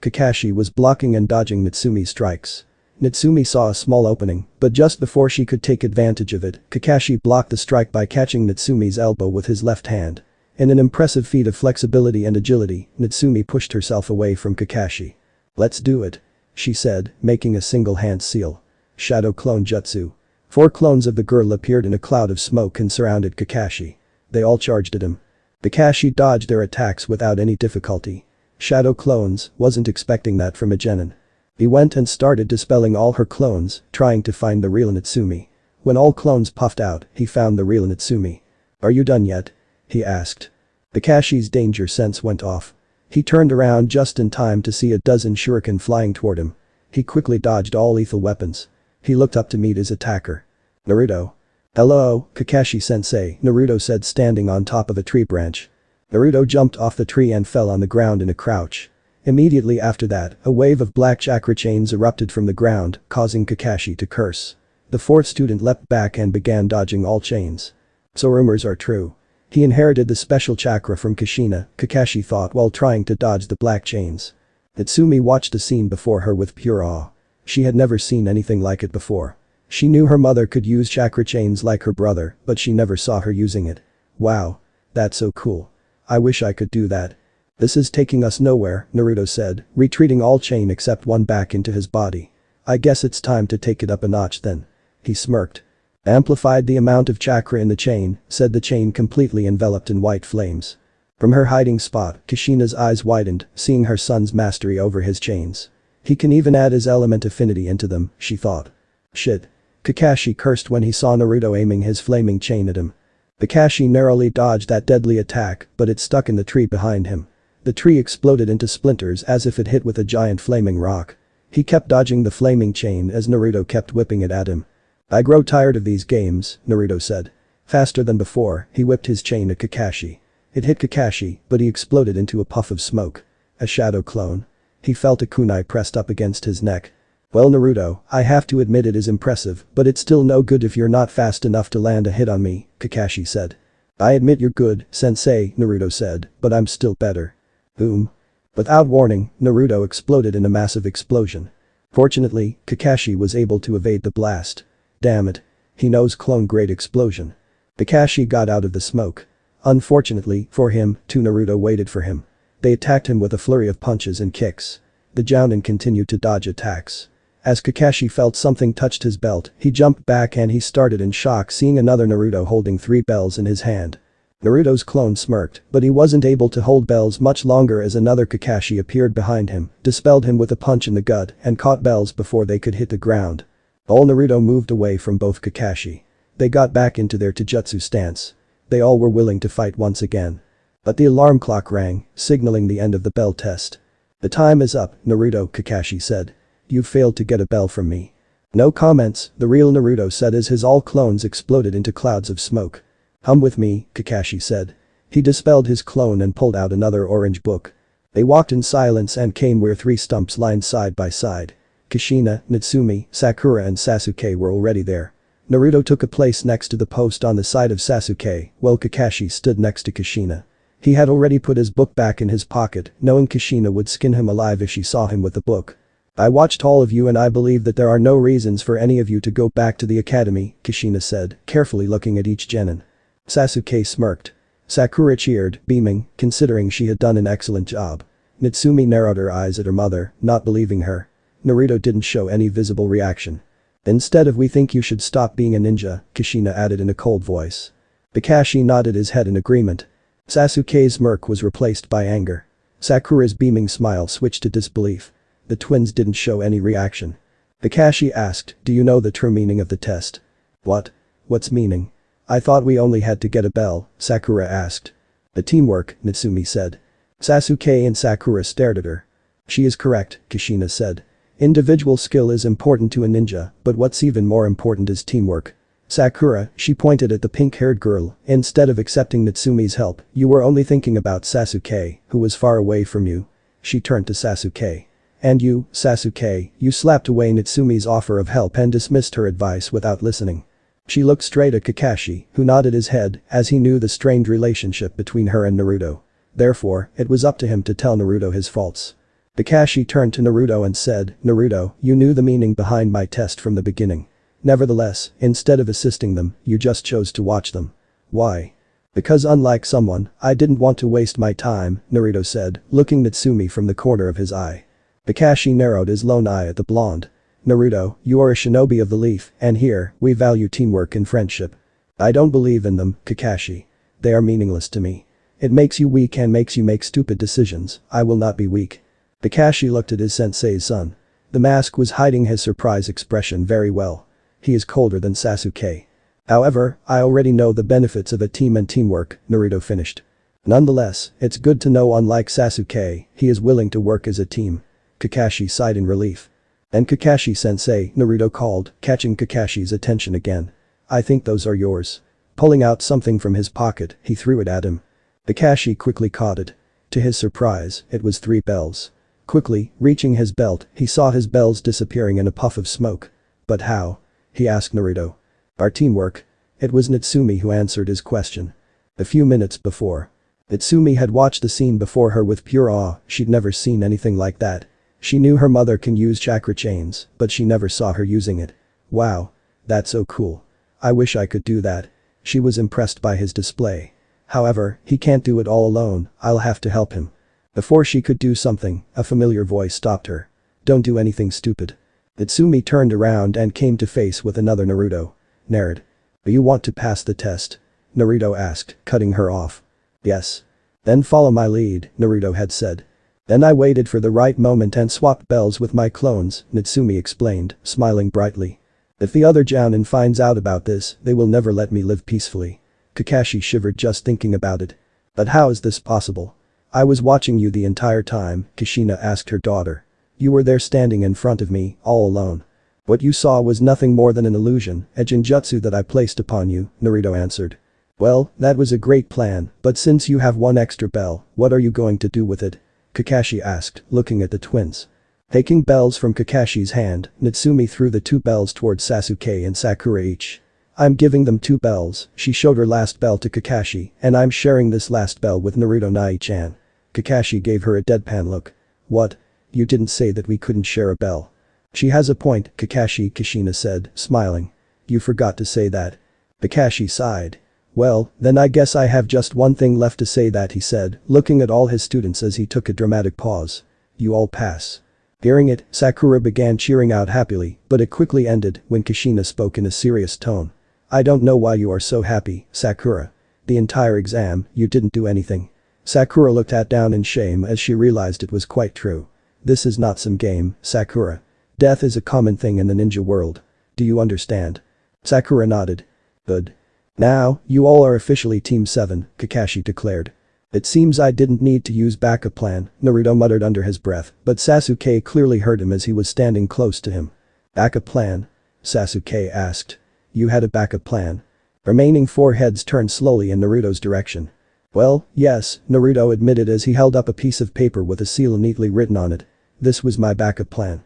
Kakashi was blocking and dodging Natsumi's strikes. Natsumi saw a small opening, but just before she could take advantage of it, Kakashi blocked the strike by catching Natsumi's elbow with his left hand. In an impressive feat of flexibility and agility, Natsumi pushed herself away from Kakashi. "Let's do it," she said, making a single hand seal. Shadow Clone Jutsu. 4 clones of the girl appeared in a cloud of smoke and surrounded Kakashi. They all charged at him. Kakashi dodged their attacks without any difficulty. Shadow clones wasn't expecting that from a genin. He went and started dispelling all her clones, trying to find the real Natsumi. When all clones puffed out, he found the real Natsumi. "Are you done yet?" he asked. Kakashi's danger sense went off. He turned around just in time to see a dozen shuriken flying toward him. He quickly dodged all lethal weapons. He looked up to meet his attacker. "Naruto." "Hello, Kakashi-sensei," Naruto said standing on top of a tree branch. Naruto jumped off the tree and fell on the ground in a crouch. Immediately after that, a wave of black chakra chains erupted from the ground, causing Kakashi to curse. The 4th student leapt back and began dodging all chains. So rumors are true. He inherited the special chakra from Kushina, Kakashi thought while trying to dodge the black chains. Natsumi watched the scene before her with pure awe. She had never seen anything like it before. She knew her mother could use chakra chains like her brother, but she never saw her using it. "Wow. That's so cool. I wish I could do that." "This is taking us nowhere," Naruto said, retreating all chain except one back into his body. "I guess it's time to take it up a notch then." He smirked. "Amplified the amount of chakra in the chain," said the chain completely enveloped in white flames. From her hiding spot, Kushina's eyes widened, seeing her son's mastery over his chains. He can even add his element affinity into them, she thought. Shit. Kakashi cursed when he saw Naruto aiming his flaming chain at him. Kakashi narrowly dodged that deadly attack, but it stuck in the tree behind him. The tree exploded into splinters as if it hit with a giant flaming rock. He kept dodging the flaming chain as Naruto kept whipping it at him. "I grow tired of these games," Naruto said. Faster than before, he whipped his chain at Kakashi. It hit Kakashi, but he exploded into a puff of smoke. A shadow clone. He felt a kunai pressed up against his neck. "Well Naruto, I have to admit it is impressive, but it's still no good if you're not fast enough to land a hit on me," Kakashi said. "I admit you're good, sensei," Naruto said, "but I'm still better." Boom. Without warning, Naruto exploded in a massive explosion. Fortunately, Kakashi was able to evade the blast. Damn it. He knows clone grade explosion. Kakashi got out of the smoke. Unfortunately, for him, 2 Naruto waited for him. They attacked him with a flurry of punches and kicks. The Jounin continued to dodge attacks. As Kakashi felt something touched his belt, he jumped back and he started in shock seeing another Naruto holding 3 bells in his hand. Naruto's clone smirked, but he wasn't able to hold bells much longer as another Kakashi appeared behind him, dispelled him with a punch in the gut, and caught bells before they could hit the ground. All Naruto moved away from both Kakashi. They got back into their taijutsu stance. They all were willing to fight once again. But the alarm clock rang, signaling the end of the bell test. "The time is up, Naruto," Kakashi said. "You failed to get a bell from me." "No comments," the real Naruto said as his all clones exploded into clouds of smoke. "Come with me," Kakashi said. He dispelled his clone and pulled out another orange book. They walked in silence and came where 3 stumps lined side by side. Kushina, Natsumi, Sakura and Sasuke were already there. Naruto took a place next to the post on the side of Sasuke, while Kakashi stood next to Kushina. He had already put his book back in his pocket, knowing Kushina would skin him alive if she saw him with the book. "I watched all of you and I believe that there are no reasons for any of you to go back to the academy," Kushina said, carefully looking at each genin. Sasuke smirked. Sakura cheered, beaming, considering she had done an excellent job. Natsumi narrowed her eyes at her mother, not believing her. Naruto didn't show any visible reaction. Instead of we think you should stop being a ninja, Kushina added in a cold voice. Kakashi nodded his head in agreement. Sasuke's smirk was replaced by anger. Sakura's beaming smile switched to disbelief. The twins didn't show any reaction. Kakashi asked, do you know the true meaning of the test? What? What's meaning? I thought we only had to get a bell, Sakura asked. The teamwork, Natsumi said. Sasuke and Sakura stared at her. She is correct, Kushina said. Individual skill is important to a ninja, but what's even more important is teamwork. Sakura, she pointed at the pink-haired girl, instead of accepting Natsumi's help, you were only thinking about Sasuke, who was far away from you. She turned to Sasuke. And you, Sasuke, you slapped away Natsumi's offer of help and dismissed her advice without listening. She looked straight at Kakashi, who nodded his head, as he knew the strained relationship between her and Naruto. Therefore, it was up to him to tell Naruto his faults. Kakashi turned to Naruto and said, Naruto, you knew the meaning behind my test from the beginning. Nevertheless, instead of assisting them, you just chose to watch them. Why? Because unlike someone, I didn't want to waste my time, Naruto said, looking Natsumi from the corner of his eye. Kakashi narrowed his lone eye at the blonde. Naruto, you are a shinobi of the leaf, and here, we value teamwork and friendship. I don't believe in them, Kakashi. They are meaningless to me. It makes you weak and makes you make stupid decisions. I will not be weak. Kakashi looked at his sensei's son. The mask was hiding his surprise expression very well. He is colder than Sasuke. However, I already know the benefits of a team and teamwork, Naruto finished. Nonetheless, it's good to know unlike Sasuke, he is willing to work as a team. Kakashi sighed in relief. And Kakashi-sensei, Naruto called, catching Kakashi's attention again. I think those are yours. Pulling out something from his pocket, he threw it at him. Kakashi quickly caught it. To his surprise, it was 3 bells. Quickly, reaching his belt, he saw his bells disappearing in a puff of smoke. But how? He asked Naruto. Our teamwork. It was Natsumi who answered his question. A few minutes before. Natsumi had watched the scene before her with pure awe, she'd never seen anything like that. She knew her mother can use chakra chains, but she never saw her using it. Wow. That's so cool. I wish I could do that. She was impressed by his display. However, he can't do it all alone, I'll have to help him. Before she could do something, a familiar voice stopped her. Don't do anything stupid. Natsumi turned around and came to face with another Naruto. Nerd. You want to pass the test? Naruto asked, cutting her off. Yes. Then follow my lead, Naruto had said. Then I waited for the right moment and swapped bells with my clones, Natsumi explained, smiling brightly. If the other Jounin finds out about this, they will never let me live peacefully. Kakashi shivered just thinking about it. But how is this possible? I was watching you the entire time, Kushina asked her daughter. You were there standing in front of me, all alone. What you saw was nothing more than an illusion, a Jinjutsu that I placed upon you, Naruto answered. Well, that was a great plan, but since you have 1 extra bell, what are you going to do with it? Kakashi asked, looking at the twins. Taking bells from Kakashi's hand, Natsumi threw the 2 bells towards Sasuke and Sakura each. I'm giving them 2 bells, she showed her last bell to Kakashi, and I'm sharing this last bell with Naruto Nai-chan. Kakashi gave her a deadpan look. What? You didn't say that we couldn't share a bell. She has a point, Kakashi, Kushina said, smiling. You forgot to say that. Kakashi sighed. Well, then I guess I have just one thing left to say that he said, looking at all his students as he took a dramatic pause. You all pass. Hearing it, Sakura began cheering out happily, but it quickly ended when Kushina spoke in a serious tone. I don't know why you are so happy, Sakura. The entire exam, you didn't do anything. Sakura looked down in shame as she realized it was quite true. This is not some game, Sakura. Death is a common thing in the ninja world. Do you understand? Sakura nodded. Good. Now, you all are officially Team 7, Kakashi declared. It seems I didn't need to use backup plan, Naruto muttered under his breath, but Sasuke clearly heard him as he was standing close to him. Backup plan? Sasuke asked. You had a backup plan? Remaining 4 heads turned slowly in Naruto's direction. Well, yes, Naruto admitted as he held up a piece of paper with a seal neatly written on it. This was my backup plan.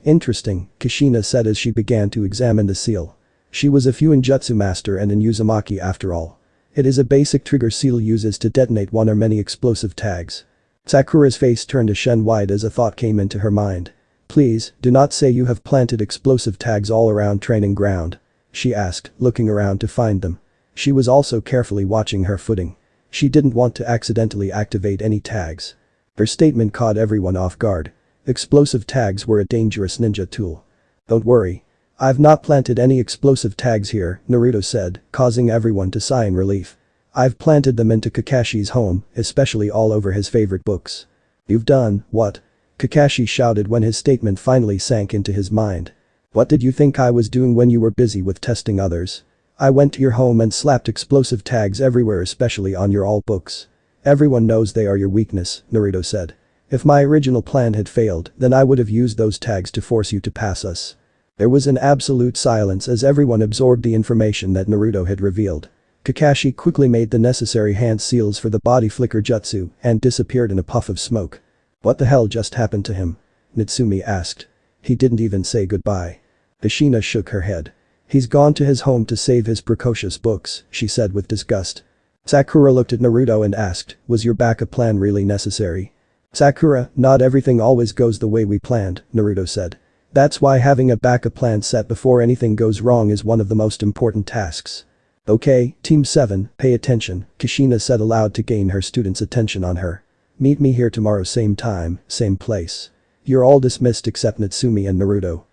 Interesting, Kushina said as she began to examine the seal. She was a Fuinjutsu master and an Uzumaki after all. It is a basic trigger seal uses to detonate one or many explosive tags. Sakura's face turned a shen wide as a thought came into her mind. Please, do not say you have planted explosive tags all around training ground. She asked, looking around to find them. She was also carefully watching her footing. She didn't want to accidentally activate any tags. Her statement caught everyone off guard. Explosive tags were a dangerous ninja tool. Don't worry. I've not planted any explosive tags here, Naruto said, causing everyone to sigh in relief. I've planted them into Kakashi's home, especially all over his favorite books. You've done, what? Kakashi shouted when his statement finally sank into his mind. What did you think I was doing when you were busy with testing others? I went to your home and slapped explosive tags everywhere, especially on your all books. Everyone knows they are your weakness, Naruto said. If my original plan had failed, then I would have used those tags to force you to pass us. There was an absolute silence as everyone absorbed the information that Naruto had revealed. Kakashi quickly made the necessary hand seals for the body flicker jutsu and disappeared in a puff of smoke. What the hell just happened to him? Natsumi asked. He didn't even say goodbye. Kushina shook her head. He's gone to his home to save his precocious books, she said with disgust. Sakura looked at Naruto and asked, was your backup plan really necessary? Sakura, not everything always goes the way we planned, Naruto said. That's why having a backup plan set before anything goes wrong is one of the most important tasks. Okay, Team 7, pay attention, Kushina said aloud to gain her students' attention on her. Meet me here tomorrow, same time, same place. You're all dismissed except Natsumi and Naruto.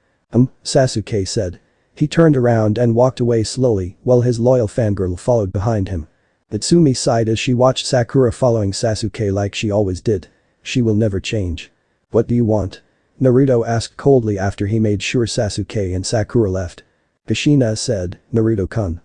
Sasuke said. He turned around and walked away slowly while his loyal fangirl followed behind him. Natsumi sighed as she watched Sakura following Sasuke like she always did. She will never change. What do you want? Naruto asked coldly after he made sure Sasuke and Sakura left. Kushina said, Naruto-kun,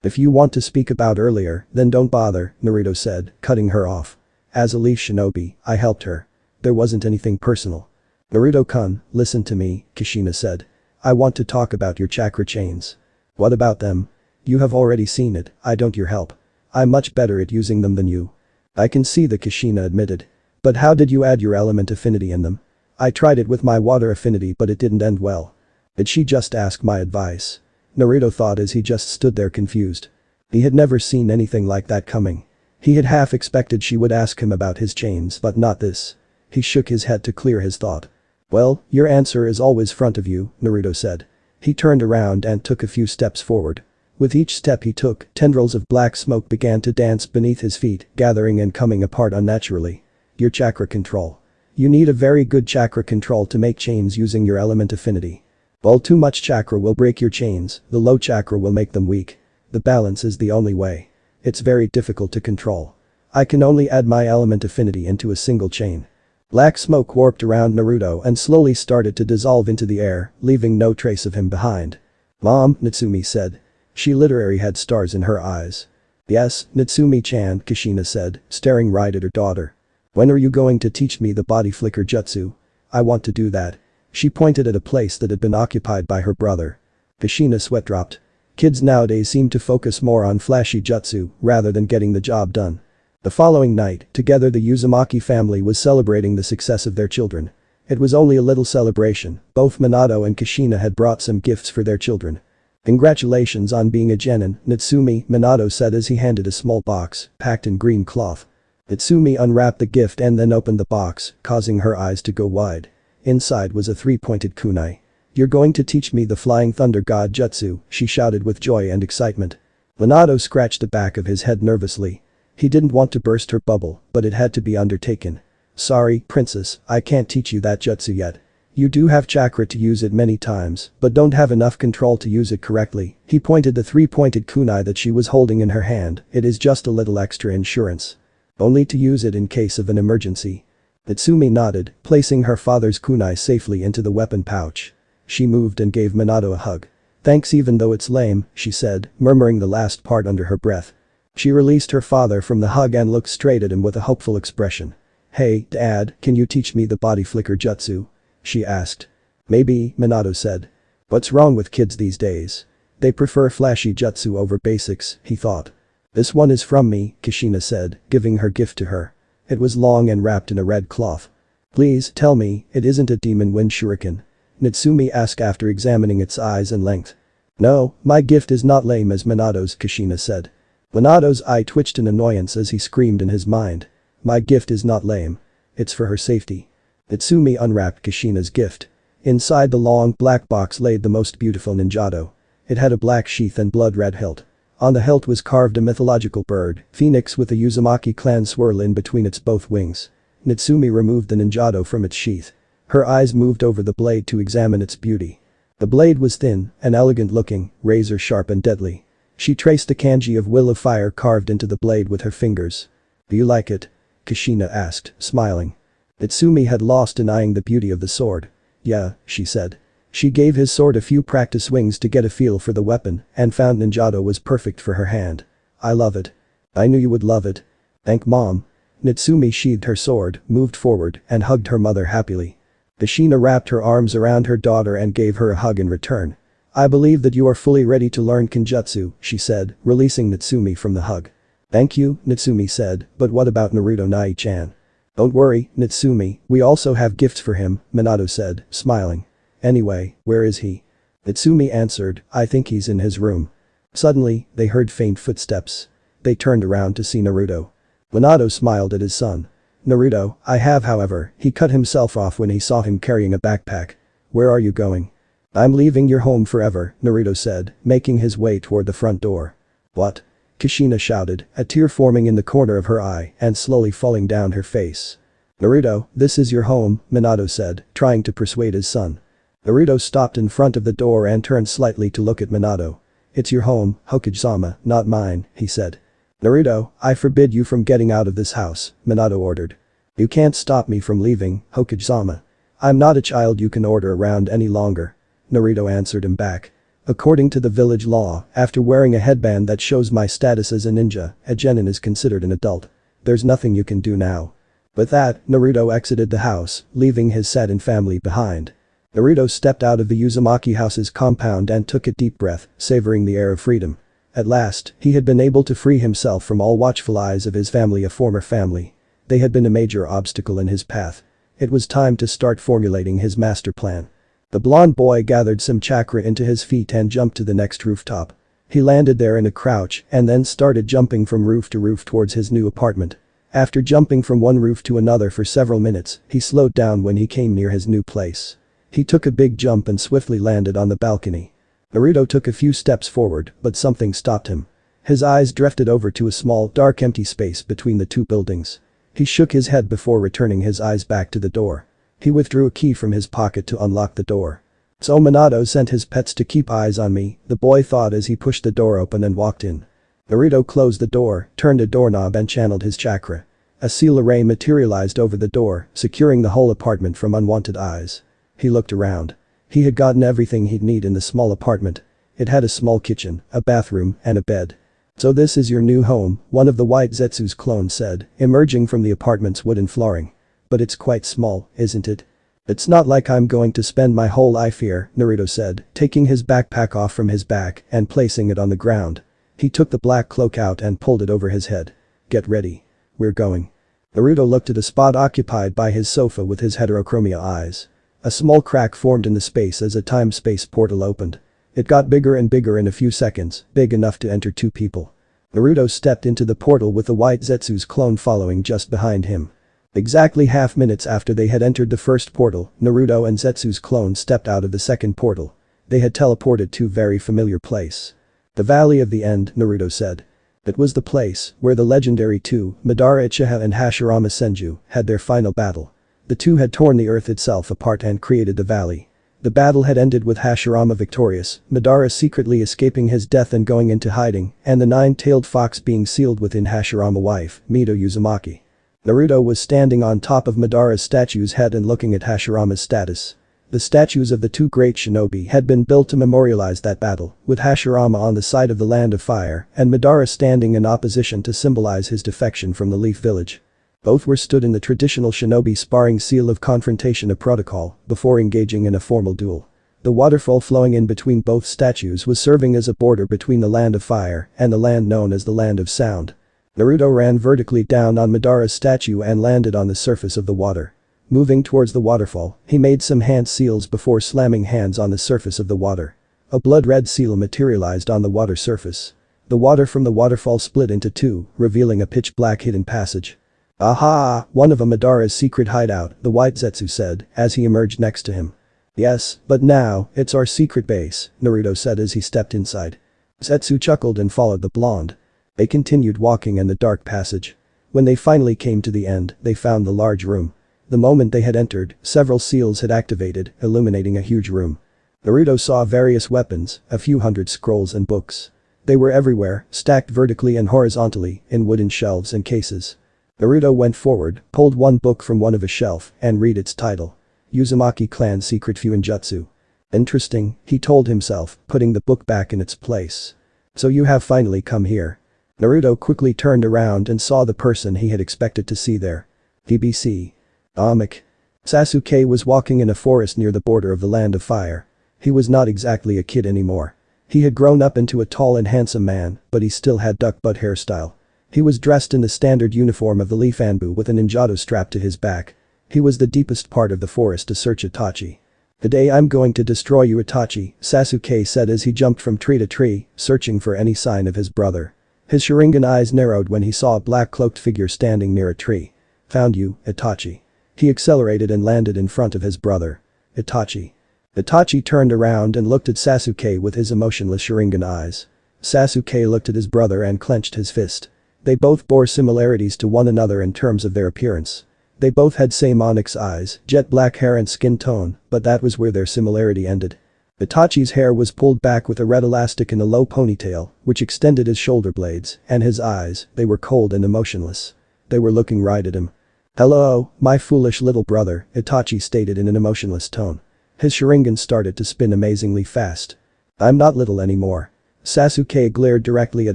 If you want to speak about earlier, then don't bother, Naruto said, cutting her off. As a leaf shinobi, I helped her. There wasn't anything personal. Naruto-kun, listen to me, Kushina said. I want to talk about your chakra chains. What about them? You have already seen it, I don't your help. I'm much better at using them than you. I can see the Kushina admitted. But how did you add your element affinity in them? I tried it with my water affinity but it didn't end well. Did she just ask my advice? Naruto thought as he just stood there confused. He had never seen anything like that coming. He had half expected she would ask him about his chains but not this. He shook his head to clear his thought. Well, your answer is always front of you, Naruto said. He turned around and took a few steps forward. With each step he took, tendrils of black smoke began to dance beneath his feet, gathering and coming apart unnaturally. Your chakra control. You need a very good chakra control to make chains using your element affinity. While too much chakra will break your chains, the low chakra will make them weak. The balance is the only way. It's very difficult to control. I can only add my element affinity into a single chain. Black smoke warped around Naruto and slowly started to dissolve into the air, leaving no trace of him behind. Mom, Natsumi said. She literally had stars in her eyes. Yes, Natsumi-chan, Kushina said, staring right at her daughter. When are you going to teach me the body flicker jutsu? I want to do that. She pointed at a place that had been occupied by her brother. Kushina's sweat dropped. Kids nowadays seem to focus more on flashy jutsu rather than getting the job done. The following night, together the Uzumaki family was celebrating the success of their children. It was only a little celebration, both Minato and Kushina had brought some gifts for their children. Congratulations on being a genin, Natsumi, Minato said as he handed a small box, packed in green cloth. Natsumi unwrapped the gift and then opened the box, causing her eyes to go wide. Inside was a three-pointed kunai. You're going to teach me the Flying Thunder God Jutsu, she shouted with joy and excitement. Minato scratched the back of his head nervously. He didn't want to burst her bubble, but it had to be undertaken. Sorry, princess, I can't teach you that jutsu yet. You do have chakra to use it many times, but don't have enough control to use it correctly. He pointed the three-pointed kunai that she was holding in her hand. It is just a little extra insurance. Only to use it in case of an emergency. Natsumi nodded, placing her father's kunai safely into the weapon pouch. She moved and gave Minato a hug. Thanks even though it's lame, she said, murmuring the last part under her breath. She released her father from the hug and looked straight at him with a hopeful expression. Hey, Dad, can you teach me the body flicker jutsu? She asked. Maybe, Minato said. What's wrong with kids these days? They prefer flashy jutsu over basics, he thought. This one is from me, Kushina said, giving her gift to her. It was long and wrapped in a red cloth. Please tell me, it isn't a demon wind shuriken? Natsumi asked after examining its eyes and length. No, my gift is not lame as Minato's, Kushina said. Minato's eye twitched in annoyance as he screamed in his mind. My gift is not lame. It's for her safety. Natsumi unwrapped Kushina's gift. Inside the long black box lay the most beautiful ninjato. It had a black sheath and blood-red hilt. On the hilt was carved a mythological bird, phoenix with a Uzumaki clan swirl in between its both wings. Natsumi removed the ninjato from its sheath. Her eyes moved over the blade to examine its beauty. The blade was thin and elegant looking, razor sharp and deadly. She traced the kanji of will of fire carved into the blade with her fingers. "Do you like it?" Kushina asked, smiling. Natsumi had lost in eyeing the beauty of the sword. "Yeah," she said. She gave his sword a few practice swings to get a feel for the weapon and found ninjato was perfect for her hand. "I love it. I knew you would love it. Thank Mom." Natsumi sheathed her sword, moved forward, and hugged her mother happily. Kushina wrapped her arms around her daughter and gave her a hug in return. "I believe that you are fully ready to learn Kenjutsu," she said, releasing Natsumi from the hug. "Thank you," Natsumi said, "but what about Naruto Nai-chan?" "Don't worry, Natsumi, we also have gifts for him," Minato said, smiling. "Anyway, where is he?" Natsumi answered, "I think he's in his room." Suddenly, they heard faint footsteps. They turned around to see Naruto. Minato smiled at his son. "Naruto, I have however," he cut himself off when he saw him carrying a backpack. "Where are you going?" "I'm leaving your home forever," Naruto said, making his way toward the front door. "What?" Kushina shouted, a tear forming in the corner of her eye and slowly falling down her face. "Naruto, this is your home," Minato said, trying to persuade his son. Naruto stopped in front of the door and turned slightly to look at Minato. "It's your home, Hokage-sama, not mine," he said. "Naruto, I forbid you from getting out of this house," Minato ordered. "You can't stop me from leaving, Hokage-sama. I'm not a child you can order around any longer," Naruto answered him back. "According to the village law, after wearing a headband that shows my status as a ninja, a genin is considered an adult. There's nothing you can do now." With that, Naruto exited the house, leaving his saddened family behind. Naruto stepped out of the Uzumaki house's compound and took a deep breath, savoring the air of freedom. At last, he had been able to free himself from all watchful eyes of his family, a former family. They had been a major obstacle in his path. It was time to start formulating his master plan. The blonde boy gathered some chakra into his feet and jumped to the next rooftop. He landed there in a crouch and then started jumping from roof to roof towards his new apartment. After jumping from one roof to another for several minutes, he slowed down when he came near his new place. He took a big jump and swiftly landed on the balcony. Naruto took a few steps forward, but something stopped him. His eyes drifted over to a small, dark empty space between the two buildings. He shook his head before returning his eyes back to the door. He withdrew a key from his pocket to unlock the door. "So Minato sent his pets to keep eyes on me," the boy thought as he pushed the door open and walked in. Naruto closed the door, turned a doorknob and channeled his chakra. A seal array materialized over the door, securing the whole apartment from unwanted eyes. He looked around. He had gotten everything he'd need in the small apartment. It had a small kitchen, a bathroom, and a bed. "So this is your new home," one of the White Zetsu's clones said, emerging from the apartment's wooden flooring. "But it's quite small, isn't it?" "It's not like I'm going to spend my whole life here," Naruto said, taking his backpack off from his back and placing it on the ground. He took the black cloak out and pulled it over his head. "Get ready. We're going." Naruto looked at a spot occupied by his sofa with his heterochromia eyes. A small crack formed in the space as a time-space portal opened. It got bigger and bigger in a few seconds, big enough to enter two people. Naruto stepped into the portal with the White Zetsu's clone following just behind him. Exactly half minutes after they had entered the first portal, Naruto and Zetsu's clone stepped out of the second portal. They had teleported to a very familiar place. "The Valley of the End," Naruto said. It was the place where the legendary two, Madara Uchiha and Hashirama Senju, had their final battle. The two had torn the earth itself apart and created the valley. The battle had ended with Hashirama victorious, Madara secretly escaping his death and going into hiding, and the nine-tailed fox being sealed within Hashirama wife, Mito Uzumaki. Naruto was standing on top of Madara's statue's head and looking at Hashirama's status. The statues of the two great shinobi had been built to memorialize that battle, with Hashirama on the side of the Land of Fire and Madara standing in opposition to symbolize his defection from the Leaf Village. Both were stood in the traditional shinobi sparring seal of confrontation, a protocol, before engaging in a formal duel. The waterfall flowing in between both statues was serving as a border between the Land of Fire and the land known as the Land of Sound. Naruto ran vertically down on Madara's statue and landed on the surface of the water. Moving towards the waterfall, he made some hand seals before slamming hands on the surface of the water. A blood-red seal materialized on the water surface. The water from the waterfall split into two, revealing a pitch-black hidden passage. "Aha! One of Madara's secret hideout," the White Zetsu said, as he emerged next to him. "Yes, but now, it's our secret base," Naruto said as he stepped inside. Zetsu chuckled and followed the blonde. They continued walking in the dark passage. When they finally came to the end, they found the large room. The moment they had entered, several seals had activated, illuminating a huge room. Naruto saw various weapons, a few hundred scrolls and books. They were everywhere, stacked vertically and horizontally, in wooden shelves and cases. Naruto went forward, pulled one book from one of a shelf, and read its title. Uzumaki Clan Secret Fuinjutsu. Interesting, he told himself, putting the book back in its place. So you have finally come here. Naruto quickly turned around and saw the person he had expected to see there. BBC. Amik. Sasuke was walking in a forest near the border of the Land of Fire. He was not exactly a kid anymore. He had grown up into a tall and handsome man, but he still had duck butt hairstyle. He was dressed in the standard uniform of the Leaf Anbu with an Ninjato strapped to his back. He was the deepest part of the forest to search Itachi. "Today I'm going to destroy you, Itachi," Sasuke said as he jumped from tree to tree, searching for any sign of his brother. His Sharingan eyes narrowed when he saw a black cloaked figure standing near a tree. "Found you, Itachi." He accelerated and landed in front of his brother. "Itachi." Itachi turned around and looked at Sasuke with his emotionless Sharingan eyes. Sasuke looked at his brother and clenched his fist. They both bore similarities to one another in terms of their appearance. They both had same onyx eyes, jet black hair and skin tone, but that was where their similarity ended. Itachi's hair was pulled back with a red elastic in a low ponytail, which extended his shoulder blades, and his eyes, they were cold and emotionless. They were looking right at him. "Hello, my foolish little brother," Itachi stated in an emotionless tone. His Sharingan started to spin amazingly fast. "I'm not little anymore." Sasuke glared directly at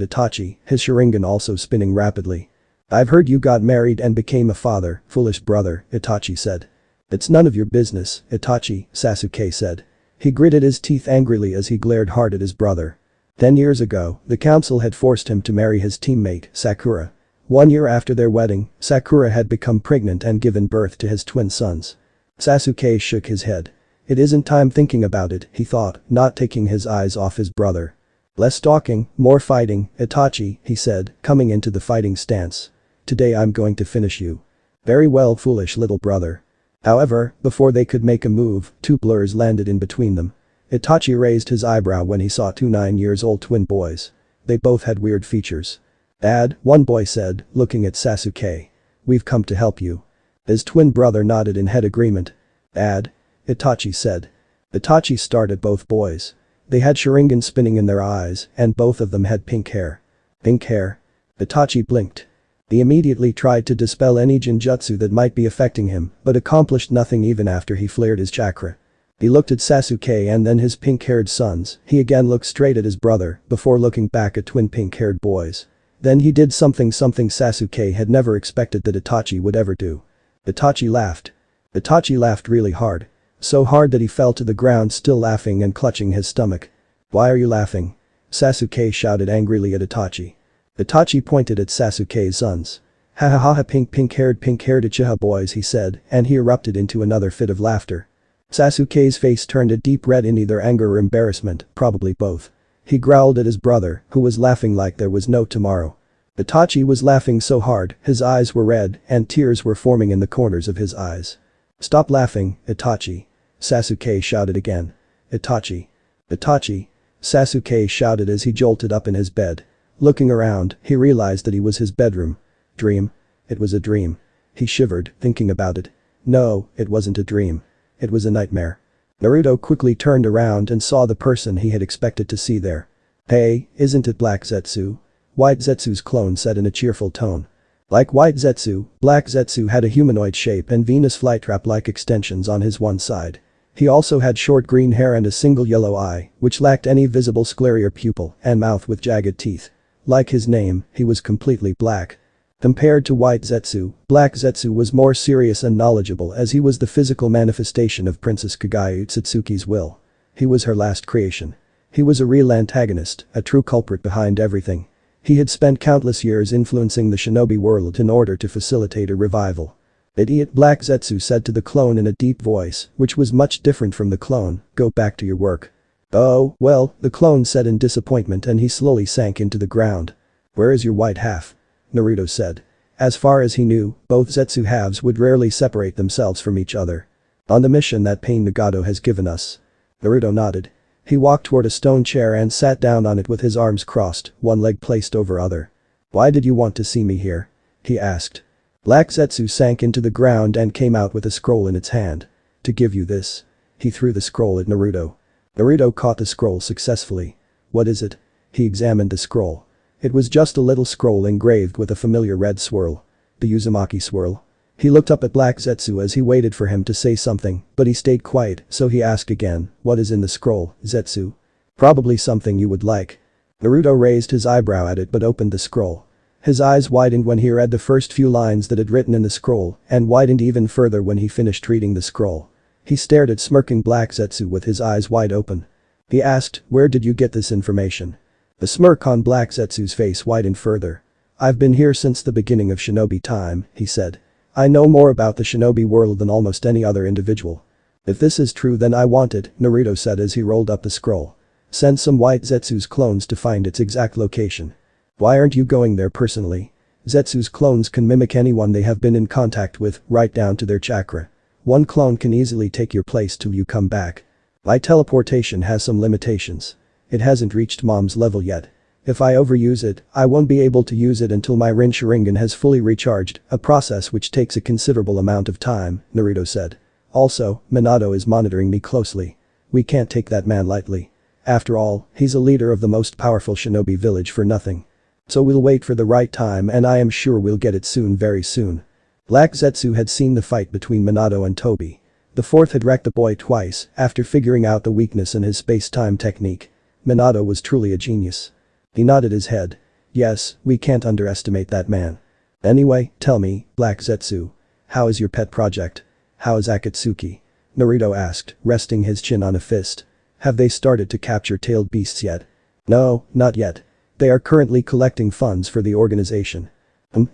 Itachi, his Sharingan also spinning rapidly. "I've heard you got married and became a father, foolish brother," Itachi said. "It's none of your business, Itachi," Sasuke said. He gritted his teeth angrily as he glared hard at his brother. 10 years ago, the council had forced him to marry his teammate, Sakura. 1 year after their wedding, Sakura had become pregnant and given birth to his twin sons. Sasuke shook his head. "It isn't time thinking about it," he thought, not taking his eyes off his brother. "Less talking, more fighting, Itachi," he said, coming into the fighting stance. "Today I'm going to finish you." "Very well, foolish little brother." However, before they could make a move, two blurs landed in between them. Itachi raised his eyebrow when he saw two 9-year-old twin boys. They both had weird features. "Dad," one boy said, looking at Sasuke. "We've come to help you." His twin brother nodded in head agreement. "Dad?" Itachi said. Itachi stared at both boys. They had Sharingan spinning in their eyes, and both of them had pink hair. "Pink hair?" Itachi blinked. He immediately tried to dispel any Jinjutsu that might be affecting him, but accomplished nothing even after he flared his chakra. He looked at Sasuke and then his pink-haired sons. He again looked straight at his brother, before looking back at twin pink-haired boys. Then he did something Sasuke had never expected that Itachi would ever do. Itachi laughed. Itachi laughed really hard. So hard that he fell to the ground, still laughing and clutching his stomach. "Why are you laughing?" Sasuke shouted angrily at Itachi. Itachi pointed at Sasuke's sons. "Ha ha ha ha, pink-haired Uchiha boys," he said, and he erupted into another fit of laughter. Sasuke's face turned a deep red in either anger or embarrassment, probably both. He growled at his brother, who was laughing like there was no tomorrow. Itachi was laughing so hard, his eyes were red, and tears were forming in the corners of his eyes. "Stop laughing, Itachi," Sasuke shouted again. "Itachi. Itachi," Sasuke shouted as he jolted up in his bed. Looking around, he realized that he was his bedroom. Dream? It was a dream. He shivered, thinking about it. No, it wasn't a dream. It was a nightmare. Naruto quickly turned around and saw the person he had expected to see there. "Hey, isn't it Black Zetsu?" White Zetsu's clone said in a cheerful tone. Like White Zetsu, Black Zetsu had a humanoid shape and Venus flytrap-like extensions on his one side. He also had short green hair and a single yellow eye, which lacked any visible sclera or pupil, and mouth with jagged teeth. Like his name, he was completely black. Compared to White Zetsu, Black Zetsu was more serious and knowledgeable as he was the physical manifestation of Princess Kaguya Utsutsuki's will. He was her last creation. He was a real antagonist, a true culprit behind everything. He had spent countless years influencing the shinobi world in order to facilitate a revival. "Idiot," Black Zetsu said to the clone in a deep voice, which was much different from the clone, "go back to your work." "Oh, well," the clone said in disappointment, and he slowly sank into the ground. "Where is your white half?" Naruto said. As far as he knew, both Zetsu halves would rarely separate themselves from each other. "On the mission that Pain Nagato has given us." Naruto nodded. He walked toward a stone chair and sat down on it with his arms crossed, one leg placed over other. "Why did you want to see me here?" he asked. Black Zetsu sank into the ground and came out with a scroll in its hand. "To give you this." He threw the scroll at Naruto. Naruto caught the scroll successfully. What is it? He examined the scroll. It was just a little scroll engraved with a familiar red swirl. The Uzumaki swirl. He looked up at Black Zetsu as he waited for him to say something, but he stayed quiet, so he asked again, what is in the scroll, Zetsu? Probably something you would like. Naruto raised his eyebrow at it but opened the scroll. His eyes widened when he read the first few lines that had written in the scroll, and widened even further when he finished reading the scroll. He stared at smirking Black Zetsu with his eyes wide open. He asked, where did you get this information? The smirk on Black Zetsu's face widened further. I've been here since the beginning of shinobi time, he said. I know more about the shinobi world than almost any other individual. If this is true then I want it, Naruto said as he rolled up the scroll. Send some white Zetsu's clones to find its exact location. Why aren't you going there personally? Zetsu's clones can mimic anyone they have been in contact with, right down to their chakra. One clone can easily take your place till you come back. My teleportation has some limitations. It hasn't reached mom's level yet. If I overuse it, I won't be able to use it until my Rin Sharingan has fully recharged, a process which takes a considerable amount of time, Naruto said. Also, Minato is monitoring me closely. We can't take that man lightly. After all, he's a leader of the most powerful shinobi village for nothing. So we'll wait for the right time and I am sure we'll get it soon, very soon. Black Zetsu had seen the fight between Minato and Tobi. The fourth had wrecked the boy twice after figuring out the weakness in his space-time technique. Minato was truly a genius. He nodded his head. Yes, we can't underestimate that man. Anyway, tell me, Black Zetsu. How is your pet project? How is Akatsuki? Naruto asked, resting his chin on a fist. Have they started to capture tailed beasts yet? No, not yet. They are currently collecting funds for the organization.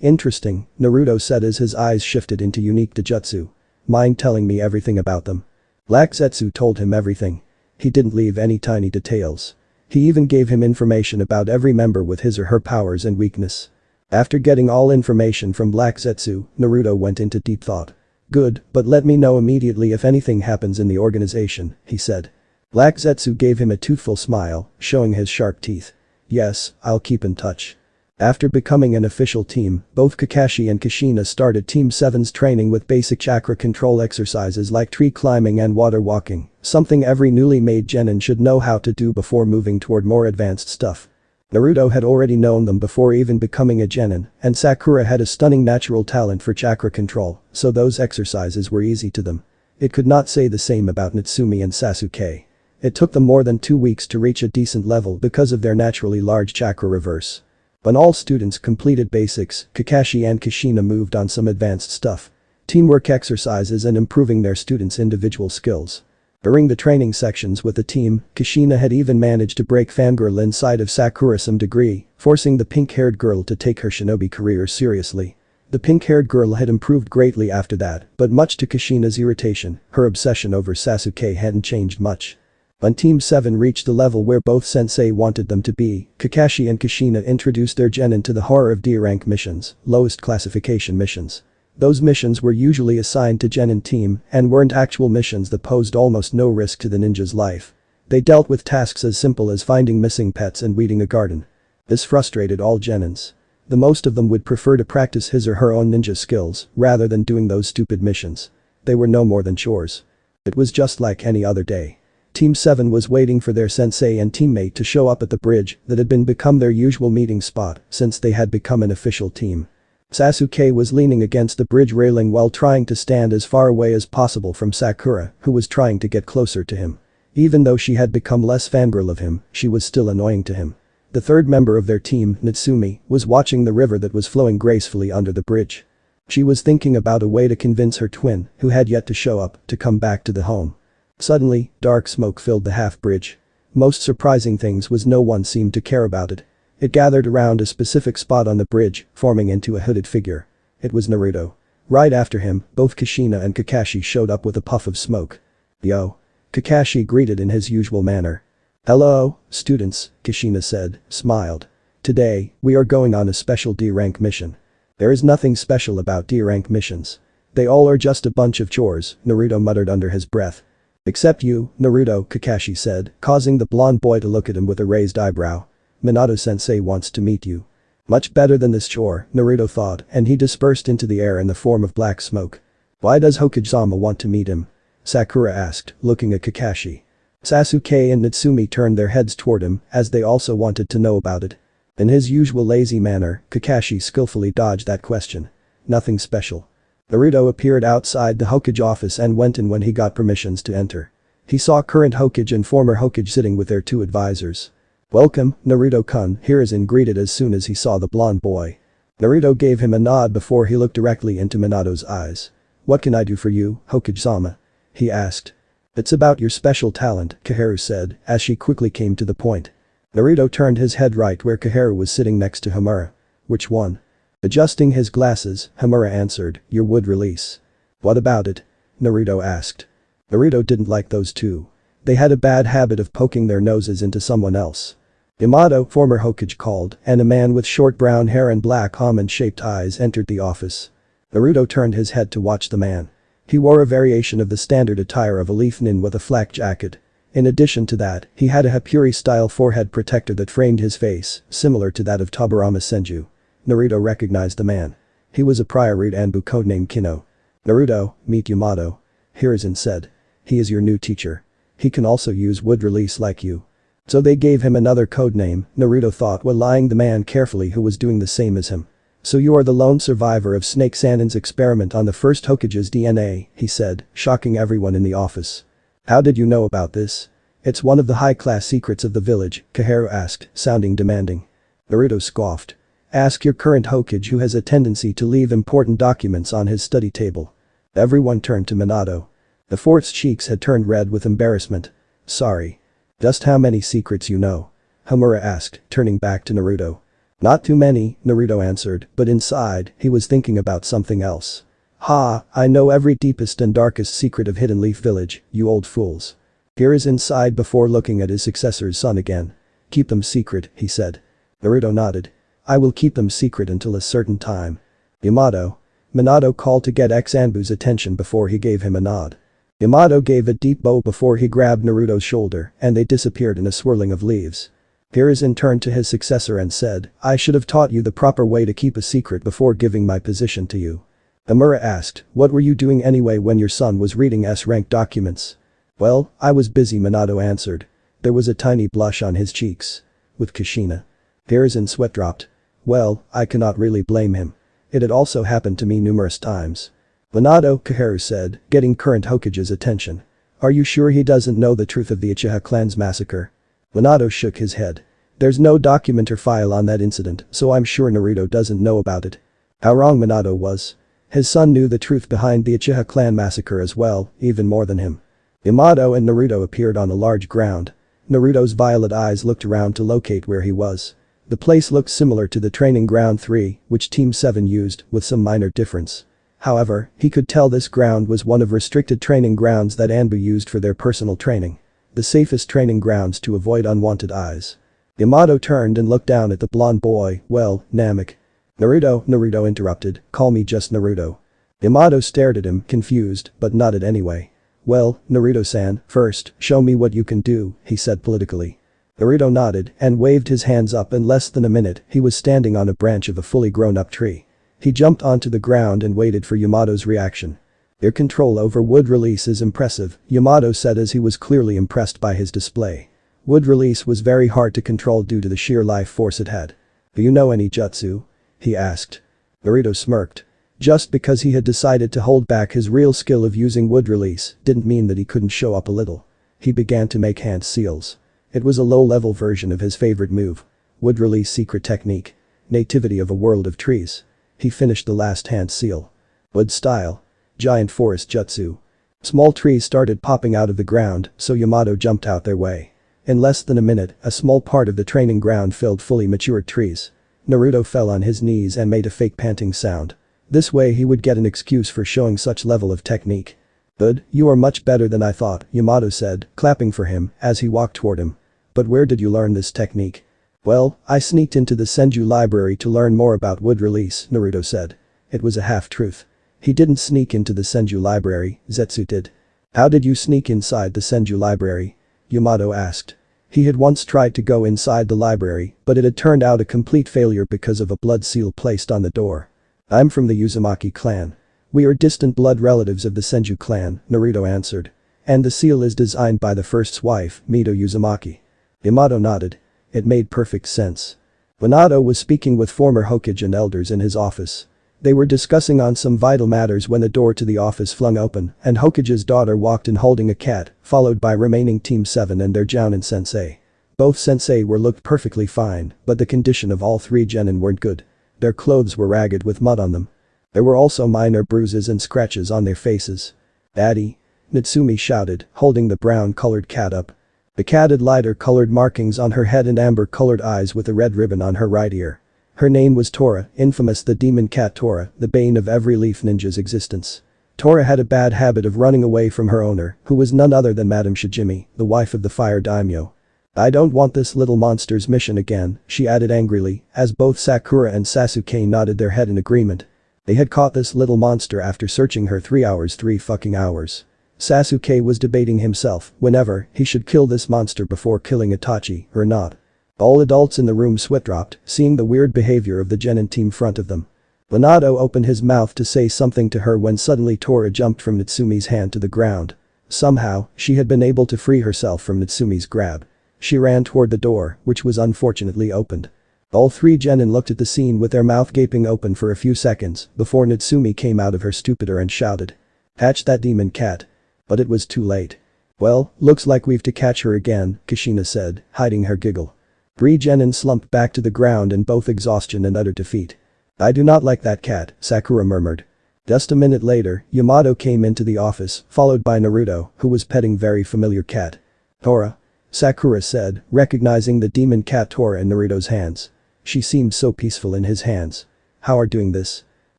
Interesting, Naruto said as his eyes shifted into unique Dojutsu. Mind telling me everything about them? Black Zetsu told him everything. He didn't leave any tiny details. He even gave him information about every member with his or her powers and weakness. After getting all information from Black Zetsu, Naruto went into deep thought. Good, but let me know immediately if anything happens in the organization, he said. Black Zetsu gave him a toothful smile, showing his sharp teeth. Yes, I'll keep in touch. After becoming an official team, both Kakashi and Kushina started Team 7's training with basic chakra control exercises like tree climbing and water walking, something every newly made genin should know how to do before moving toward more advanced stuff. Naruto had already known them before even becoming a genin, and Sakura had a stunning natural talent for chakra control, so those exercises were easy to them. It could not say the same about Natsumi and Sasuke. It took them more than 2 weeks to reach a decent level because of their naturally large chakra reverse. When all students completed basics, Kakashi and Kushina moved on some advanced stuff. Teamwork exercises and improving their students' individual skills. During the training sections with the team, Kushina had even managed to break fangirl inside of Sakura some degree, forcing the pink-haired girl to take her shinobi career seriously. The pink-haired girl had improved greatly after that, but much to Kushina's irritation, her obsession over Sasuke hadn't changed much. When Team 7 reached the level where both sensei wanted them to be, Kakashi and Kushina introduced their genin to the horror of D-rank missions, lowest classification missions. Those missions were usually assigned to genin team and weren't actual missions that posed almost no risk to the ninja's life. They dealt with tasks as simple as finding missing pets and weeding a garden. This frustrated all genins. The most of them would prefer to practice his or her own ninja skills rather than doing those stupid missions. They were no more than chores. It was just like any other day. Team 7 was waiting for their sensei and teammate to show up at the bridge that had become their usual meeting spot since they had become an official team. Sasuke was leaning against the bridge railing while trying to stand as far away as possible from Sakura, who was trying to get closer to him. Even though she had become less fangirl of him, she was still annoying to him. The third member of their team, Natsumi, was watching the river that was flowing gracefully under the bridge. She was thinking about a way to convince her twin, who had yet to show up, to come back to the home. Suddenly, dark smoke filled the half-bridge. Most surprising things was no one seemed to care about it. It gathered around a specific spot on the bridge, forming into a hooded figure. It was Naruto. Right after him, both Kushina and Kakashi showed up with a puff of smoke. Yo. Kakashi greeted in his usual manner. Hello, students, Kushina said, smiled. Today, we are going on a special D-rank mission. There is nothing special about D-rank missions. They all are just a bunch of chores, Naruto muttered under his breath. Except you, Naruto, Kakashi said, causing the blonde boy to look at him with a raised eyebrow. Minato-sensei wants to meet you. Much better than this chore, Naruto thought, and he dispersed into the air in the form of black smoke. Why does Hokage-sama want to meet him? Sakura asked, looking at Kakashi. Sasuke and Natsumi turned their heads toward him as they also wanted to know about it. In his usual lazy manner, Kakashi skillfully dodged that question. Nothing special. Naruto appeared outside the Hokage office and went in when he got permissions to enter. He saw current Hokage and former Hokage sitting with their two advisors. "Welcome, Naruto-kun," Hiruzen greeted as soon as he saw the blonde boy. Naruto gave him a nod before he looked directly into Minato's eyes. "What can I do for you, Hokage-sama?" he asked. "It's about your special talent," Kaharu said, as she quickly came to the point. Naruto turned his head right where Kaharu was sitting next to Homura. "Which one?" Adjusting his glasses, Homura answered, "Your wood release." "What about it?" Naruto asked. Naruto didn't like those two. They had a bad habit of poking their noses into someone else. Yamato, former Hokage, called, and a man with short brown hair and black almond-shaped eyes entered the office. Naruto turned his head to watch the man. He wore a variation of the standard attire of a leaf nin with a flak jacket. In addition to that, he had a Hapuri-style forehead protector that framed his face, similar to that of Tobirama Senju. Naruto recognized the man. He was a prior root Anbu codenamed Kino. "Naruto, meet Yamato," Hiruzen said. "He is your new teacher. He can also use wood release like you." So they gave him another codename, Naruto thought while eyeing the man carefully who was doing the same as him. "So you are the lone survivor of Snake Sanin's experiment on the first Hokage's DNA," he said, shocking everyone in the office. "How did you know about this?" "It's one of the high-class secrets of the village," Kaharu asked, sounding demanding. Naruto scoffed. "Ask your current Hokage who has a tendency to leave important documents on his study table." Everyone turned to Minato. The fourth's cheeks had turned red with embarrassment. "Sorry. Just how many secrets you know?" Homura asked, turning back to Naruto. "Not too many," Naruto answered, but inside, he was thinking about something else. "Ha, I know every deepest and darkest secret of Hidden Leaf Village, you old fools." Hiruzen sighed before looking at his successor's son again. "Keep them secret," he said. Naruto nodded. "I will keep them secret until a certain time." "Yamato." Minato called to get Anbu's attention before he gave him a nod. Yamato gave a deep bow before he grabbed Naruto's shoulder and they disappeared in a swirling of leaves. Hiruzen turned to his successor and said, "I should have taught you the proper way to keep a secret before giving my position to you." Amura asked, "What were you doing anyway when your son was reading S-rank documents?" "Well, I was busy," Minato answered. There was a tiny blush on his cheeks. "With Kushina." Hiruzen's sweat dropped. "Well, I cannot really blame him. It had also happened to me numerous times." "Minato," Kaharu said, getting current Hokage's attention. "Are you sure he doesn't know the truth of the Uchiha clan's massacre?" Minato shook his head. "There's no document or file on that incident, so I'm sure Naruto doesn't know about it." How wrong Minato was. His son knew the truth behind the Uchiha clan massacre as well, even more than him. Yamato and Naruto appeared on a large ground. Naruto's violet eyes looked around to locate where he was. The place looked similar to the training ground 3, which Team 7 used, with some minor difference. However, he could tell this ground was one of restricted training grounds that Anbu used for their personal training. The safest training grounds to avoid unwanted eyes. Yamato turned and looked down at the blonde boy. "Well, Namek." Naruto interrupted, "Call me just Naruto." Yamato stared at him, confused, but nodded anyway. "Well, Naruto-san, first, show me what you can do," he said politically. Naruto nodded and waved his hands up. In less than a minute, he was standing on a branch of a fully grown-up tree. He jumped onto the ground and waited for Yamato's reaction. "Your control over wood release is impressive," Yamato said as he was clearly impressed by his display. Wood release was very hard to control due to the sheer life force it had. "Do you know any jutsu?" he asked. Naruto smirked. Just because he had decided to hold back his real skill of using wood release didn't mean that he couldn't show up a little. He began to make hand seals. It was a low-level version of his favorite move. Wood release secret technique. Nativity of a world of trees. He finished the last hand seal. Wood style. Giant forest jutsu. Small trees started popping out of the ground, so Yamato jumped out their way. In less than a minute, a small part of the training ground filled fully matured trees. Naruto fell on his knees and made a fake panting sound. This way he would get an excuse for showing such level of technique. "Good, you are much better than I thought," Yamato said, clapping for him as he walked toward him. "But where did you learn this technique?" "Well, I sneaked into the Senju library to learn more about wood release," Naruto said. It was a half-truth. He didn't sneak into the Senju library, Zetsu did. "How did you sneak inside the Senju library?" Yamato asked. He had once tried to go inside the library, but it had turned out a complete failure because of a blood seal placed on the door. "I'm from the Uzumaki clan. We are distant blood relatives of the Senju clan," Naruto answered. And the seal is designed by the first's wife, Mito Uzumaki. Yamato nodded. It made perfect sense. Minato was speaking with former Hokage and elders in his office. They were discussing on some vital matters when the door to the office flung open and Hokage's daughter walked in holding a cat, followed by remaining Team 7 and their Jounin sensei. Both sensei were looked perfectly fine, but the condition of all three genin weren't good. Their clothes were ragged with mud on them. There were also minor bruises and scratches on their faces. "Daddy!" Natsumi shouted, holding the brown-colored cat up. The cat had lighter-colored markings on her head and amber-colored eyes with a red ribbon on her right ear. Her name was Tora, infamous the demon cat Tora, the bane of every leaf ninja's existence. Tora had a bad habit of running away from her owner, who was none other than Madame Shijimi, the wife of the fire daimyo. "I don't want this little monster's mission again," she added angrily, as both Sakura and Sasuke nodded their head in agreement. They had caught this little monster after searching her 3 fucking hours. Sasuke was debating himself whenever he should kill this monster before killing Itachi or not. All adults in the room sweat-dropped, seeing the weird behavior of the genin team front of them. Minato opened his mouth to say something to her when suddenly Tora jumped from Natsumi's hand to the ground. Somehow, she had been able to free herself from Natsumi's grab. She ran toward the door, which was unfortunately opened. All three genin looked at the scene with their mouth gaping open for a few seconds before Natsumi came out of her stupor and shouted. "Catch that demon cat." But it was too late. "Well, looks like we've to catch her again," Kushina said, hiding her giggle. Three genin slumped back to the ground in both exhaustion and utter defeat. "I do not like that cat," Sakura murmured. Just a minute later, Yamato came into the office, followed by Naruto, who was petting very familiar cat. "Tora," Sakura said, recognizing the demon cat Tora in Naruto's hands. She seemed so peaceful in his hands. "How are doing this?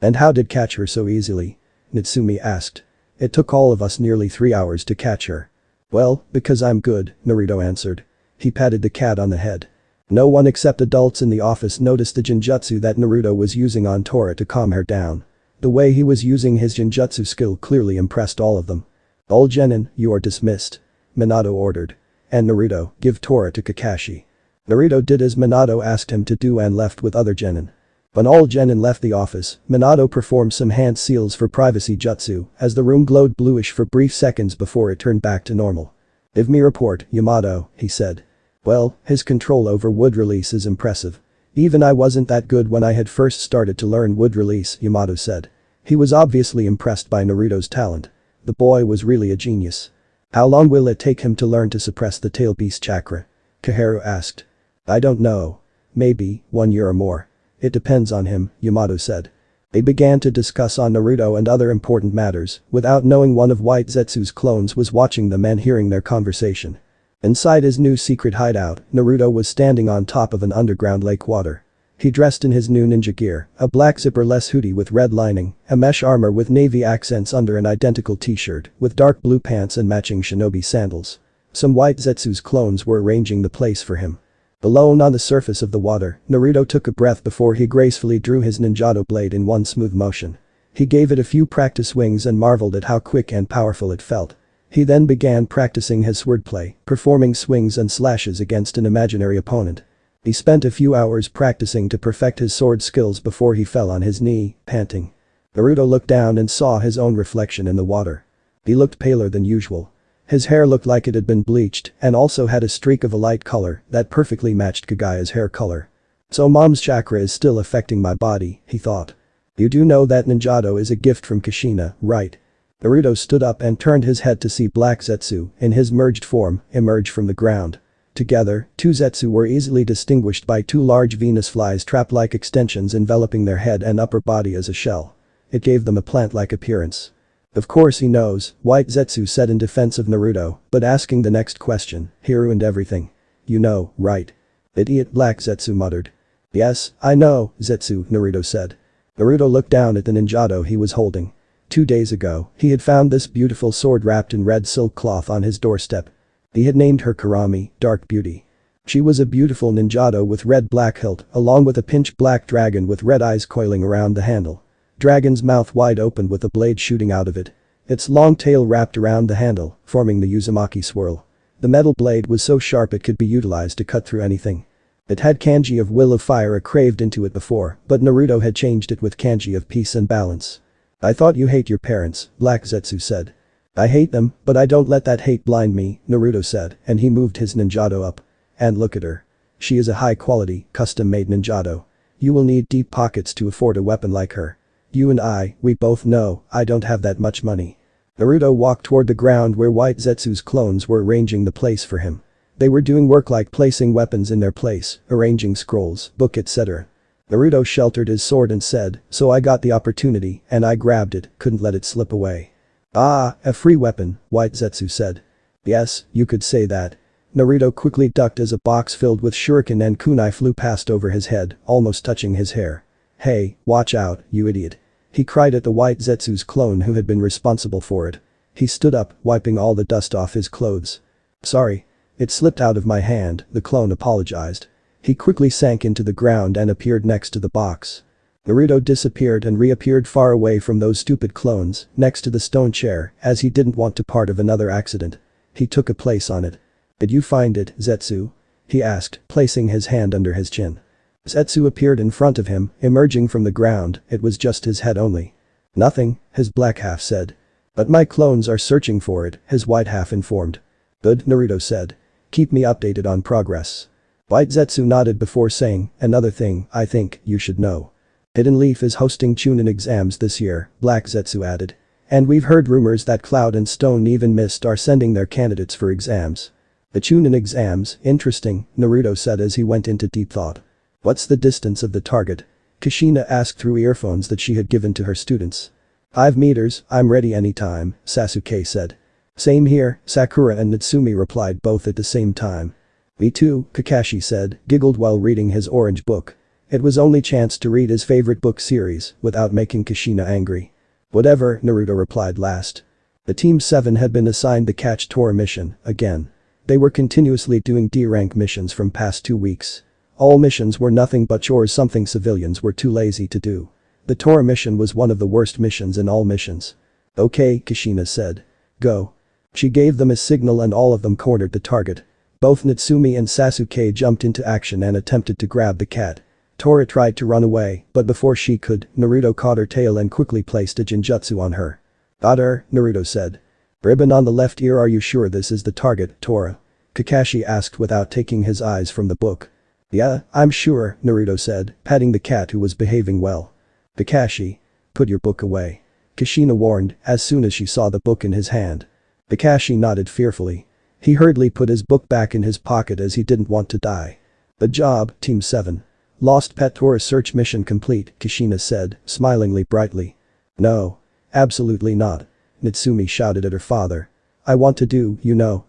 And how did catch her so easily?" Natsumi asked. "It took all of us nearly 3 hours to catch her." "Well, because I'm good," Naruto answered. He patted the cat on the head. No one except adults in the office noticed the Jinjutsu that Naruto was using on Tora to calm her down. The way he was using his Jinjutsu skill clearly impressed all of them. "All genin, you are dismissed," Minato ordered. "And Naruto, give Tora to Kakashi." Naruto did as Minato asked him to do and left with other genin. When all genin left the office, Minato performed some hand seals for privacy jutsu as the room glowed bluish for brief seconds before it turned back to normal. "Give me report, Yamato," he said. "Well, his control over wood release is impressive. Even I wasn't that good when I had first started to learn wood release," Yamato said. He was obviously impressed by Naruto's talent. The boy was really a genius. "How long will it take him to learn to suppress the tail beast chakra?" Koharu asked. "I don't know. Maybe 1 year or more. It depends on him," Yamato said. They began to discuss on Naruto and other important matters without knowing one of White Zetsu's clones was watching them and hearing their conversation. Inside his new secret hideout, Naruto was standing on top of an underground lake water. He dressed in his new ninja gear, a black zipper-less hoodie with red lining, a mesh armor with navy accents under an identical t-shirt, with dark blue pants and matching shinobi sandals. Some White Zetsu's clones were arranging the place for him. Alone on the surface of the water, Naruto took a breath before he gracefully drew his ninjato blade in one smooth motion. He gave it a few practice swings and marveled at how quick and powerful it felt. He then began practicing his swordplay, performing swings and slashes against an imaginary opponent. He spent a few hours practicing to perfect his sword skills before he fell on his knee, panting. Naruto looked down and saw his own reflection in the water. He looked paler than usual. His hair looked like it had been bleached and also had a streak of a light color that perfectly matched Kagaya's hair color. "So mom's chakra is still affecting my body," he thought. "You do know that ninjato is a gift from Kushina, right?" Naruto stood up and turned his head to see Black Zetsu, in his merged form, emerge from the ground. Together, two Zetsu were easily distinguished by two large Venus flies trap-like extensions enveloping their head and upper body as a shell. It gave them a plant-like appearance. "Of course he knows," White Zetsu said in defense of Naruto, but asking the next question, "He ruined everything. You know, right?" "Idiot," Black Zetsu muttered. "Yes, I know, Zetsu," Naruto said. Naruto looked down at the ninjato he was holding. 2 days ago, he had found this beautiful sword wrapped in red silk cloth on his doorstep. He had named her Karami, Dark Beauty. She was a beautiful ninjato with red-black hilt, along with a pinch black dragon with red eyes coiling around the handle. Dragon's mouth wide open with a blade shooting out of it. Its long tail wrapped around the handle, forming the Uzumaki swirl. The metal blade was so sharp it could be utilized to cut through anything. It had kanji of Will of Fire craved into it before, but Naruto had changed it with kanji of Peace and Balance. "I thought you hate your parents," Black Zetsu said. I hate them, but I don't let that hate blind me, Naruto said, and he moved his ninjato up. And look at her. She is a high-quality, custom-made ninjato. You will need deep pockets to afford a weapon like her. You and we both know I don't have that much money. Naruto walked toward the ground where White Zetsu's clones were arranging the place for him. They were doing work like placing weapons in their place, arranging scrolls, book etc. Naruto sheltered his sword and said, so I got the opportunity and I grabbed it, couldn't let it slip away. Ah, a free weapon, White Zetsu said. Yes, you could say that. Naruto quickly ducked as a box filled with shuriken and kunai flew past over his head, almost touching his hair. Hey, watch out, you idiot. He cried at the White Zetsu's clone who had been responsible for it. He stood up, wiping all the dust off his clothes. Sorry. It slipped out of my hand, the clone apologized. He quickly sank into the ground and appeared next to the box. Naruto disappeared and reappeared far away from those stupid clones, next to the stone chair, as he didn't want to part of another accident. He took a place on it. Did you find it, Zetsu? He asked, placing his hand under his chin. Zetsu appeared in front of him, emerging from the ground, it was just his head only. Nothing, his black half said. But my clones are searching for it, his white half informed. Good, Naruto said. Keep me updated on progress. White Zetsu nodded before saying, another thing I think you should know. Hidden Leaf is hosting Chunin exams this year, Black Zetsu added. And we've heard rumors that Cloud and Stone Even Mist are sending their candidates for exams. The Chunin exams, interesting, Naruto said as he went into deep thought. What's the distance of the target? Kushina asked through earphones that she had given to her students. 5 meters, I'm ready anytime, Sasuke said. Same here, Sakura and Natsumi replied both at the same time. Me too, Kakashi said, giggled while reading his orange book. It was only chance to read his favorite book series without making Kushina angry. Whatever, Naruto replied last. The Team 7 had been assigned the Catch Tora mission, again. They were continuously doing D-rank missions from past 2 weeks. All missions were nothing but chores, something civilians were too lazy to do. The Tora mission was one of the worst missions in all missions. Okay, Kushina said. Go. She gave them a signal and all of them cornered the target. Both Natsumi and Sasuke jumped into action and attempted to grab the cat. Tora tried to run away, but before she could, Naruto caught her tail and quickly placed a Jinjutsu on her. Got her, Naruto said. Ribbon on the left ear, are you sure this is the target, Tora? Kakashi asked without taking his eyes from the book. Yeah, I'm sure, Naruto said, patting the cat who was behaving well. Kakashi. Put your book away. Kushina warned, as soon as she saw the book in his hand. Kakashi nodded fearfully. He hurriedly put his book back in his pocket as he didn't want to die. The job, Team 7. Lost Pet Tora search mission complete, Kushina said, smilingly brightly. No. Absolutely not. Natsumi shouted at her father. I want to do,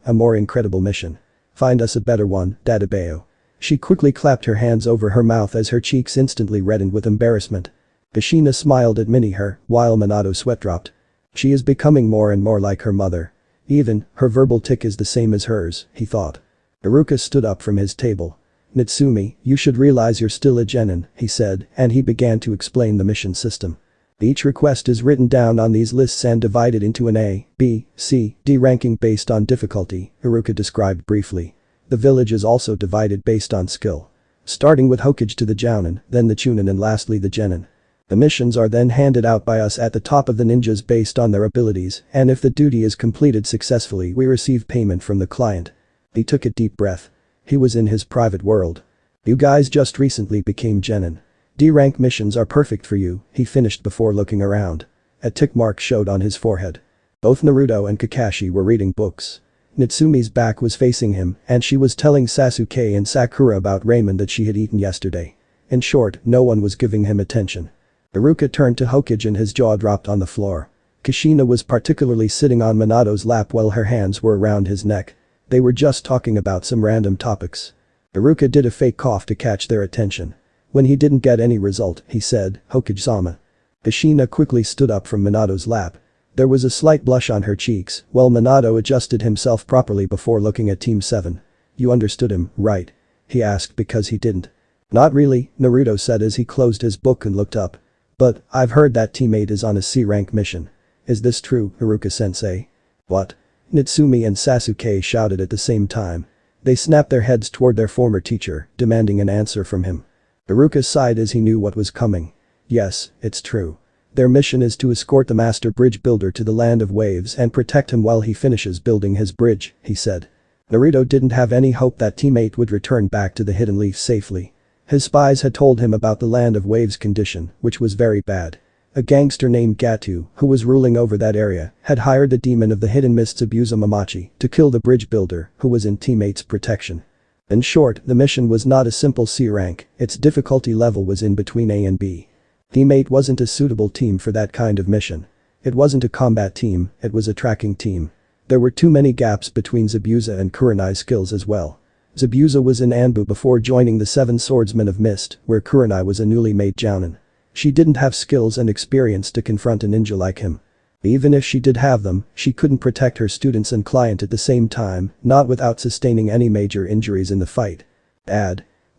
a more incredible mission. Find us a better one, Dadabeo. She quickly clapped her hands over her mouth as her cheeks instantly reddened with embarrassment. Kushina smiled at her, while Minato's sweat dropped. She is becoming more and more like her mother. Even, her verbal tic is the same as hers, he thought. Iruka stood up from his table. Natsumi, you should realize you're still a genin, he said, and he began to explain the mission system. Each request is written down on these lists and divided into an A, B, C, D ranking based on difficulty, Iruka described briefly. The village is also divided based on skill. Starting with Hokage to the Jounin, then the Chunin and lastly the Genin. The missions are then handed out by us at the top of the ninjas based on their abilities, and if the duty is completed successfully we receive payment from the client. He took a deep breath. He was in his private world. You guys just recently became Genin. D-rank missions are perfect for you, he finished before looking around. A tick mark showed on his forehead. Both Naruto and Kakashi were reading books. Natsumi's back was facing him, and she was telling Sasuke and Sakura about ramen that she had eaten yesterday. In short, no one was giving him attention. Iruka turned to Hokage and his jaw dropped on the floor. Kushina was particularly sitting on Minato's lap while her hands were around his neck. They were just talking about some random topics. Iruka did a fake cough to catch their attention. When he didn't get any result, he said, Hokage-sama. Kushina quickly stood up from Minato's lap. There was a slight blush on her cheeks, while Minato adjusted himself properly before looking at Team 7. You understood him, right? He asked because he didn't. Not really, Naruto said as he closed his book and looked up. But, I've heard that teammate is on a C-rank mission. Is this true, Iruka-sensei? What? Natsumi and Sasuke shouted at the same time. They snapped their heads toward their former teacher, demanding an answer from him. Iruka sighed as he knew what was coming. Yes, it's true. Their mission is to escort the master bridge builder to the land of waves and protect him while he finishes building his bridge, he said. Naruto didn't have any hope that teammate would return back to the Hidden Leaf safely. His spies had told him about the land of waves condition, which was very bad. A gangster named Gatu, who was ruling over that area, had hired the demon of the hidden mists Abusa Mamachi to kill the bridge builder, who was in teammates' protection. In short, the mission was not a simple C rank, its difficulty level was in between A and B. Teammate wasn't a suitable team for that kind of mission. It wasn't a combat team, it was a tracking team. There were too many gaps between Zabuza and Kurenai's skills as well. Zabuza was in Anbu before joining the Seven Swordsmen of Mist, where Kurenai was a newly made jounin. She didn't have skills and experience to confront a ninja like him. Even if she did have them, she couldn't protect her students and client at the same time, not without sustaining any major injuries in the fight.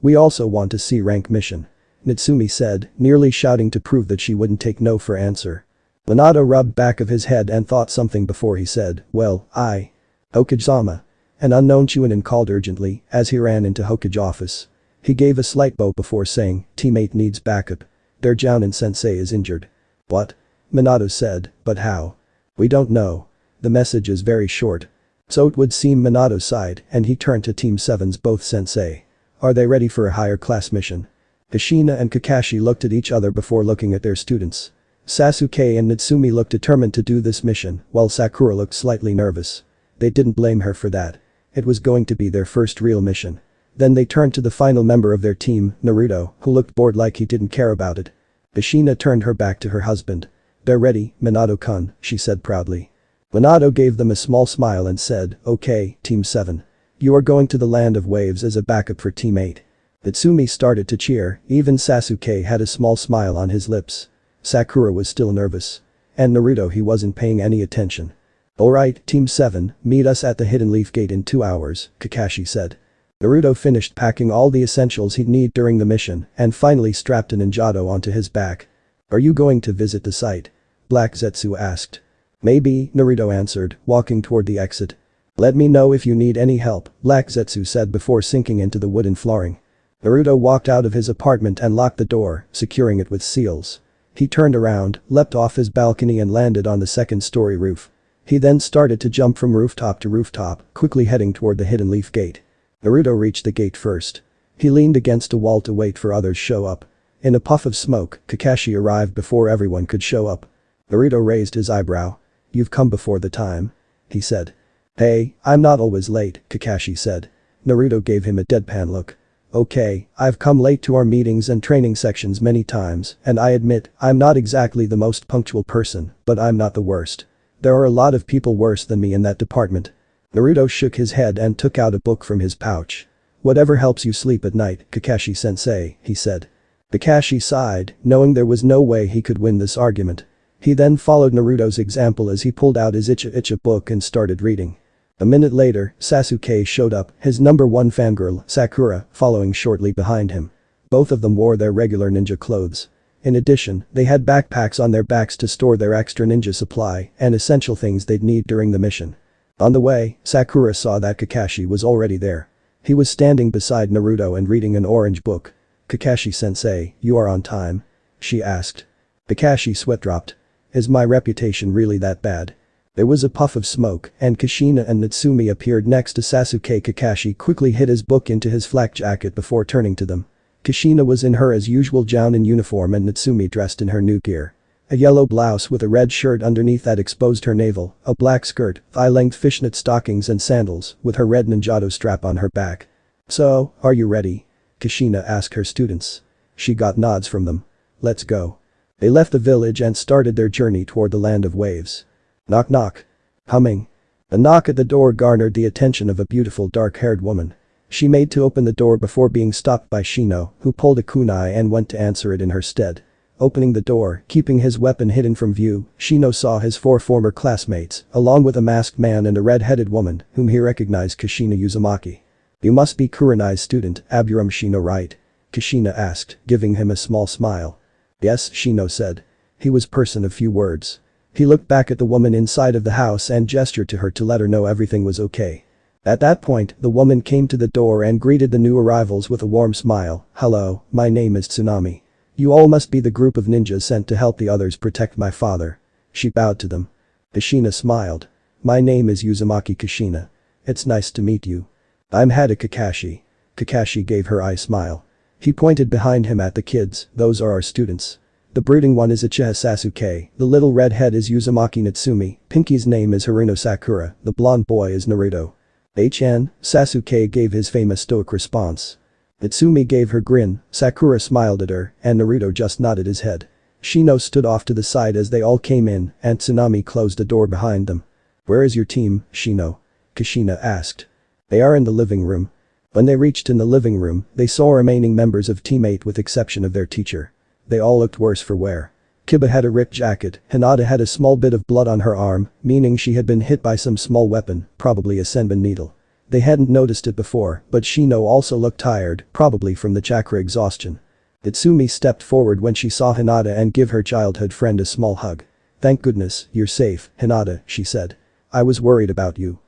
We also want a C-rank mission. Natsumi said, nearly shouting to prove that she wouldn't take no for answer. Minato rubbed back of his head and thought something before he said, well, Hokage-sama. An unknown Chunin called urgently as he ran into Hokage office. He gave a slight bow before saying, teammate needs backup. Their jounin sensei is injured. What? Minato said, but how? We don't know. The message is very short. So it would seem Minato sighed and he turned to Team 7's both sensei. Are they ready for a higher class mission? Kushina and Kakashi looked at each other before looking at their students. Sasuke and Natsumi looked determined to do this mission, while Sakura looked slightly nervous. They didn't blame her for that. It was going to be their first real mission. Then they turned to the final member of their team, Naruto, who looked bored like he didn't care about it. Kushina turned her back to her husband. They're ready, Minato-kun, she said proudly. Minato gave them a small smile and said, okay, Team 7. You are going to the land of waves as a backup for Team 8. Natsumi started to cheer, even Sasuke had a small smile on his lips. Sakura was still nervous. And Naruto he wasn't paying any attention. Alright, Team 7, meet us at the Hidden Leaf Gate in 2 hours, Kakashi said. Naruto finished packing all the essentials he'd need during the mission and finally strapped a ninjato onto his back. Are you going to visit the site? Black Zetsu asked. Maybe, Naruto answered, walking toward the exit. Let me know if you need any help, Black Zetsu said before sinking into the wooden flooring. Naruto walked out of his apartment and locked the door, securing it with seals. He turned around, leapt off his balcony and landed on the second-story roof. He then started to jump from rooftop to rooftop, quickly heading toward the Hidden Leaf Gate. Naruto reached the gate first. He leaned against a wall to wait for others show up. In a puff of smoke, Kakashi arrived before everyone could show up. Naruto raised his eyebrow. You've come before the time. He said. Hey, I'm not always late, Kakashi said. Naruto gave him a deadpan look. Okay, I've come late to our meetings and training sections many times, and I admit, I'm not exactly the most punctual person, but I'm not the worst. There are a lot of people worse than me in that department. Naruto shook his head and took out a book from his pouch. Whatever helps you sleep at night, Kakashi-sensei, he said. Kakashi sighed, knowing there was no way he could win this argument. He then followed Naruto's example as he pulled out his Icha Icha book and started reading. A minute later, Sasuke showed up, his number one fangirl, Sakura, following shortly behind him. Both of them wore their regular ninja clothes. In addition, they had backpacks on their backs to store their extra ninja supply and essential things they'd need during the mission. On the way, Sakura saw that Kakashi was already there. He was standing beside Naruto and reading an orange book. Kakashi-sensei, you are on time? She asked. Kakashi sweat dropped. Is my reputation really that bad? There was a puff of smoke and Kushina and Natsumi appeared next to Sasuke. Kakashi quickly hid his book into his flak jacket before turning to them. Kushina was in her as usual jounin uniform and Natsumi dressed in her new gear. A yellow blouse with a red shirt underneath that exposed her navel, a black skirt, thigh-length fishnet stockings and sandals, with her red ninjato strap on her back. So, are you ready? Kushina asked her students. She got nods from them. Let's go. They left the village and started their journey toward the land of waves. Knock knock. Humming. A knock at the door garnered the attention of a beautiful dark-haired woman. She made to open the door before being stopped by Shino, who pulled a kunai and went to answer it in her stead. Opening the door, keeping his weapon hidden from view, Shino saw his 4 former classmates, along with a masked man and a red-headed woman, whom he recognized Kushina Uzumaki. You must be Kurenai's student, Aburam Shino, right? Kushina asked, giving him a small smile. Yes, Shino said. He was person of few words. He looked back at the woman inside of the house and gestured to her to let her know everything was okay. At that point, the woman came to the door and greeted the new arrivals with a warm smile. Hello, my name is Tsunami. You all must be the group of ninjas sent to help the others protect my father. She bowed to them. Kushina smiled. My name is Uzumaki Kushina. It's nice to meet you. I'm Hada Kakashi. Kakashi gave her eye smile. He pointed behind him at the kids, those are our students. The brooding one is Uchiha Sasuke, the little redhead is Uzumaki Natsumi, Pinky's name is Haruno Sakura, the blonde boy is Naruto. Sasuke gave his famous stoic response. Natsumi gave her grin, Sakura smiled at her, and Naruto just nodded his head. Shino stood off to the side as they all came in, and Tsunami closed the door behind them. Where is your team, Shino? Kushina asked. They are in the living room. When they reached in the living room, they saw remaining members of Team 8 with exception of their teacher. They all looked worse for wear. Kiba had a ripped jacket, Hinata had a small bit of blood on her arm, meaning she had been hit by some small weapon, probably a senbon needle. They hadn't noticed it before, but Shino also looked tired, probably from the chakra exhaustion. Natsumi stepped forward when she saw Hinata and give her childhood friend a small hug. Thank goodness, you're safe, Hinata, she said. I was worried about you.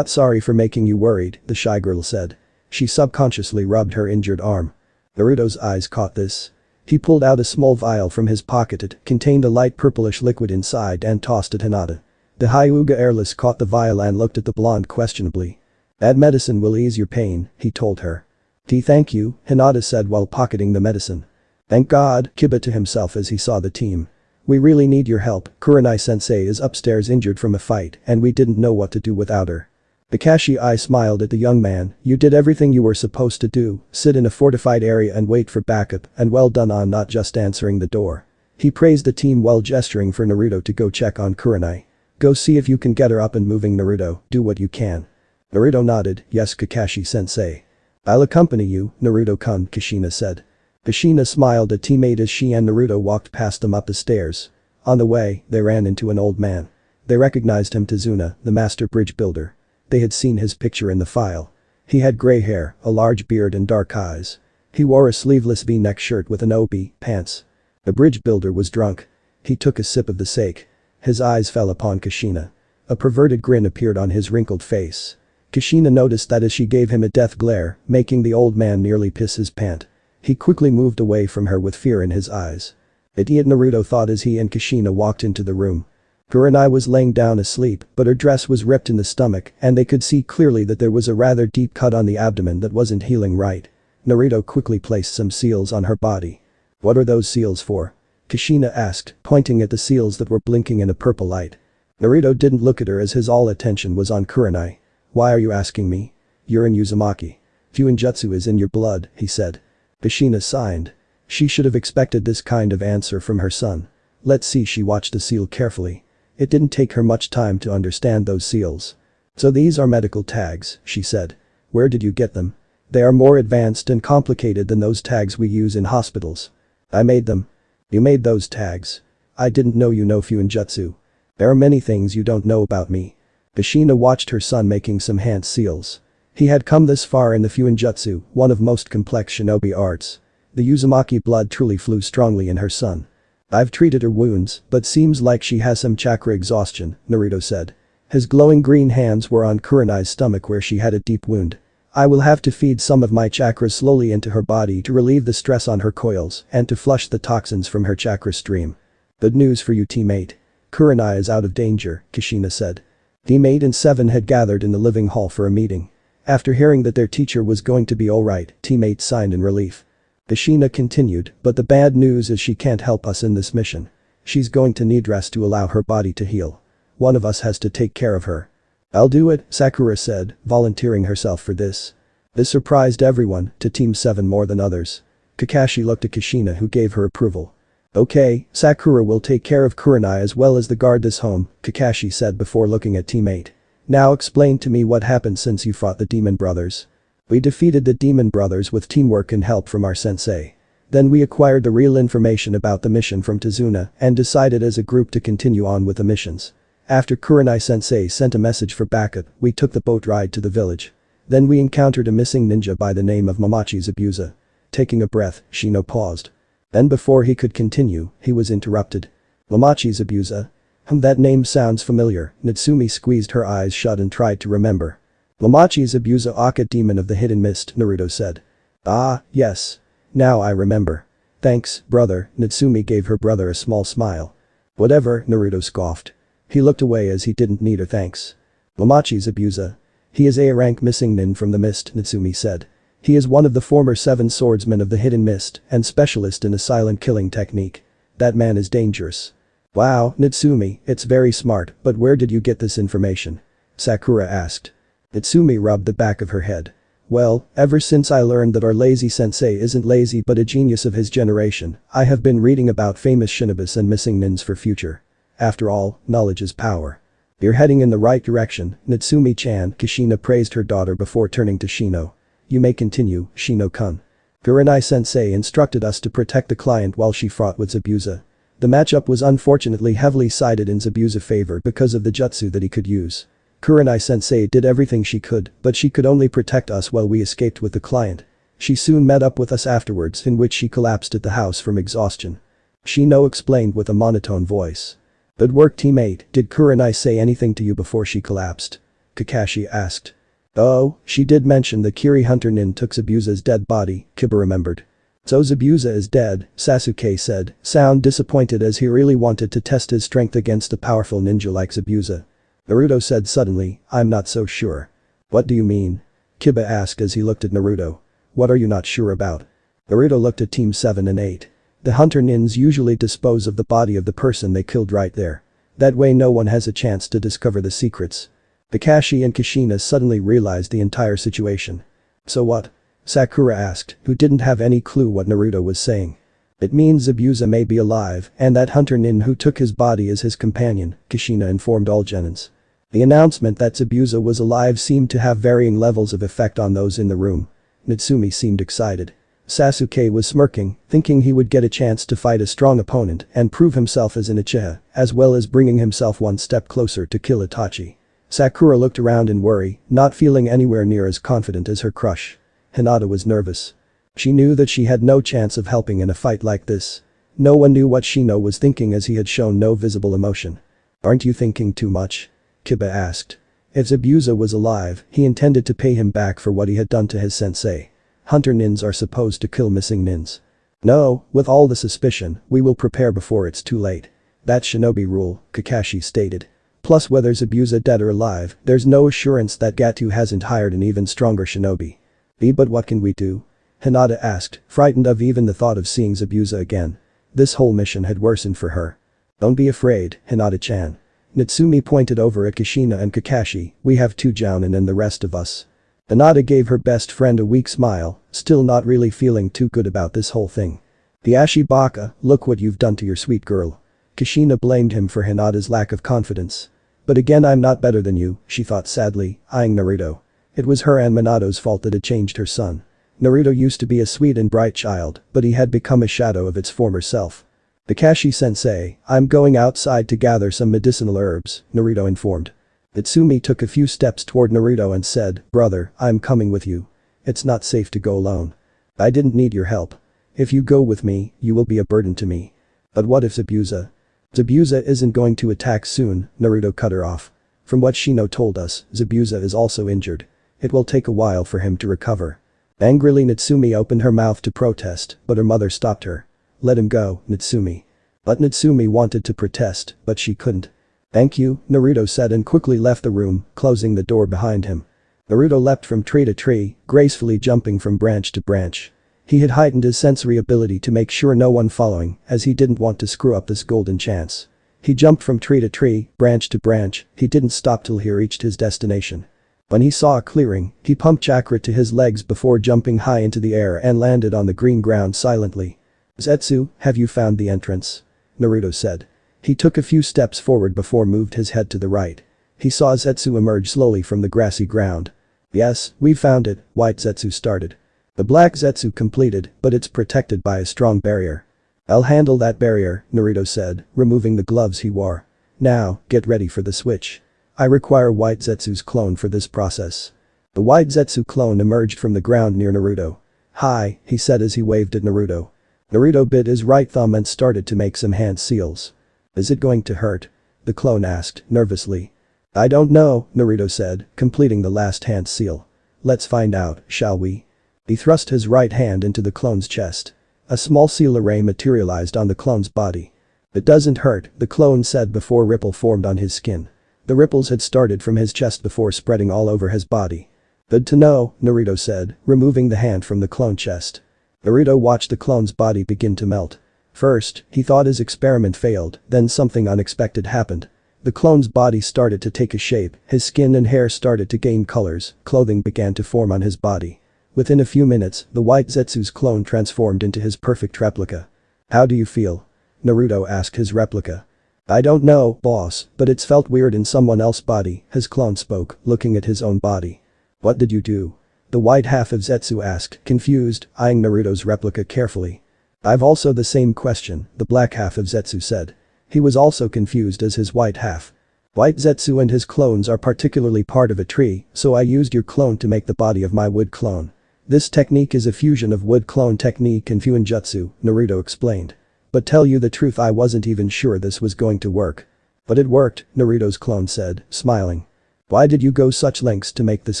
Sorry for making you worried, the shy girl said. She subconsciously rubbed her injured arm. Naruto's eyes caught this. He pulled out a small vial from his pocket. It contained a light purplish liquid inside and tossed at Hinata. The Hyuga airless caught the vial and looked at the blonde questionably. That medicine will ease your pain, he told her. Thank you, Hinata said while pocketing the medicine. Thank God, Kiba to himself as he saw the team. We really need your help, Kurenai-sensei is upstairs injured from a fight and we didn't know what to do without her. Kakashi smiled at the young man, you did everything you were supposed to do, sit in a fortified area and wait for backup, and well done on not just answering the door. He praised the team while gesturing for Naruto to go check on Kurenai. Go see if you can get her up and moving, Naruto, do what you can. Naruto nodded, yes Kakashi-sensei. I'll accompany you, Naruto-kun, Kushina said. Kushina smiled at teammate as she and Naruto walked past them up the stairs. On the way, they ran into an old man. They recognized him, Tazuna, the master bridge builder. They had seen his picture in the file. He had gray hair, a large beard and dark eyes. He wore a sleeveless V-neck shirt with an obi pants. The bridge builder was drunk. He took a sip of the sake. His eyes fell upon Kushina. A perverted grin appeared on his wrinkled face. Kushina noticed that as she gave him a death glare, making the old man nearly piss his pant. He quickly moved away from her with fear in his eyes. Idiot, Naruto thought as he and Kushina walked into the room. Kurenai was laying down asleep, but her dress was ripped in the stomach and they could see clearly that there was a rather deep cut on the abdomen that wasn't healing right. Naruto quickly placed some seals on her body. What are those seals for? Kushina asked, pointing at the seals that were blinking in a purple light. Naruto didn't look at her as his all attention was on Kurenai. Why are you asking me? You're in Uzumaki. Fuinjutsu is in your blood, he said. Kushina sighed. She should have expected this kind of answer from her son. Let's see, she watched the seal carefully. It didn't take her much time to understand those seals. So these are medical tags, she said. Where did you get them? They are more advanced and complicated than those tags we use in hospitals. I made them. You made those tags. I didn't know you know Fuinjutsu. There are many things you don't know about me. Kushina watched her son making some hand seals. He had come this far in the Fuinjutsu, one of most complex shinobi arts. The Uzumaki blood truly flew strongly in her son. I've treated her wounds, but seems like she has some chakra exhaustion, Naruto said. His glowing green hands were on Kurenai's stomach where she had a deep wound. I will have to feed some of my chakras slowly into her body to relieve the stress on her coils and to flush the toxins from her chakra stream. Good news for you, teammate. Kurenai is out of danger, Kushina said. Team 8 and 7 had gathered in the living hall for a meeting. After hearing that their teacher was going to be alright, Team 8 signed in relief. Kushina continued, but the bad news is she can't help us in this mission. She's going to need rest to allow her body to heal. One of us has to take care of her. I'll do it, Sakura said, volunteering herself for this. This surprised everyone, to Team 7 more than others. Kakashi looked at Kushina who gave her approval. Okay, Sakura will take care of Kurenai as well as the guard this home, Kakashi said before looking at Team 8. Now explain to me what happened since you fought the Demon Brothers. We defeated the Demon Brothers with teamwork and help from our sensei. Then we acquired the real information about the mission from Tazuna and decided as a group to continue on with the missions. After Kurenai-sensei sent a message for backup, we took the boat ride to the village. Then we encountered a missing ninja by the name of Mamachi Zabuza. Taking a breath, Shino paused. Then before he could continue, he was interrupted. Mamachi Zabuza? That name sounds familiar. Natsumi squeezed her eyes shut and tried to remember. Mamachi Zabuza, Aka demon of the hidden mist, Naruto said. Ah, yes. Now I remember. Thanks, brother, Natsumi gave her brother a small smile. Whatever, Naruto scoffed. He looked away as he didn't need her thanks. Momochi's Abusa. He is a rank missing nin from the mist, Natsumi said. He is one of the former 7 swordsmen of the hidden mist and specialist in a silent killing technique. That man is dangerous. Wow, Natsumi, it's very smart, but where did you get this information? Sakura asked. Natsumi rubbed the back of her head. Well, ever since I learned that our lazy sensei isn't lazy but a genius of his generation, I have been reading about famous shinobis and missing nins for future. After all, knowledge is power. You're heading in the right direction, Natsumi-chan, Kushina praised her daughter before turning to Shino. You may continue, Shino-kun. Kurenai-sensei instructed us to protect the client while she fought with Zabuza. The matchup was unfortunately heavily sided in Zabuza's favor because of the jutsu that he could use. Kurenai-sensei did everything she could, but she could only protect us while we escaped with the client. She soon met up with us afterwards, in which she collapsed at the house from exhaustion. Shino explained with a monotone voice. Good work, teammate. Did Kurenai say anything to you before she collapsed? Kakashi asked. Oh, she did mention that Kiri Hunter Nin took Zabuza's dead body, Kiba remembered. So Zabuza is dead, Sasuke said, sound disappointed as he really wanted to test his strength against a powerful ninja like Zabuza. Naruto said suddenly, I'm not so sure. What do you mean? Kiba asked as he looked at Naruto. What are you not sure about? Naruto looked at Team 7 and 8. The Hunter Nins usually dispose of the body of the person they killed right there. That way no one has a chance to discover the secrets. Kakashi and Kushina suddenly realized the entire situation. So what? Sakura asked, who didn't have any clue what Naruto was saying. It means Zabuza may be alive, and that Hunter Nin who took his body is his companion, Kushina informed all Genins. The announcement that Zabuza was alive seemed to have varying levels of effect on those in the room. Natsumi seemed excited. Sasuke was smirking, thinking he would get a chance to fight a strong opponent and prove himself as an Uchiha, as well as bringing himself one step closer to kill Itachi. Sakura looked around in worry, not feeling anywhere near as confident as her crush. Hinata was nervous. She knew that she had no chance of helping in a fight like this. No one knew what Shino was thinking as he had shown no visible emotion. Aren't you thinking too much? Kiba asked. If Zabuza was alive, he intended to pay him back for what he had done to his sensei. Hunter Nins are supposed to kill missing nins. No, with all the suspicion, we will prepare before it's too late. That's shinobi rule, Kakashi stated. Plus whether Zabuza dead or alive, there's no assurance that Gato hasn't hired an even stronger shinobi. But what can we do? Hinata asked, frightened of even the thought of seeing Zabuza again. This whole mission had worsened for her. Don't be afraid, Hinata-chan. Natsumi pointed over at Kushina and Kakashi, we have 2 Jounin and the rest of us. Hinata gave her best friend a weak smile, still not really feeling too good about this whole thing. The Ashibaka, look what you've done to your sweet girl. Kushina blamed him for Hinata's lack of confidence. But again, I'm not better than you, she thought sadly, eyeing Naruto. It was her and Minato's fault that had changed her son. Naruto used to be a sweet and bright child, but he had become a shadow of its former self. Kakashi-sensei, I'm going outside to gather some medicinal herbs, Naruto informed. Itsumi took a few steps toward Naruto and said, brother, I'm coming with you. It's not safe to go alone. I didn't need your help. If you go with me, you will be a burden to me. But what if Zabuza? Zabuza isn't going to attack soon, Naruto cut her off. From what Shino told us, Zabuza is also injured. It will take a while for him to recover. Angrily Natsumi opened her mouth to protest, but her mother stopped her. Let him go, Natsumi. But Natsumi wanted to protest, but she couldn't. Thank you, Naruto said and quickly left the room, closing the door behind him. Naruto leapt from tree to tree, gracefully jumping from branch to branch. He had heightened his sensory ability to make sure no one following, as he didn't want to screw up this golden chance. He jumped from tree to tree, branch to branch, he didn't stop till he reached his destination. When he saw a clearing, he pumped chakra to his legs before jumping high into the air and landed on the green ground silently. Zetsu, have you found the entrance? Naruto said. He took a few steps forward before moved his head to the right. He saw Zetsu emerge slowly from the grassy ground. Yes, we found it, White Zetsu started. The black Zetsu completed, but it's protected by a strong barrier. I'll handle that barrier, Naruto said, removing the gloves he wore. Now, get ready for the switch. I require White Zetsu's clone for this process. The White Zetsu clone emerged from the ground near Naruto. Hi, he said as he waved at Naruto. Naruto bit his right thumb and started to make some hand seals. Is it going to hurt? The clone asked, nervously. I don't know, Naruto said, completing the last hand seal. Let's find out, shall we? He thrust his right hand into the clone's chest. A small seal array materialized on the clone's body. "It doesn't hurt," the clone said before ripple formed on his skin. The ripples had started from his chest before spreading all over his body. "Good to know," Naruto said, removing the hand from the clone chest. Naruto watched the clone's body begin to melt. First, he thought his experiment failed, then something unexpected happened. The clone's body started to take a shape, his skin and hair started to gain colors, clothing began to form on his body. Within a few minutes, the white Zetsu's clone transformed into his perfect replica. "How do you feel?" Naruto asked his replica. "I don't know, boss, but it's felt weird in someone else's body," his clone spoke, looking at his own body. "What did you do?" The white half of Zetsu asked, confused, eyeing Naruto's replica carefully. "I've also the same question," the black half of Zetsu said. He was also confused as his white half. "White Zetsu and his clones are particularly part of a tree, so I used your clone to make the body of my wood clone. This technique is a fusion of wood clone technique and Fuinjutsu," Naruto explained. "But tell you the truth, I wasn't even sure this was going to work." "But it worked," Naruto's clone said, smiling. "Why did you go such lengths to make this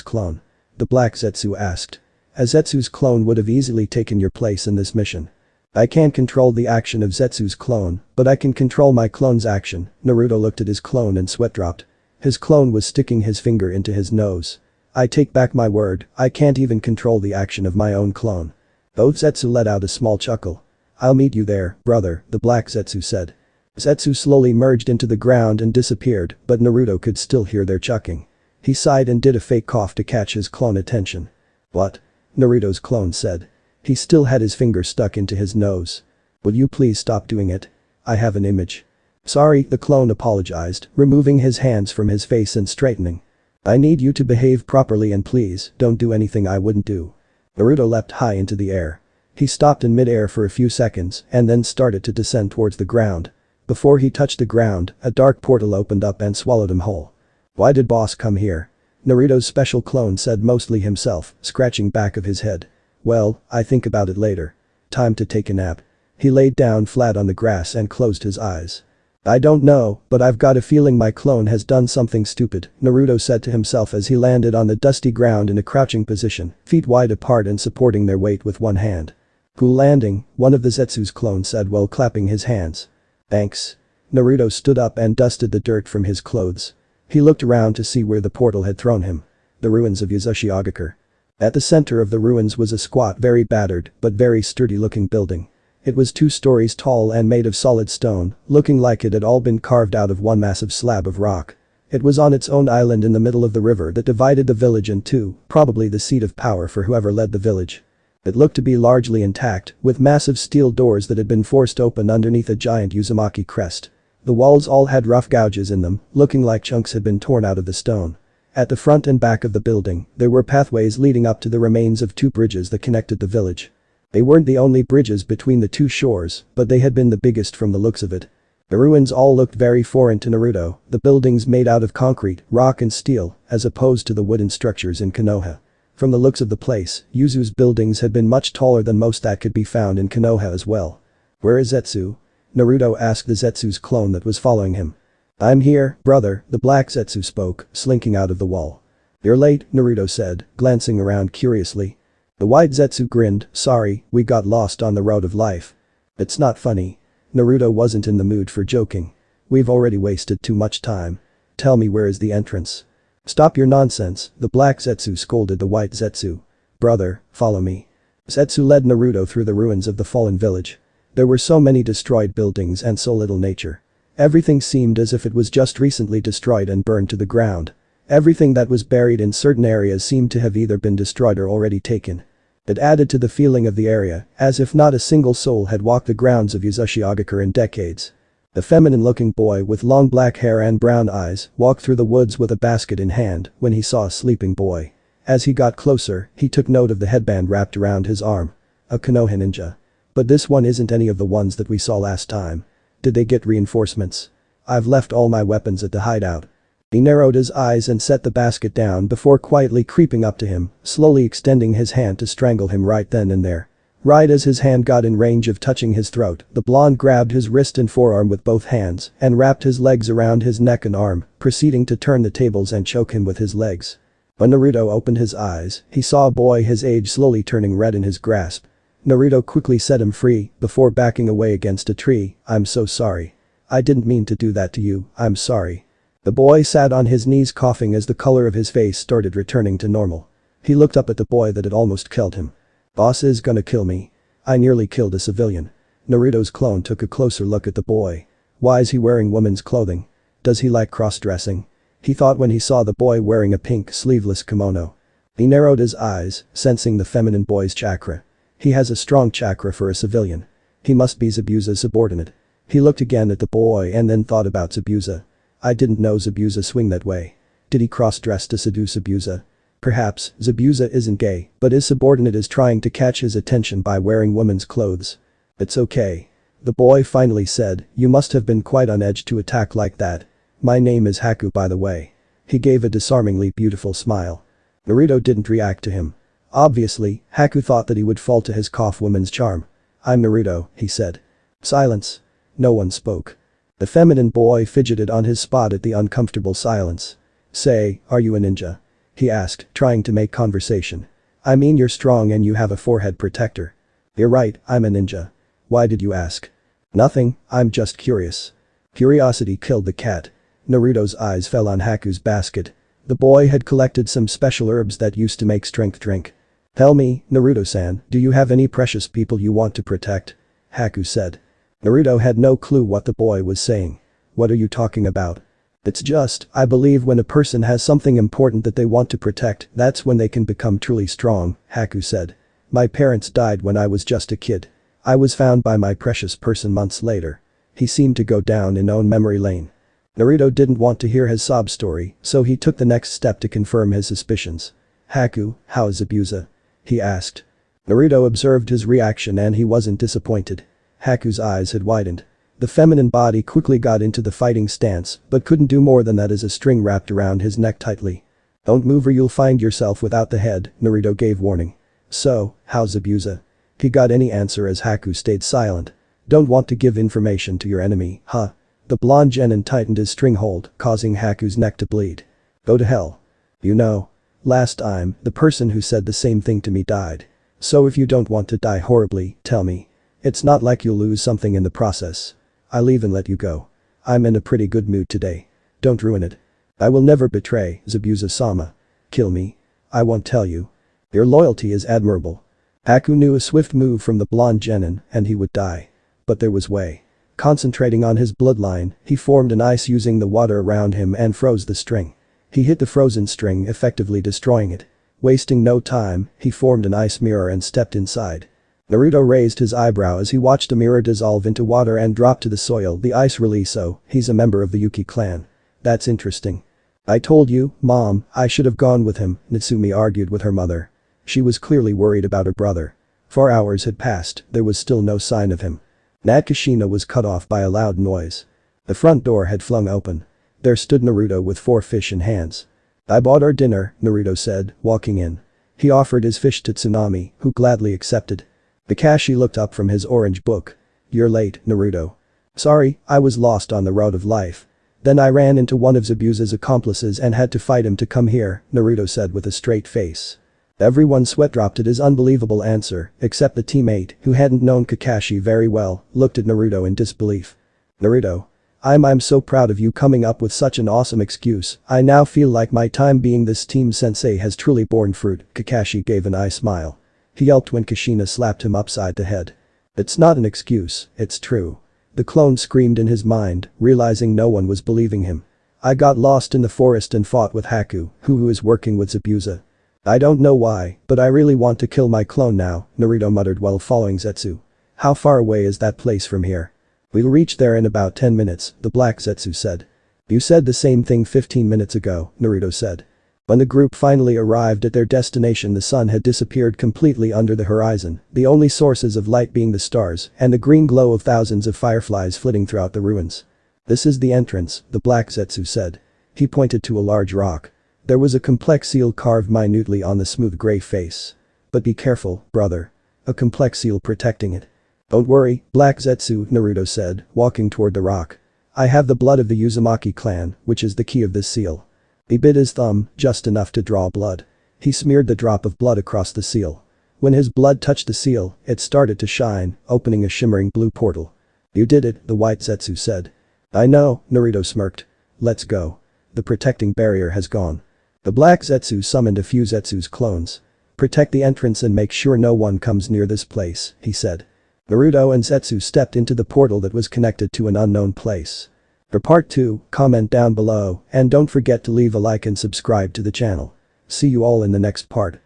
clone?" the black Zetsu asked. "A Zetsu's clone would have easily taken your place in this mission." "I can't control the action of Zetsu's clone, but I can control my clone's action." Naruto looked at his clone and sweat dropped. His clone was sticking his finger into his nose. "I take back my word, I can't even control the action of my own clone." Both Zetsu let out a small chuckle. "I'll meet you there, brother," the black Zetsu said. Zetsu slowly merged into the ground and disappeared, but Naruto could still hear their chucking. He sighed and did a fake cough to catch his clone attention. "What?" Naruto's clone said. He still had his finger stuck into his nose. "Would you please stop doing it? I have an image." "Sorry," the clone apologized, removing his hands from his face and straightening. "I need you to behave properly and please, don't do anything I wouldn't do." Naruto leapt high into the air. He stopped in mid-air for a few seconds and then started to descend towards the ground. Before he touched the ground, a dark portal opened up and swallowed him whole. "Why did boss come here?" Naruto's special clone said, mostly himself, scratching back of his head. "Well, I think about it later. Time to take a nap." He laid down flat on the grass and closed his eyes. "I don't know, but I've got a feeling my clone has done something stupid," Naruto said to himself as he landed on the dusty ground in a crouching position, feet wide apart and supporting their weight with one hand. "Cool landing," one of the Zetsu's clones said while clapping his hands. "Thanks." Naruto stood up and dusted the dirt from his clothes. He looked around to see where the portal had thrown him. The ruins of Yuzashigakure. At the center of the ruins was a squat, very battered, but very sturdy-looking building. It was 2 stories tall and made of solid stone, looking like it had all been carved out of one massive slab of rock. It was on its own island in the middle of the river that divided the village in two, probably the seat of power for whoever led the village. It looked to be largely intact, with massive steel doors that had been forced open underneath a giant Uzumaki crest. The walls all had rough gouges in them, looking like chunks had been torn out of the stone. At the front and back of the building, there were pathways leading up to the remains of 2 bridges that connected the village. They weren't the only bridges between the 2 shores, but they had been the biggest from the looks of it. The ruins all looked very foreign to Naruto, the buildings made out of concrete, rock and steel, as opposed to the wooden structures in Konoha. From the looks of the place, Yuzu's buildings had been much taller than most that could be found in Konoha as well. "Where is Zetsu?" Naruto asked the Zetsu's clone that was following him. "I'm here, brother," the black Zetsu spoke, slinking out of the wall. "You're late," Naruto said, glancing around curiously. The white Zetsu grinned, "Sorry, we got lost on the road of life." "It's not funny." Naruto wasn't in the mood for joking. "We've already wasted too much time. Tell me, where is the entrance?" "Stop your nonsense," the black Zetsu scolded the white Zetsu. "Brother, follow me." Zetsu led Naruto through the ruins of the fallen village. There were so many destroyed buildings and so little nature. Everything seemed as if it was just recently destroyed and burned to the ground. Everything that was buried in certain areas seemed to have either been destroyed or already taken. It added to the feeling of the area, as if not a single soul had walked the grounds of Yuzashigakure in decades. The feminine-looking boy with long black hair and brown eyes walked through the woods with a basket in hand when he saw a sleeping boy. As he got closer, he took note of the headband wrapped around his arm. A Konoha ninja. But this one isn't any of the ones that we saw last time. Did they get reinforcements? I've left all my weapons at the hideout. He narrowed his eyes and set the basket down before quietly creeping up to him, slowly extending his hand to strangle him right then and there. Right as his hand got in range of touching his throat, the blonde grabbed his wrist and forearm with both hands and wrapped his legs around his neck and arm, proceeding to turn the tables and choke him with his legs. When Naruto opened his eyes, he saw a boy his age slowly turning red in his grasp. Naruto quickly set him free before backing away against a tree. I'm so sorry. I didn't mean to do that to you, I'm sorry. The boy sat on his knees coughing as the color of his face started returning to normal. He looked up at the boy that had almost killed him. Boss is gonna kill me. I nearly killed a civilian. Naruto's clone took a closer look at the boy. Why is he wearing women's clothing? Does he like cross-dressing? He thought when he saw the boy wearing a pink sleeveless kimono. He narrowed his eyes, sensing the feminine boy's chakra. He has a strong chakra for a civilian. He must be Zabuza's subordinate. He looked again at the boy and then thought about Zabuza. I didn't know Zabuza swing that way. Did he cross-dress to seduce Zabuza? Perhaps Zabuza isn't gay, but his subordinate is trying to catch his attention by wearing women's clothes. It's okay. The boy finally said, you must have been quite on edge to attack like that. My name is Haku, by the way. He gave a disarmingly beautiful smile. Naruto didn't react to him. Obviously, Haku thought that he would fall to his cough woman's charm. I'm Naruto, he said. Silence. No one spoke. The feminine boy fidgeted on his spot at the uncomfortable silence. Say, are you a ninja? He asked, trying to make conversation. I mean you're strong and you have a forehead protector. You're right, I'm a ninja. Why did you ask? Nothing, I'm just curious. Curiosity killed the cat. Naruto's eyes fell on Haku's basket. The boy had collected some special herbs that used to make strength drink. Tell me, Naruto-san, do you have any precious people you want to protect? Haku said. Naruto had no clue what the boy was saying. What are you talking about? It's just, I believe when a person has something important that they want to protect, that's when they can become truly strong, Haku said. My parents died when I was just a kid. I was found by my precious person months later. He seemed to go down in own memory lane. Naruto didn't want to hear his sob story, so he took the next step to confirm his suspicions. Haku, how is Zabuza? He asked. Naruto observed his reaction and he wasn't disappointed. Haku's eyes had widened. The feminine body quickly got into the fighting stance, but couldn't do more than that as a string wrapped around his neck tightly. Don't move or you'll find yourself without the head, Naruto gave warning. So, how's Zabuza? He got any answer as Haku stayed silent. Don't want to give information to your enemy, huh? The blonde genin tightened his string hold, causing Haku's neck to bleed. Go to hell. You know. Last time, the person who said the same thing to me died. So if you don't want to die horribly, tell me. It's not like you'll lose something in the process. I'll even let you go. I'm in a pretty good mood today. Don't ruin it. I will never betray Zabuza-sama. Kill me. I won't tell you. Your loyalty is admirable. Haku knew a swift move from the blonde genin and he would die. But there was way. Concentrating on his bloodline, he formed an ice using the water around him and froze the string. He hit the frozen string, effectively destroying it. Wasting no time, he formed an ice mirror and stepped inside. Naruto raised his eyebrow as he watched a mirror dissolve into water and drop to the soil. The ice release. So, he's a member of the Yuki clan. That's interesting. I told you, Mom, I should have gone with him, Natsumi argued with her mother. She was clearly worried about her brother. 4 hours had passed, there was still no sign of him. Nakashima was cut off by a loud noise. The front door had flung open. There stood Naruto with 4 fish in hands. I bought our dinner, Naruto said, walking in. He offered his fish to Tsunami, who gladly accepted. Kakashi looked up from his orange book. You're late, Naruto. Sorry, I was lost on the road of life. Then I ran into one of Zabuza's accomplices and had to fight him to come here, Naruto said with a straight face. Everyone's sweat dropped at his unbelievable answer, except the teammate, who hadn't known Kakashi very well, looked at Naruto in disbelief. Naruto. I'm so proud of you coming up with such an awesome excuse. I now feel like my time being this team sensei has truly borne fruit, Kakashi gave an eye smile. He yelped when Kushina slapped him upside the head. It's not an excuse, it's true. The clone screamed in his mind, realizing no one was believing him. I got lost in the forest and fought with Haku, who is working with Zabuza. I don't know why, but I really want to kill my clone now, Naruto muttered while following Zetsu. How far away is that place from here? We'll reach there in about 10 minutes, the black Zetsu said. You said the same thing 15 minutes ago, Naruto said. When the group finally arrived at their destination, the sun had disappeared completely under the horizon, the only sources of light being the stars and the green glow of thousands of fireflies flitting throughout the ruins. This is the entrance, the black Zetsu said. He pointed to a large rock. There was a complex seal carved minutely on the smooth gray face. But be careful, brother. A complex seal protecting it. Don't worry, Black Zetsu, Naruto said, walking toward the rock. I have the blood of the Uzumaki clan, which is the key of this seal. He bit his thumb, just enough to draw blood. He smeared the drop of blood across the seal. When his blood touched the seal, it started to shine, opening a shimmering blue portal. "You did it," the white Zetsu said. "I know," Naruto smirked. "Let's go. The protecting barrier has gone." The black Zetsu summoned a few Zetsu's clones. "Protect the entrance and make sure no one comes near this place," he said. Naruto and Zetsu stepped into the portal that was connected to an unknown place. For part 2, comment down below and don't forget to leave a like and subscribe to the channel. See you all in the next part.